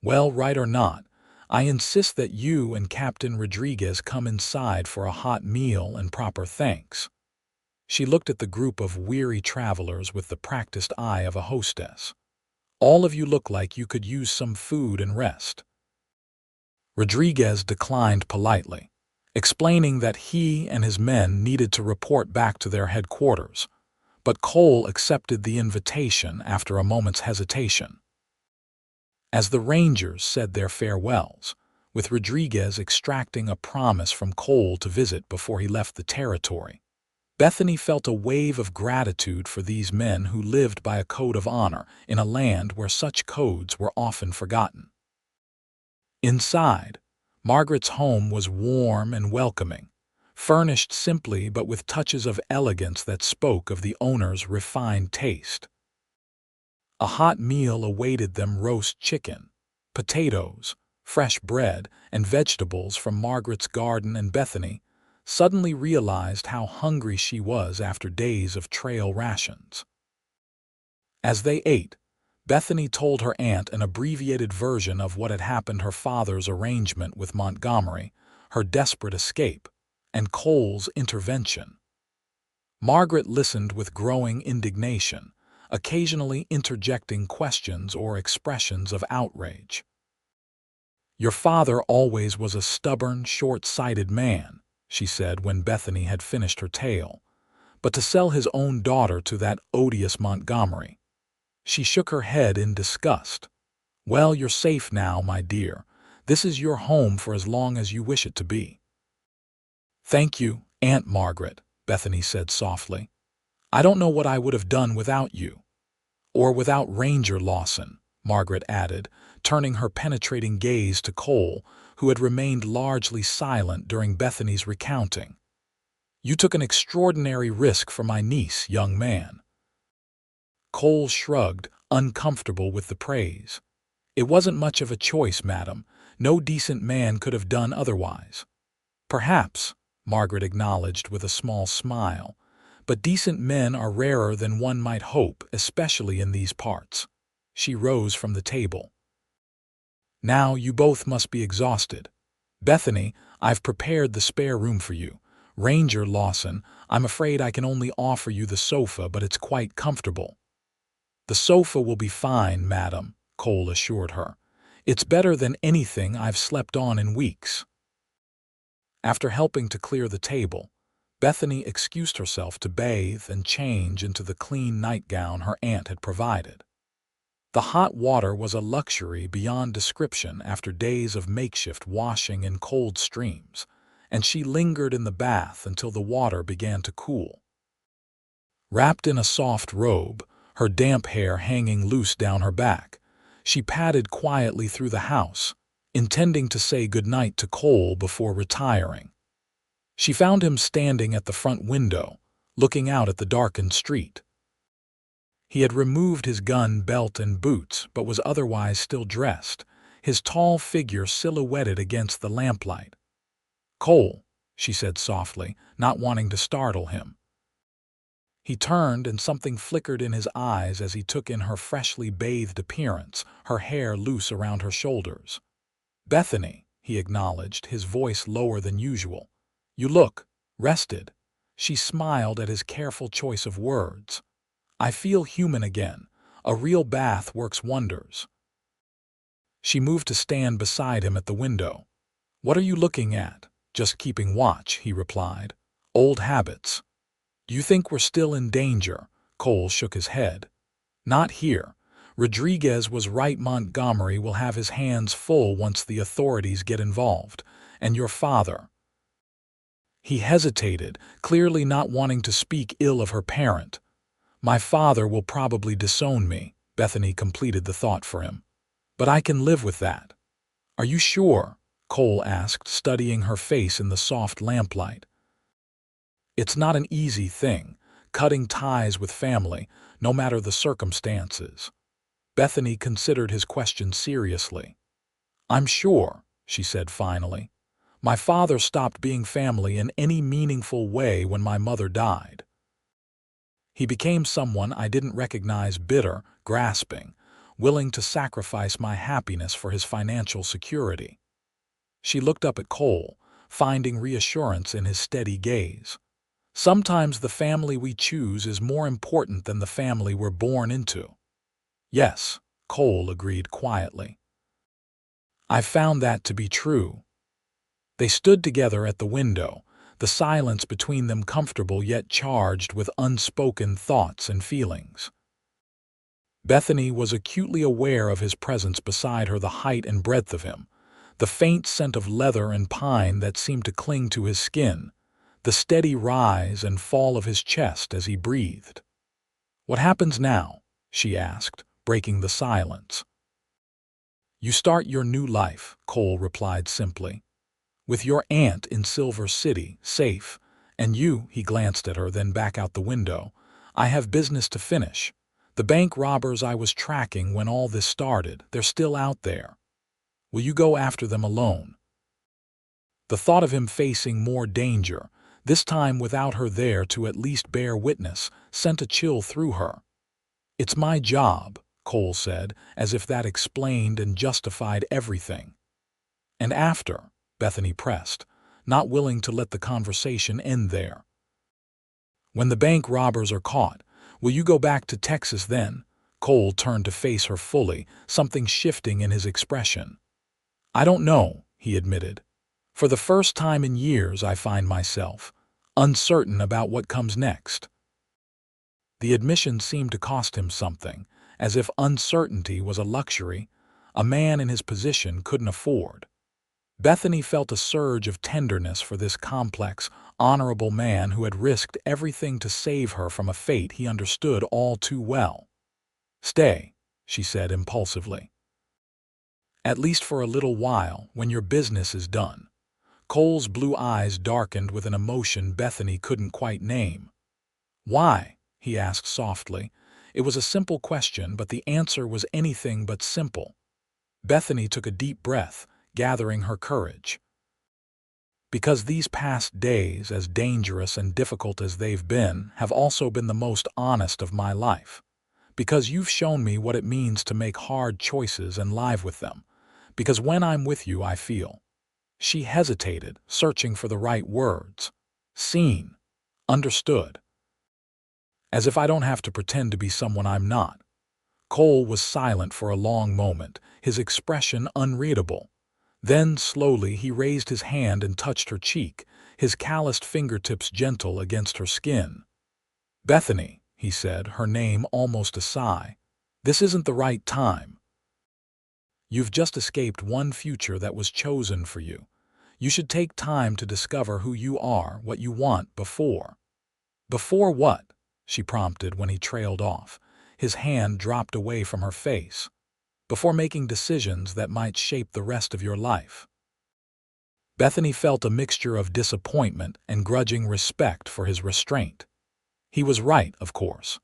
"Well, right or not, I insist that you and Captain Rodriguez come inside for a hot meal and proper thanks." She looked at the group of weary travelers with the practiced eye of a hostess. "All of you look like you could use some food and rest." Rodriguez declined politely, explaining that he and his men needed to report back to their headquarters, but Cole accepted the invitation after a moment's hesitation. As the Rangers said their farewells, with Rodriguez extracting a promise from Cole to visit before he left the territory, Bethany felt a wave of gratitude for these men who lived by a code of honor in a land where such codes were often forgotten. Inside, Margaret's home was warm and welcoming, furnished simply but with touches of elegance that spoke of the owner's refined taste. A hot meal awaited them: roast chicken, potatoes, fresh bread, and vegetables from Margaret's garden, and Bethany suddenly realized how hungry she was after days of trail rations. As they ate, Bethany told her aunt an abbreviated version of what had happened: her father's arrangement with Montgomery, her desperate escape, and Cole's intervention. Margaret listened with growing indignation, occasionally interjecting questions or expressions of outrage. "Your father always was a stubborn, short-sighted man," she said when Bethany had finished her tale, "but to sell his own daughter to that odious Montgomery." She shook her head in disgust. "Well, you're safe now, my dear. This is your home for as long as you wish it to be." "Thank you, Aunt Margaret," Bethany said softly. "I don't know what I would have done without you." "Or without Ranger Lawson," Margaret added, turning her penetrating gaze to Cole, who had remained largely silent during Bethany's recounting. "You took an extraordinary risk for my niece, young man." Cole shrugged, uncomfortable with the praise. It wasn't much of a choice, madam. No decent man could have done otherwise. Perhaps, Margaret acknowledged with a small smile, but decent men are rarer than one might hope, especially in these parts. She rose from the table. Now you both must be exhausted. Bethany, I've prepared the spare room for you. Ranger Lawson, I'm afraid I can only offer you the sofa, but it's quite comfortable. The sofa will be fine, madam, Cole assured her. It's better than anything I've slept on in weeks. After helping to clear the table, Bethany excused herself to bathe and change into the clean nightgown her aunt had provided. The hot water was a luxury beyond description after days of makeshift washing in cold streams, and she lingered in the bath until the water began to cool. Wrapped in a soft robe, her damp hair hanging loose down her back, she padded quietly through the house, intending to say goodnight to Cole before retiring. She found him standing at the front window, looking out at the darkened street. He had removed his gun, belt, and boots, but was otherwise still dressed, his tall figure silhouetted against the lamplight. "Cole," she said softly, not wanting to startle him. He turned, and something flickered in his eyes as he took in her freshly bathed appearance, her hair loose around her shoulders. "Bethany," he acknowledged, his voice lower than usual. "You look rested." She smiled at his careful choice of words. "I feel human again. A real bath works wonders." She moved to stand beside him at the window. "What are you looking at?" "Just keeping watch," he replied. "Old habits." "Do you think we're still in danger?" Cole shook his head. "Not here. Rodriguez was right. Montgomery will have his hands full once the authorities get involved. And your father." He hesitated, clearly not wanting to speak ill of her parent. "My father will probably disown me," Bethany completed the thought for him. "But I can live with that." "Are you sure?" Cole asked, studying her face in the soft lamplight. "It's not an easy thing, cutting ties with family, no matter the circumstances." Bethany considered his question seriously. "I'm sure," she said finally. "My father stopped being family in any meaningful way when my mother died. He became someone I didn't recognize, bitter, grasping, willing to sacrifice my happiness for his financial security." She looked up at Cole, finding reassurance in his steady gaze. "Sometimes the family we choose is more important than the family we're born into." "Yes," Cole agreed quietly. "I found that to be true." They stood together at the window, the silence between them comfortable yet charged with unspoken thoughts and feelings. Bethany was acutely aware of his presence beside her, the height and breadth of him, the faint scent of leather and pine that seemed to cling to his skin, the steady rise and fall of his chest as he breathed. "What happens now?" she asked, breaking the silence. "You start your new life," Cole replied simply. "With your aunt in Silver City, safe, and you," he glanced at her, then back out the window. "I have business to finish. The bank robbers I was tracking when all this started, they're still out there. Will you go after them alone?" The thought of him facing more danger, this time without her there to at least bear witness, sent a chill through her. "It's my job," Cole said, as if that explained and justified everything. "And after?" Bethany pressed, not willing to let the conversation end there. "When the bank robbers are caught, will you go back to Texas then?" Cole turned to face her fully, something shifting in his expression. "I don't know," he admitted. "For the first time in years I find myself uncertain about what comes next." The admission seemed to cost him something, as if uncertainty was a luxury a man in his position couldn't afford. Bethany felt a surge of tenderness for this complex, honorable man who had risked everything to save her from a fate he understood all too well. "Stay," she said impulsively. "At least for a little while, when your business is done." Cole's blue eyes darkened with an emotion Bethany couldn't quite name. "Why?" he asked softly. It was a simple question, but the answer was anything but simple. Bethany took a deep breath, gathering her courage. Because these past days, as dangerous and difficult as they've been, have also been the most honest of my life. Because you've shown me what it means to make hard choices and live with them. Because when I'm with you, I feel. She hesitated, searching for the right words. Seen. Understood. As if I don't have to pretend to be someone I'm not. Cole was silent for a long moment, his expression unreadable. Then, slowly, he raised his hand and touched her cheek, his calloused fingertips gentle against her skin. "Bethany," he said, her name almost a sigh. "This isn't the right time. You've just escaped one future that was chosen for you. You should take time to discover who you are, what you want before." "Before what?" she prompted when he trailed off. His hand dropped away from her face. "Before making decisions that might shape the rest of your life." Bethany felt a mixture of disappointment and grudging respect for his restraint. He was right, of course.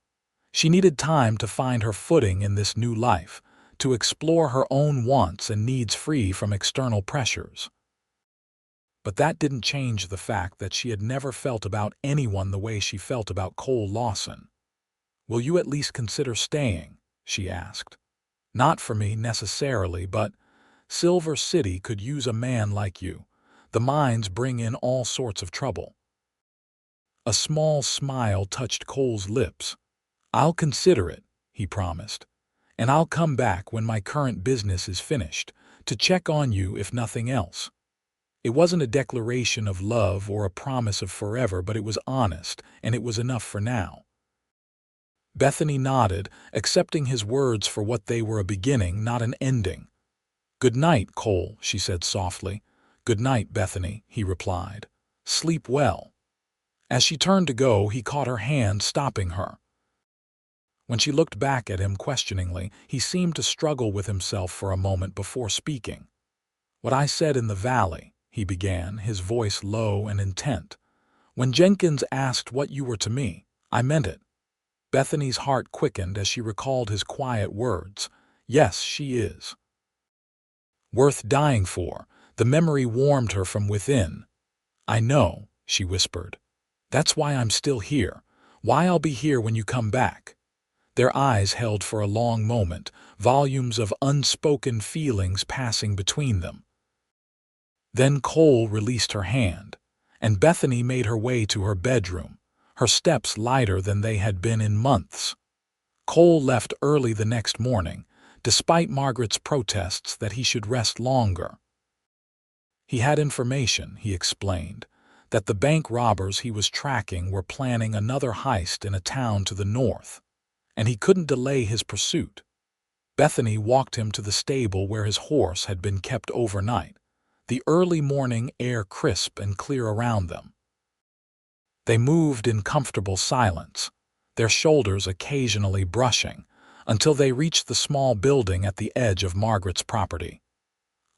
She needed time to find her footing in this new life, to explore her own wants and needs free from external pressures. But that didn't change the fact that she had never felt about anyone the way she felt about Cole Lawson. "Will you at least consider staying?" she asked. "Not for me necessarily, but Silver City could use a man like you. The mines bring in all sorts of trouble." A small smile touched Cole's lips. "I'll consider it," he promised. "And I'll come back when my current business is finished, to check on you if nothing else." It wasn't a declaration of love or a promise of forever, but it was honest, and it was enough for now. Bethany nodded, accepting his words for what they were, a beginning, not an ending. "Good night, Cole," she said softly. "Good night, Bethany," he replied. "Sleep well." As she turned to go, he caught her hand, stopping her. When she looked back at him questioningly, he seemed to struggle with himself for a moment before speaking. "What I said in the valley," he began, his voice low and intent. "When Jenkins asked what you were to me, I meant it." Bethany's heart quickened as she recalled his quiet words. "Yes, she is. Worth dying for." The memory warmed her from within. "I know," she whispered. "That's why I'm still here, why I'll be here when you come back." Their eyes held for a long moment, volumes of unspoken feelings passing between them. Then Cole released her hand, and Bethany made her way to her bedroom, her steps lighter than they had been in months. Cole left early the next morning, despite Margaret's protests that he should rest longer. He had information, he explained, that the bank robbers he was tracking were planning another heist in a town to the north, and he couldn't delay his pursuit. Bethany walked him to the stable where his horse had been kept overnight, the early morning air crisp and clear around them. They moved in comfortable silence, their shoulders occasionally brushing, until they reached the small building at the edge of Margaret's property.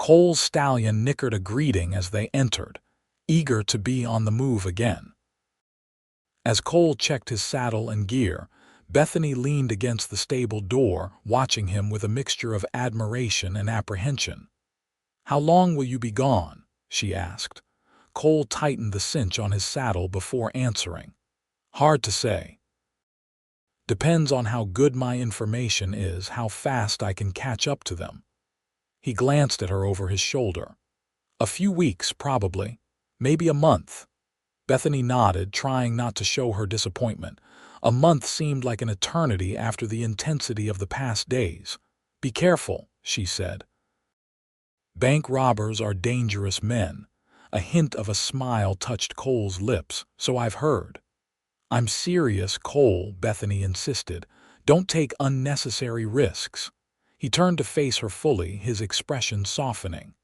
Cole's stallion nickered a greeting as they entered, eager to be on the move again. As Cole checked his saddle and gear, Bethany leaned against the stable door, watching him with a mixture of admiration and apprehension. "How long will you be gone?" she asked. Cole tightened the cinch on his saddle before answering. "Hard to say. Depends on how good my information is, how fast I can catch up to them." He glanced at her over his shoulder. "A few weeks, probably. Maybe a month." Bethany nodded, trying not to show her disappointment. A month seemed like an eternity after the intensity of the past days. "Be careful," she said. "Bank robbers are dangerous men." A hint of a smile touched Cole's lips. "So I've heard." "I'm serious, Cole," Bethany insisted. "Don't take unnecessary risks." He turned to face her fully, his expression softening.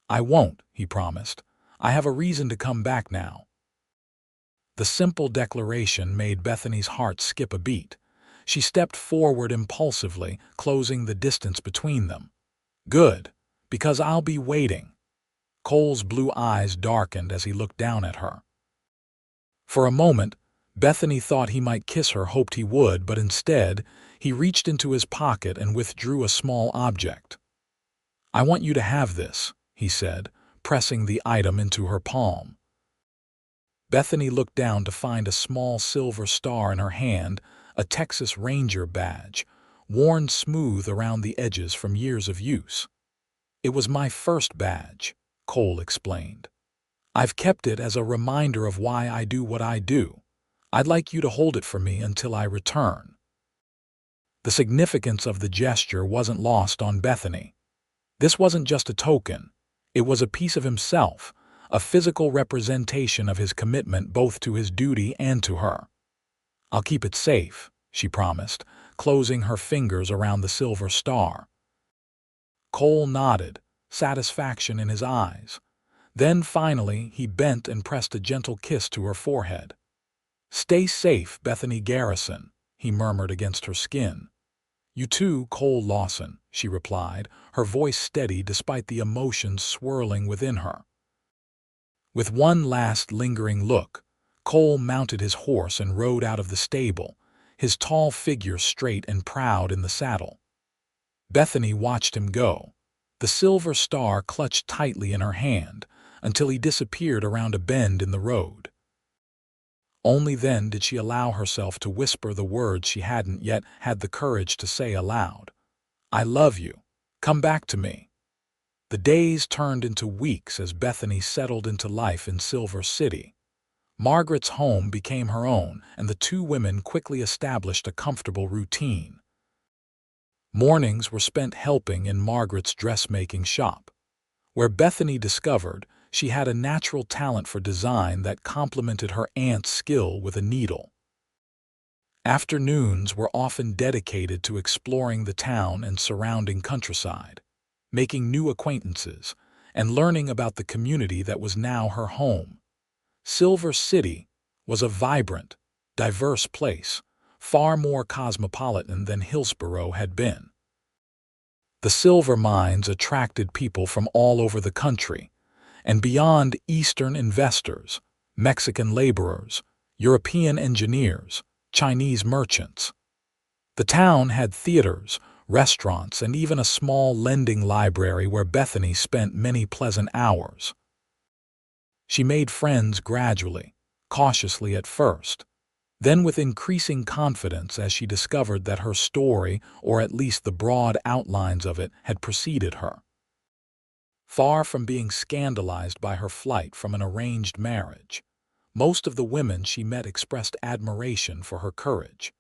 "I won't," he promised. "I have a reason to come back now." The simple declaration made Bethany's heart skip a beat. She stepped forward impulsively, closing the distance between them. "Good, because I'll be waiting." Cole's blue eyes darkened as he looked down at her. For a moment, Bethany thought he might kiss her, hoped he would, but instead, he reached into his pocket and withdrew a small object. "I want you to have this," he said, pressing the item into her palm. Bethany looked down to find a small silver star in her hand, a Texas Ranger badge, worn smooth around the edges from years of use. "It was my first badge," Cole explained. "I've kept it as a reminder of why I do what I do. I'd like you to hold it for me until I return." The significance of the gesture wasn't lost on Bethany. This wasn't just a token. It was a piece of himself, a physical representation of his commitment both to his duty and to her. "I'll keep it safe," she promised, closing her fingers around the silver star. Cole nodded, satisfaction in his eyes. Then finally he bent and pressed a gentle kiss to her forehead. "Stay safe, Bethany Garrison," he murmured against her skin. "You too, Cole Lawson," she replied, her voice steady despite the emotions swirling within her. With one last lingering look, Cole mounted his horse and rode out of the stable, his tall figure straight and proud in the saddle. Bethany watched him go, the silver star clutched tightly in her hand, until he disappeared around a bend in the road. Only then did she allow herself to whisper the words she hadn't yet had the courage to say aloud. "I love you. Come back to me." The days turned into weeks as Bethany settled into life in Silver City. Margaret's home became her own, and the two women quickly established a comfortable routine. Mornings were spent helping in Margaret's dressmaking shop, where Bethany discovered she had a natural talent for design that complemented her aunt's skill with a needle. Afternoons were often dedicated to exploring the town and surrounding countryside, making new acquaintances, and learning about the community that was now her home. Silver City was a vibrant, diverse place, far more cosmopolitan than Hillsborough had been. The silver mines attracted people from all over the country, and beyond Eastern investors, Mexican laborers, European engineers, Chinese merchants. The town had theaters, restaurants, and even a small lending library where Bethany spent many pleasant hours. She made friends gradually, cautiously at first, then with increasing confidence as she discovered that her story, or at least the broad outlines of it, had preceded her. Far from being scandalized by her flight from an arranged marriage, most of the women she met expressed admiration for her courage,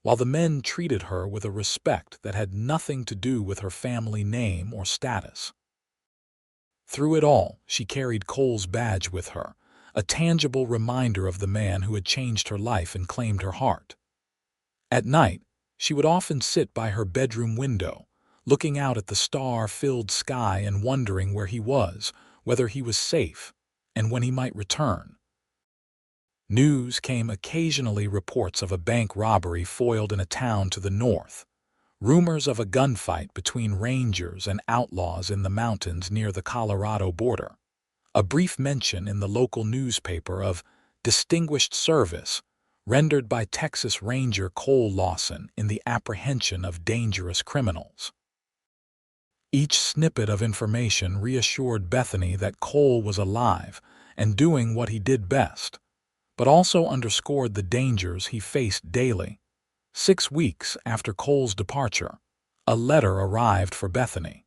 while the men treated her with a respect that had nothing to do with her family name or status. Through it all, she carried Cole's badge with her, a tangible reminder of the man who had changed her life and claimed her heart. At night, she would often sit by her bedroom window, looking out at the star-filled sky and wondering where he was, whether he was safe, and when he might return. News came occasionally, reports of a bank robbery foiled in a town to the north, rumors of a gunfight between rangers and outlaws in the mountains near the Colorado border, a brief mention in the local newspaper of distinguished service rendered by Texas Ranger Cole Lawson in the apprehension of dangerous criminals. Each snippet of information reassured Bethany that Cole was alive and doing what he did best, but also underscored the dangers he faced daily. 6 weeks after Cole's departure, a letter arrived for Bethany.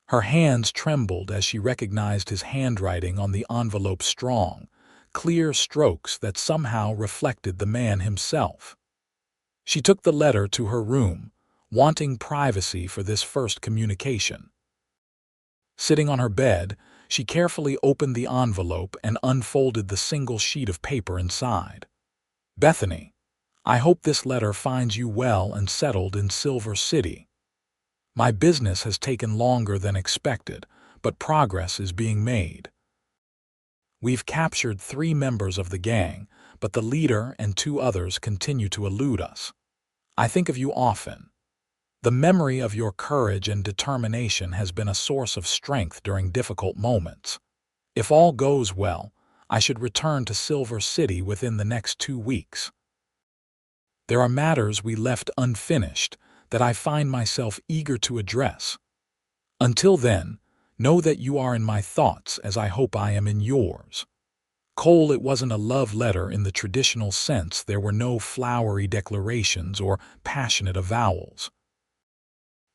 Her hands trembled as she recognized his handwriting on the envelope's strong, clear strokes that somehow reflected the man himself. She took the letter to her room, wanting privacy for this first communication. Sitting on her bed, she carefully opened the envelope and unfolded the single sheet of paper inside. "Bethany, I hope this letter finds you well and settled in Silver City. My business has taken longer than expected, but progress is being made. We've captured 3 members of the gang, but the leader and 2 others continue to elude us. I think of you often. The memory of your courage and determination has been a source of strength during difficult moments. If all goes well, I should return to Silver City within the next 2 weeks. There are matters we left unfinished that I find myself eager to address. Until then, know that you are in my thoughts as I hope I am in yours. Cole, it wasn't a love letter in the traditional sense. There were no flowery declarations or passionate avowals.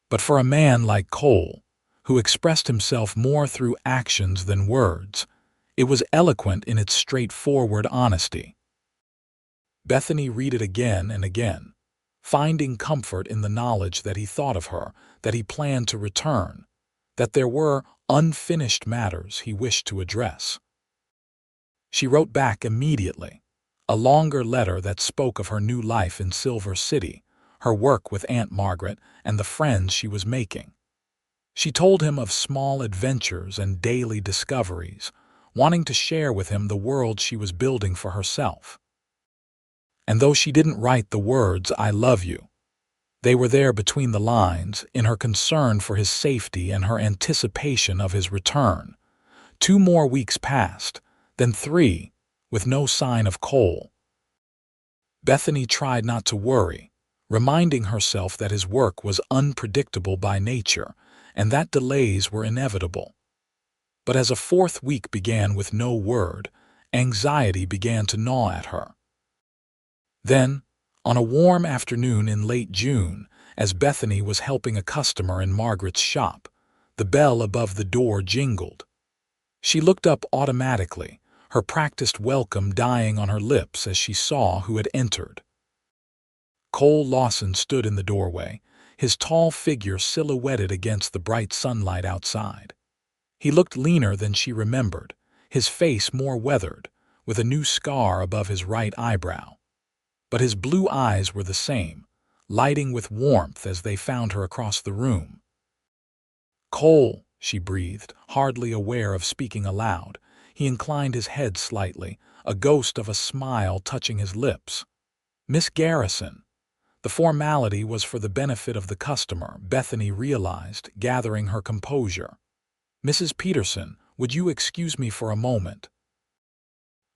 But for a man like Cole, who expressed himself more through actions than words, it was eloquent in its straightforward honesty. Bethany read it again and again, finding comfort in the knowledge that he thought of her, that he planned to return, that there were unfinished matters he wished to address. She wrote back immediately, a longer letter that spoke of her new life in Silver City, her work with Aunt Margaret, and the friends she was making. She told him of small adventures and daily discoveries, wanting to share with him the world she was building for herself. And though she didn't write the words, "I love you," they were there between the lines in her concern for his safety and her anticipation of his return. 2 more weeks passed, then 3, with no sign of Cole. Bethany tried not to worry, reminding herself that his work was unpredictable by nature and that delays were inevitable. But as a 4th week began with no word, anxiety began to gnaw at her. Then, on a warm afternoon in late June, as Bethany was helping a customer in Margaret's shop, the bell above the door jingled. She looked up automatically, her practiced welcome dying on her lips as she saw who had entered. Cole Lawson stood in the doorway, his tall figure silhouetted against the bright sunlight outside. He looked leaner than she remembered, his face more weathered, with a new scar above his right eyebrow. But his blue eyes were the same, lighting with warmth as they found her across the room. "Cole," she breathed, hardly aware of speaking aloud. He inclined his head slightly, a ghost of a smile touching his lips. "Miss Garrison." The formality was for the benefit of the customer, Bethany realized, gathering her composure. "Mrs. Peterson, would you excuse me for a moment?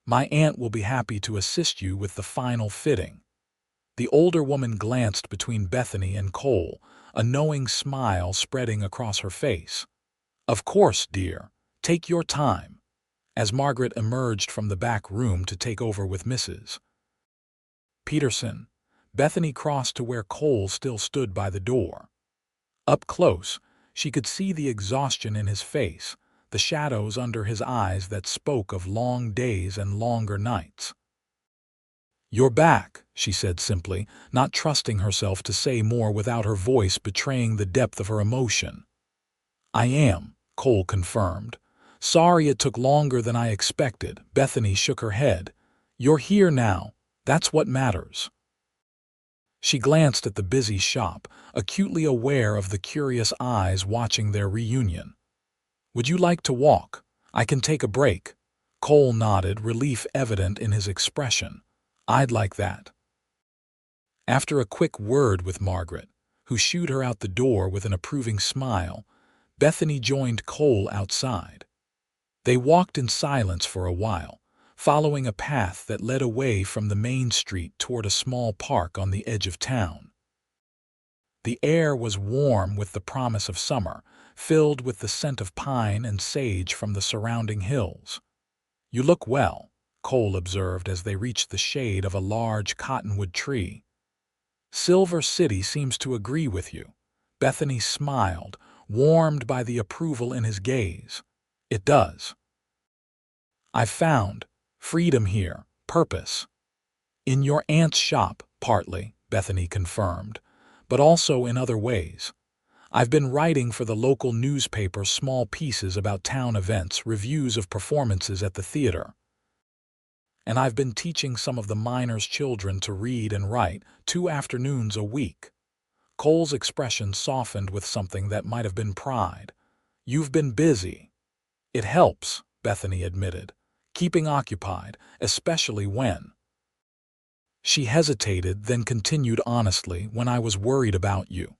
My aunt will be happy to assist you with the final fitting." The older woman glanced between Bethany and Cole, a knowing smile spreading across her face. "Of course, dear. Take your time," as Margaret emerged from the back room to take over with Mrs. Peterson. Bethany crossed to where Cole still stood by the door. Up close, she could see the exhaustion in his face, the shadows under his eyes that spoke of long days and longer nights. "You're back," she said simply, not trusting herself to say more without her voice betraying the depth of her emotion. "I am," Cole confirmed. "Sorry it took longer than I expected." Bethany shook her head. "You're here now. That's what matters." She glanced at the busy shop, acutely aware of the curious eyes watching their reunion. "Would you like to walk? I can take a break." Cole nodded, relief evident in his expression. "I'd like that." After a quick word with Margaret, who shooed her out the door with an approving smile, Bethany joined Cole outside. They walked in silence for a while, following a path that led away from the main street toward a small park on the edge of town. The air was warm with the promise of summer, filled with the scent of pine and sage from the surrounding hills. "You look well," Cole observed as they reached the shade of a large cottonwood tree. "Silver City seems to agree with you." Bethany smiled, warmed by the approval in his gaze. "It does. I've found freedom here, purpose." "In your aunt's shop, partly," Bethany confirmed, "but also in other ways. I've been writing for the local newspaper small pieces about town events, reviews of performances at the theater. And I've been teaching some of the miners' children to read and write 2 afternoons a week." Cole's expression softened with something that might have been pride. "You've been busy." "It helps," Bethany admitted, "keeping occupied, especially when—" She hesitated, then continued honestly, "when I was worried about you."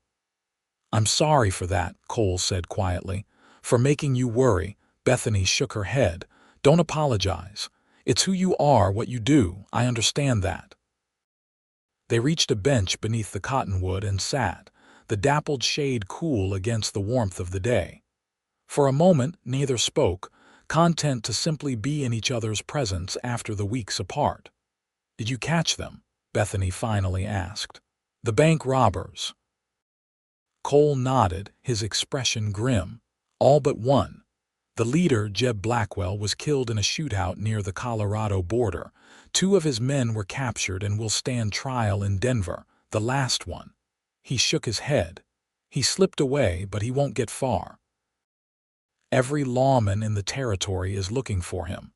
"I'm sorry for that," Cole said quietly. "For making you worry." Bethany shook her head. "Don't apologize. It's who you are, what you do. I understand that. They reached a bench beneath the cottonwood and sat, the dappled shade cool against the warmth of the day. For a moment, neither spoke, content to simply be in each other's presence after the weeks apart. "Did you catch them?" Bethany finally asked. "The bank robbers." Cole nodded, his expression grim. "All but one. The leader, Jeb Blackwell, was killed in a shootout near the Colorado border. 2 of his men were captured and will stand trial in Denver, the last one." He shook his head. "He slipped away, but he won't get far. Every lawman in the territory is looking for him."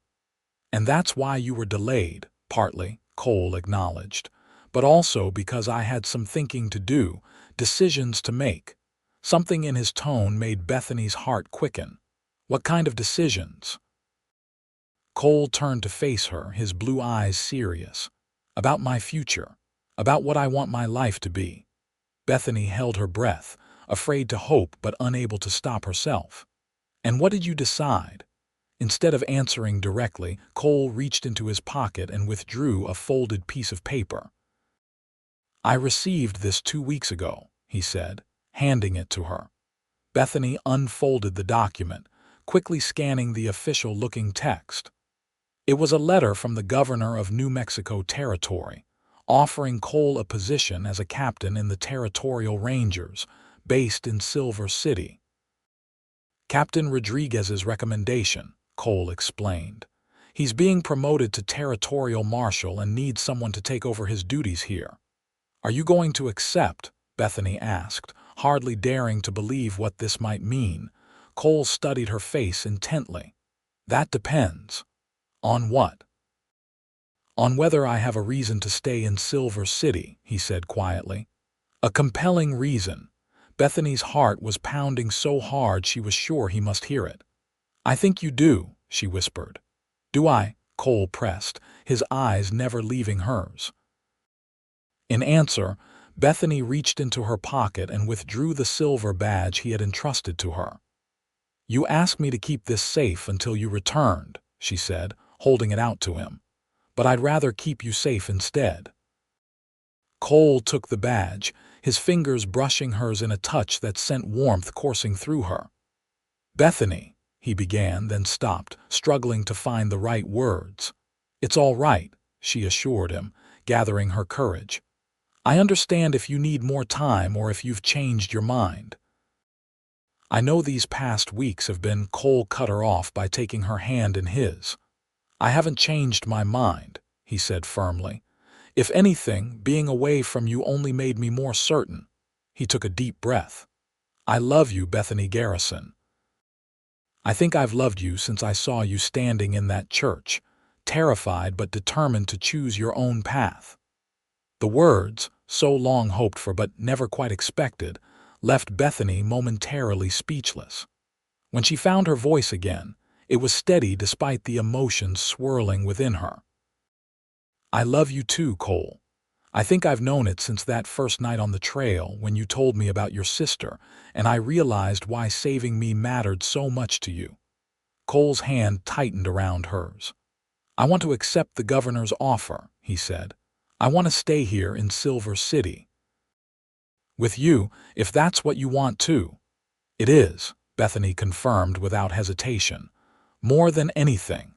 "And that's why you were delayed," partly, Cole acknowledged, "but also because I had some thinking to do, decisions to make." Something in his tone made Bethany's heart quicken. "What kind of decisions?" Cole turned to face her, his blue eyes serious. "About my future. About what I want my life to be." Bethany held her breath, afraid to hope but unable to stop herself. "And what did you decide?" Instead of answering directly, Cole reached into his pocket and withdrew a folded piece of paper. "I received this 2 weeks ago," he said, handing it to her. Bethany unfolded the document, quickly scanning the official-looking text. It was a letter from the governor of New Mexico Territory, offering Cole a position as a captain in the Territorial Rangers, based in Silver City. "Captain Rodriguez's recommendation," Cole explained. "He's being promoted to Territorial Marshal and needs someone to take over his duties here." "Are you going to accept?" Bethany asked, hardly daring to believe what this might mean. Cole studied her face intently. "That depends." "On what?" "On whether I have a reason to stay in Silver City," he said quietly. "A compelling reason." Bethany's heart was pounding so hard she was sure he must hear it. "I think you do," she whispered. "Do I?" Cole pressed, his eyes never leaving hers. In answer, Bethany reached into her pocket and withdrew the silver badge he had entrusted to her. "You asked me to keep this safe until you returned," she said, holding it out to him. "But I'd rather keep you safe instead." Cole took the badge, his fingers brushing hers in a touch that sent warmth coursing through her. "Bethany," he began, then stopped, struggling to find the right words. "It's all right," she assured him, gathering her courage. "I understand if you need more time or if you've changed your mind." "I know these past weeks have been," Cole cut her off by taking her hand in his. "I haven't changed my mind," he said firmly. "If anything, being away from you only made me more certain." He took a deep breath. "I love you, Bethany Garrison. I think I've loved you since I saw you standing in that church, terrified but determined to choose your own path." The words, so long hoped for but never quite expected, left Bethany momentarily speechless. When she found her voice again, it was steady despite the emotions swirling within her. "I love you too, Cole. I think I've known it since that first night on the trail when you told me about your sister, and I realized why saving me mattered so much to you." Cole's hand tightened around hers. "I want to accept the governor's offer," he said. "I want to stay here in Silver City with you, if that's what you want too." "It is," Bethany confirmed without hesitation. "More than anything."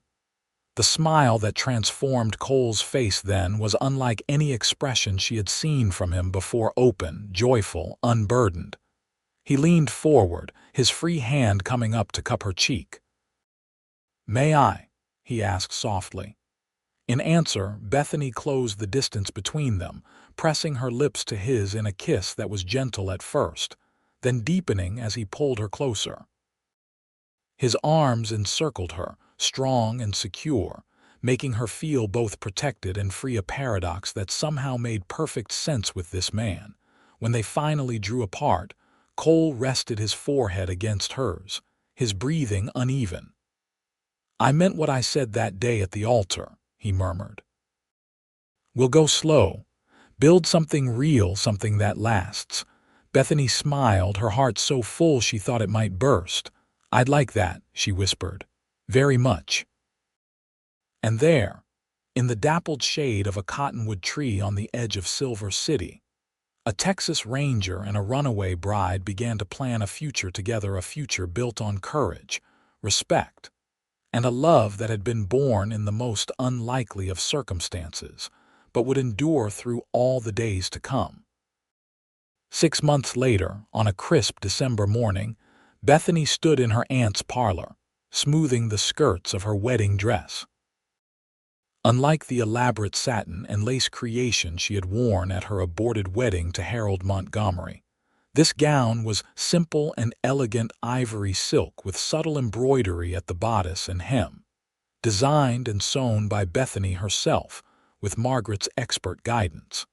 The smile that transformed Cole's face then was unlike any expression she had seen from him before, open, joyful, unburdened. He leaned forward, his free hand coming up to cup her cheek. "May I?" he asked softly. In answer, Bethany closed the distance between them, pressing her lips to his in a kiss that was gentle at first, then deepening as he pulled her closer. His arms encircled her, strong and secure, making her feel both protected and free, a paradox that somehow made perfect sense with this man. When they finally drew apart, Cole rested his forehead against hers, his breathing uneven. "I meant what I said that day at the altar," he murmured. "We'll go slow. Build something real, something that lasts." Bethany smiled, her heart so full she thought it might burst. "I'd like that," she whispered. "Very much." And there, in the dappled shade of a cottonwood tree on the edge of Silver City, a Texas Ranger and a runaway bride began to plan a future together, a future built on courage, respect, and a love that had been born in the most unlikely of circumstances, but would endure through all the days to come. 6 months later, on a crisp December morning, Bethany stood in her aunt's parlor, smoothing the skirts of her wedding dress. Unlike the elaborate satin and lace creation she had worn at her aborted wedding to Harold Montgomery, this gown was simple and elegant ivory silk with subtle embroidery at the bodice and hem, designed and sewn by Bethany herself with Margaret's expert guidance.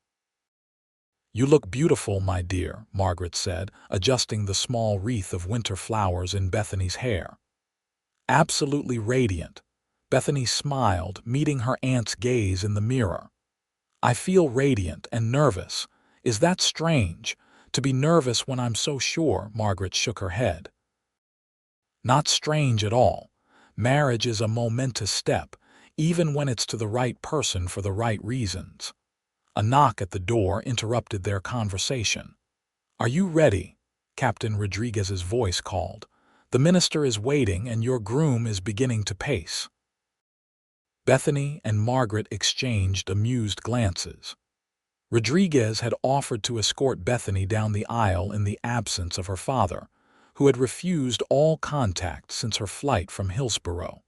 "You look beautiful, my dear," Margaret said, adjusting the small wreath of winter flowers in Bethany's hair. "Absolutely radiant." Bethany smiled, meeting her aunt's gaze in the mirror. "I feel radiant and nervous. Is that strange? To be nervous when I'm so sure?" Margaret shook her head. "Not strange at all. Marriage is a momentous step, even when it's to the right person for the right reasons." A knock at the door interrupted their conversation. "Are you ready?" Captain Rodriguez's voice called. "The minister is waiting and your groom is beginning to pace." Bethany and Margaret exchanged amused glances. Rodriguez had offered to escort Bethany down the aisle in the absence of her father, who had refused all contact since her flight from Hillsborough.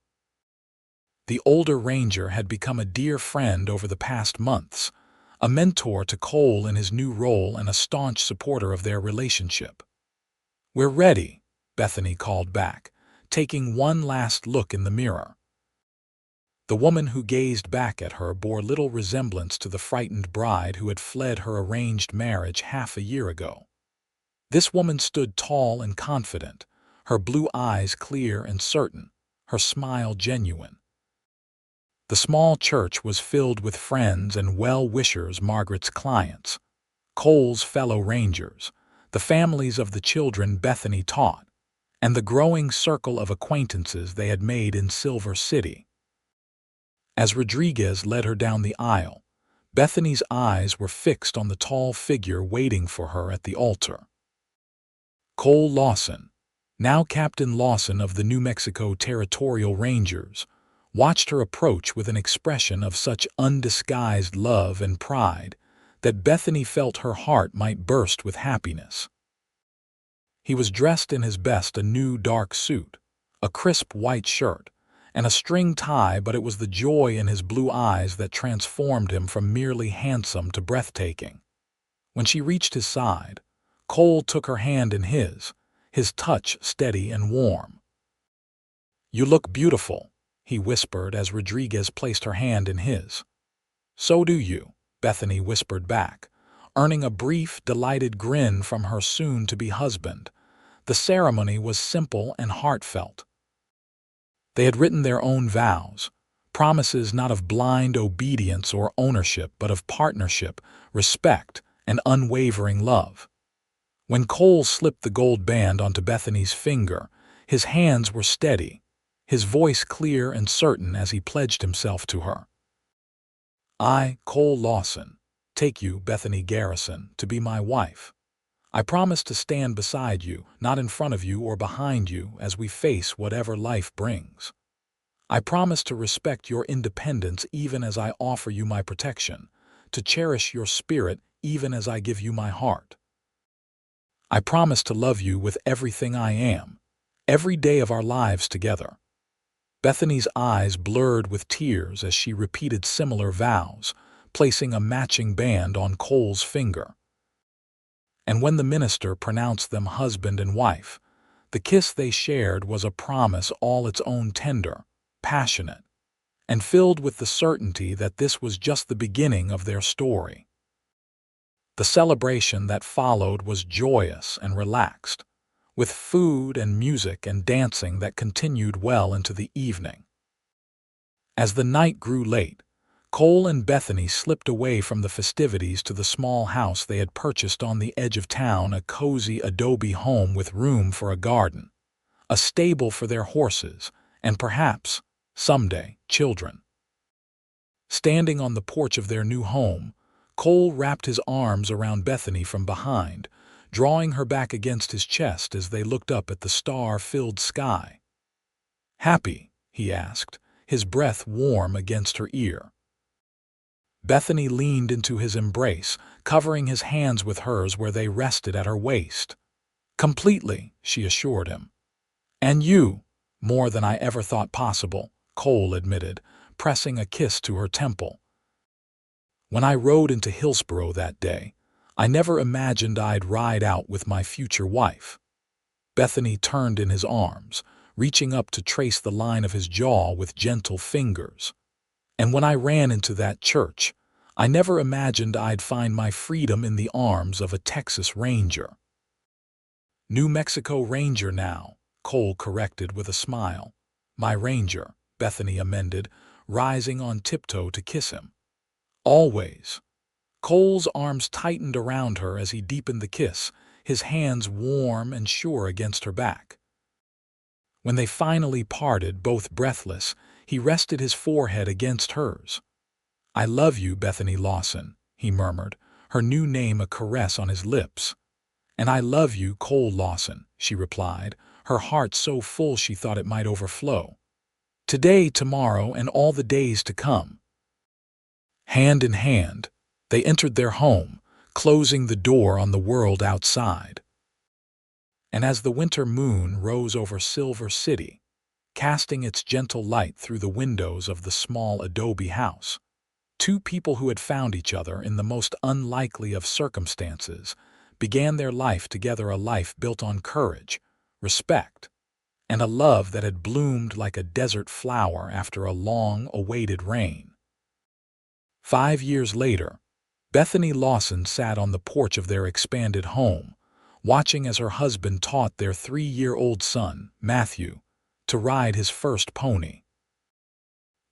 The older ranger had become a dear friend over the past months, a mentor to Cole in his new role and a staunch supporter of their relationship. "We're ready," Bethany called back, taking one last look in the mirror. The woman who gazed back at her bore little resemblance to the frightened bride who had fled her arranged marriage half a year ago. This woman stood tall and confident, her blue eyes clear and certain, her smile genuine. The small church was filled with friends and well-wishers, Margaret's clients, Cole's fellow rangers, the families of the children Bethany taught, and the growing circle of acquaintances they had made in Silver City. As Rodriguez led her down the aisle, Bethany's eyes were fixed on the tall figure waiting for her at the altar. Cole Lawson, now Captain Lawson of the New Mexico Territorial Rangers, watched her approach with an expression of such undisguised love and pride that Bethany felt her heart might burst with happiness. He was dressed in his best, a new dark suit, a crisp white shirt, and a string tie, but it was the joy in his blue eyes that transformed him from merely handsome to breathtaking. When she reached his side, Cole took her hand in his touch steady and warm. "You look beautiful," he whispered as Rodriguez placed her hand in his. "So do you," Bethany whispered back, earning a brief, delighted grin from her soon-to-be husband. The ceremony was simple and heartfelt. They had written their own vows, promises not of blind obedience or ownership, but of partnership, respect, and unwavering love. When Cole slipped the gold band onto Bethany's finger, his hands were steady, his voice clear and certain as he pledged himself to her. "I, Cole Lawson, take you, Bethany Garrison, to be my wife. I promise to stand beside you, not in front of you or behind you, as we face whatever life brings. I promise to respect your independence even as I offer you my protection, to cherish your spirit even as I give you my heart. I promise to love you with everything I am, every day of our lives together." Bethany's eyes blurred with tears as she repeated similar vows, placing a matching band on Cole's finger. And when the minister pronounced them husband and wife, the kiss they shared was a promise all its own tender, passionate, and filled with the certainty that this was just the beginning of their story. The celebration that followed was joyous and relaxed, with food and music and dancing that continued well into the evening. As the night grew late, Cole and Bethany slipped away from the festivities to the small house they had purchased on the edge of town, a cozy adobe home with room for a garden, a stable for their horses, and perhaps, someday, children. Standing on the porch of their new home, Cole wrapped his arms around Bethany from behind, drawing her back against his chest as they looked up at the star-filled sky. "Happy?" he asked, his breath warm against her ear. Bethany leaned into his embrace, covering his hands with hers where they rested at her waist. "Completely," she assured him. "And you, more than I ever thought possible," Cole admitted, pressing a kiss to her temple. "When I rode into Hillsboro that day, I never imagined I'd ride out with my future wife." Bethany turned in his arms, reaching up to trace the line of his jaw with gentle fingers. "And when I ran into that church, I never imagined I'd find my freedom in the arms of a Texas Ranger." "New Mexico Ranger now," Cole corrected with a smile. "My Ranger," Bethany amended, rising on tiptoe to kiss him. "Always." Cole's arms tightened around her as he deepened the kiss, his hands warm and sure against her back. When they finally parted, both breathless, he rested his forehead against hers. "I love you, Bethany Lawson," he murmured, her new name a caress on his lips. "And I love you, Cole Lawson," she replied, her heart so full she thought it might overflow. "Today, tomorrow, and all the days to come." Hand in hand, they entered their home, closing the door on the world outside. And as the winter moon rose over Silver City, casting its gentle light through the windows of the small adobe house, two people who had found each other in the most unlikely of circumstances began their life together, a life built on courage, respect, and a love that had bloomed like a desert flower after a long-awaited rain. 5 years later, Bethany Lawson sat on the porch of their expanded home, watching as her husband taught their 3-year-old son, Matthew, to ride his first pony.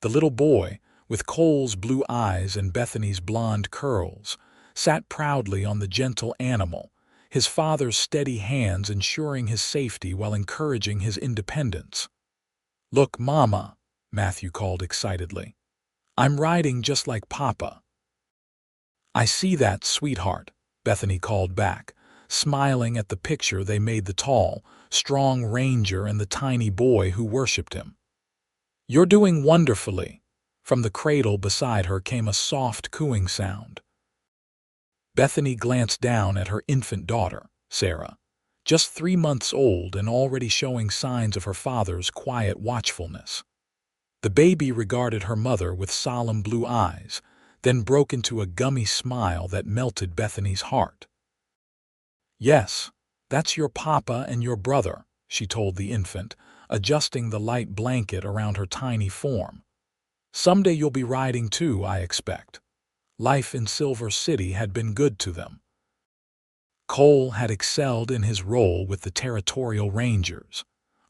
The little boy, with Cole's blue eyes and Bethany's blonde curls, sat proudly on the gentle animal, his father's steady hands ensuring his safety while encouraging his independence. "Look, Mama," Matthew called excitedly. "I'm riding just like Papa." "I see that, sweetheart," Bethany called back, smiling at the picture they made, the tall, strong ranger and the tiny boy who worshipped him. "You're doing wonderfully." From the cradle beside her came a soft cooing sound. Bethany glanced down at her infant daughter, Sarah, just 3 months old and already showing signs of her father's quiet watchfulness. The baby regarded her mother with solemn blue eyes, then broke into a gummy smile that melted Bethany's heart. "Yes, that's your papa and your brother," she told the infant, adjusting the light blanket around her tiny form. "Someday you'll be riding too, I expect." Life in Silver City had been good to them. Cole had excelled in his role with the Territorial Rangers,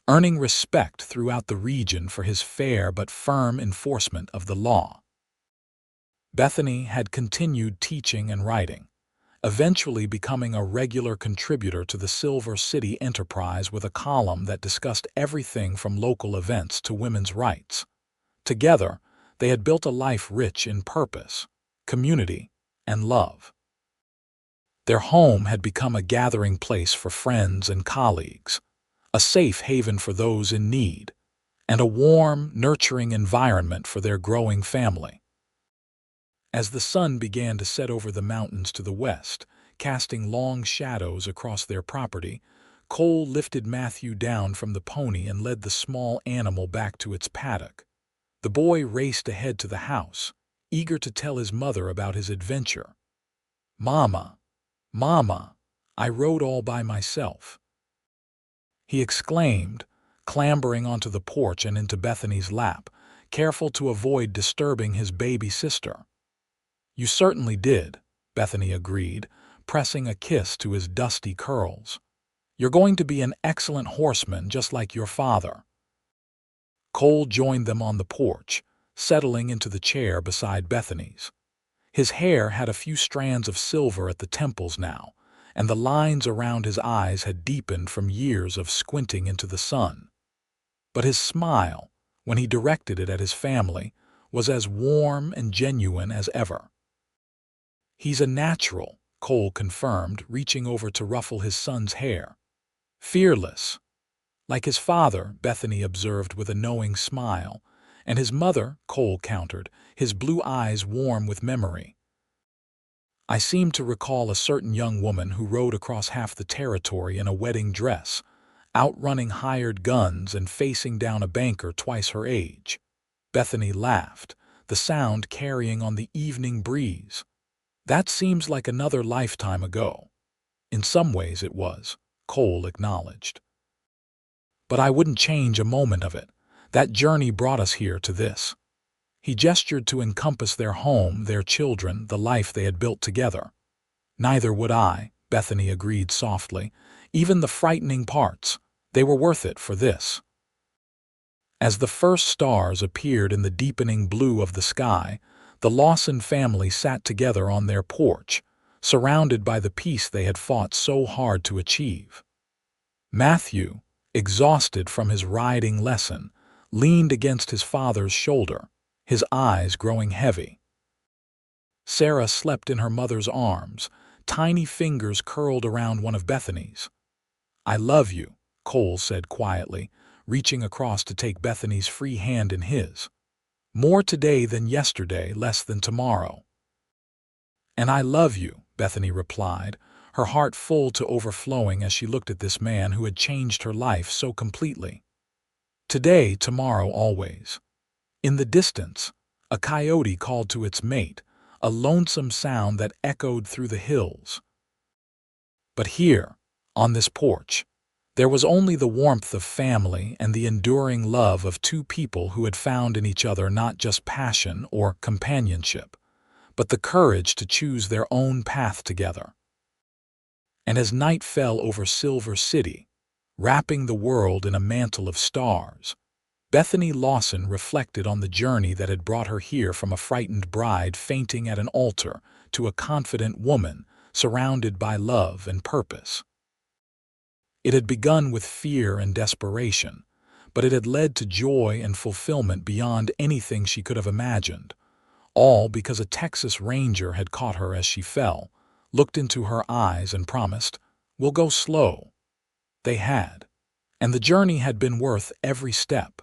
earning respect throughout the region for his fair but firm enforcement of the law. Bethany had continued teaching and writing, eventually becoming a regular contributor to the Silver City Enterprise with a column that discussed everything from local events to women's rights. Together, they had built a life rich in purpose, community, and love. Their home had become a gathering place for friends and colleagues, a safe haven for those in need, and a warm, nurturing environment for their growing family. As the sun began to set over the mountains to the west, casting long shadows across their property, Cole lifted Matthew down from the pony and led the small animal back to its paddock. The boy raced ahead to the house, eager to tell his mother about his adventure. "Mama, Mama, I rode all by myself," he exclaimed, clambering onto the porch and into Bethany's lap, careful to avoid disturbing his baby sister. "You certainly did," Bethany agreed, pressing a kiss to his dusty curls. "You're going to be an excellent horseman just like your father." Cole joined them on the porch, settling into the chair beside Bethany's. His hair had a few strands of silver at the temples now, and the lines around his eyes had deepened from years of squinting into the sun. But his smile, when he directed it at his family, was as warm and genuine as ever. "He's a natural," Cole confirmed, reaching over to ruffle his son's hair. "Fearless. Like his father," Bethany observed with a knowing smile. "And his mother," Cole countered, his blue eyes warm with memory. "I seem to recall a certain young woman who rode across half the territory in a wedding dress, outrunning hired guns and facing down a banker twice her age." Bethany laughed, the sound carrying on the evening breeze. "That seems like another lifetime ago." "In some ways it was," Cole acknowledged. "But I wouldn't change a moment of it. That journey brought us here to this." He gestured to encompass their home, their children, the life they had built together. "Neither would I," Bethany agreed softly. "Even the frightening parts, they were worth it for this." As the first stars appeared in the deepening blue of the sky, the Lawson family sat together on their porch, surrounded by the peace they had fought so hard to achieve. Matthew, exhausted from his riding lesson, leaned against his father's shoulder, his eyes growing heavy. Sarah slept in her mother's arms, tiny fingers curled around one of Bethany's. "I love you," Cole said quietly, reaching across to take Bethany's free hand in his. "More today than yesterday, less than tomorrow." "And I love you," Bethany replied, her heart full to overflowing as she looked at this man who had changed her life so completely. Today, tomorrow, always. In the distance, a coyote called to its mate, a lonesome sound that echoed through the hills. But here, on this porch, there was only the warmth of family and the enduring love of two people who had found in each other not just passion or companionship, but the courage to choose their own path together. And as night fell over Silver City, wrapping the world in a mantle of stars, Bethany Lawson reflected on the journey that had brought her here, from a frightened bride fainting at an altar to a confident woman surrounded by love and purpose. It had begun with fear and desperation, but it had led to joy and fulfillment beyond anything she could have imagined, all because a Texas Ranger had caught her as she fell, looked into her eyes and promised, "We'll go slow." They had, and the journey had been worth every step.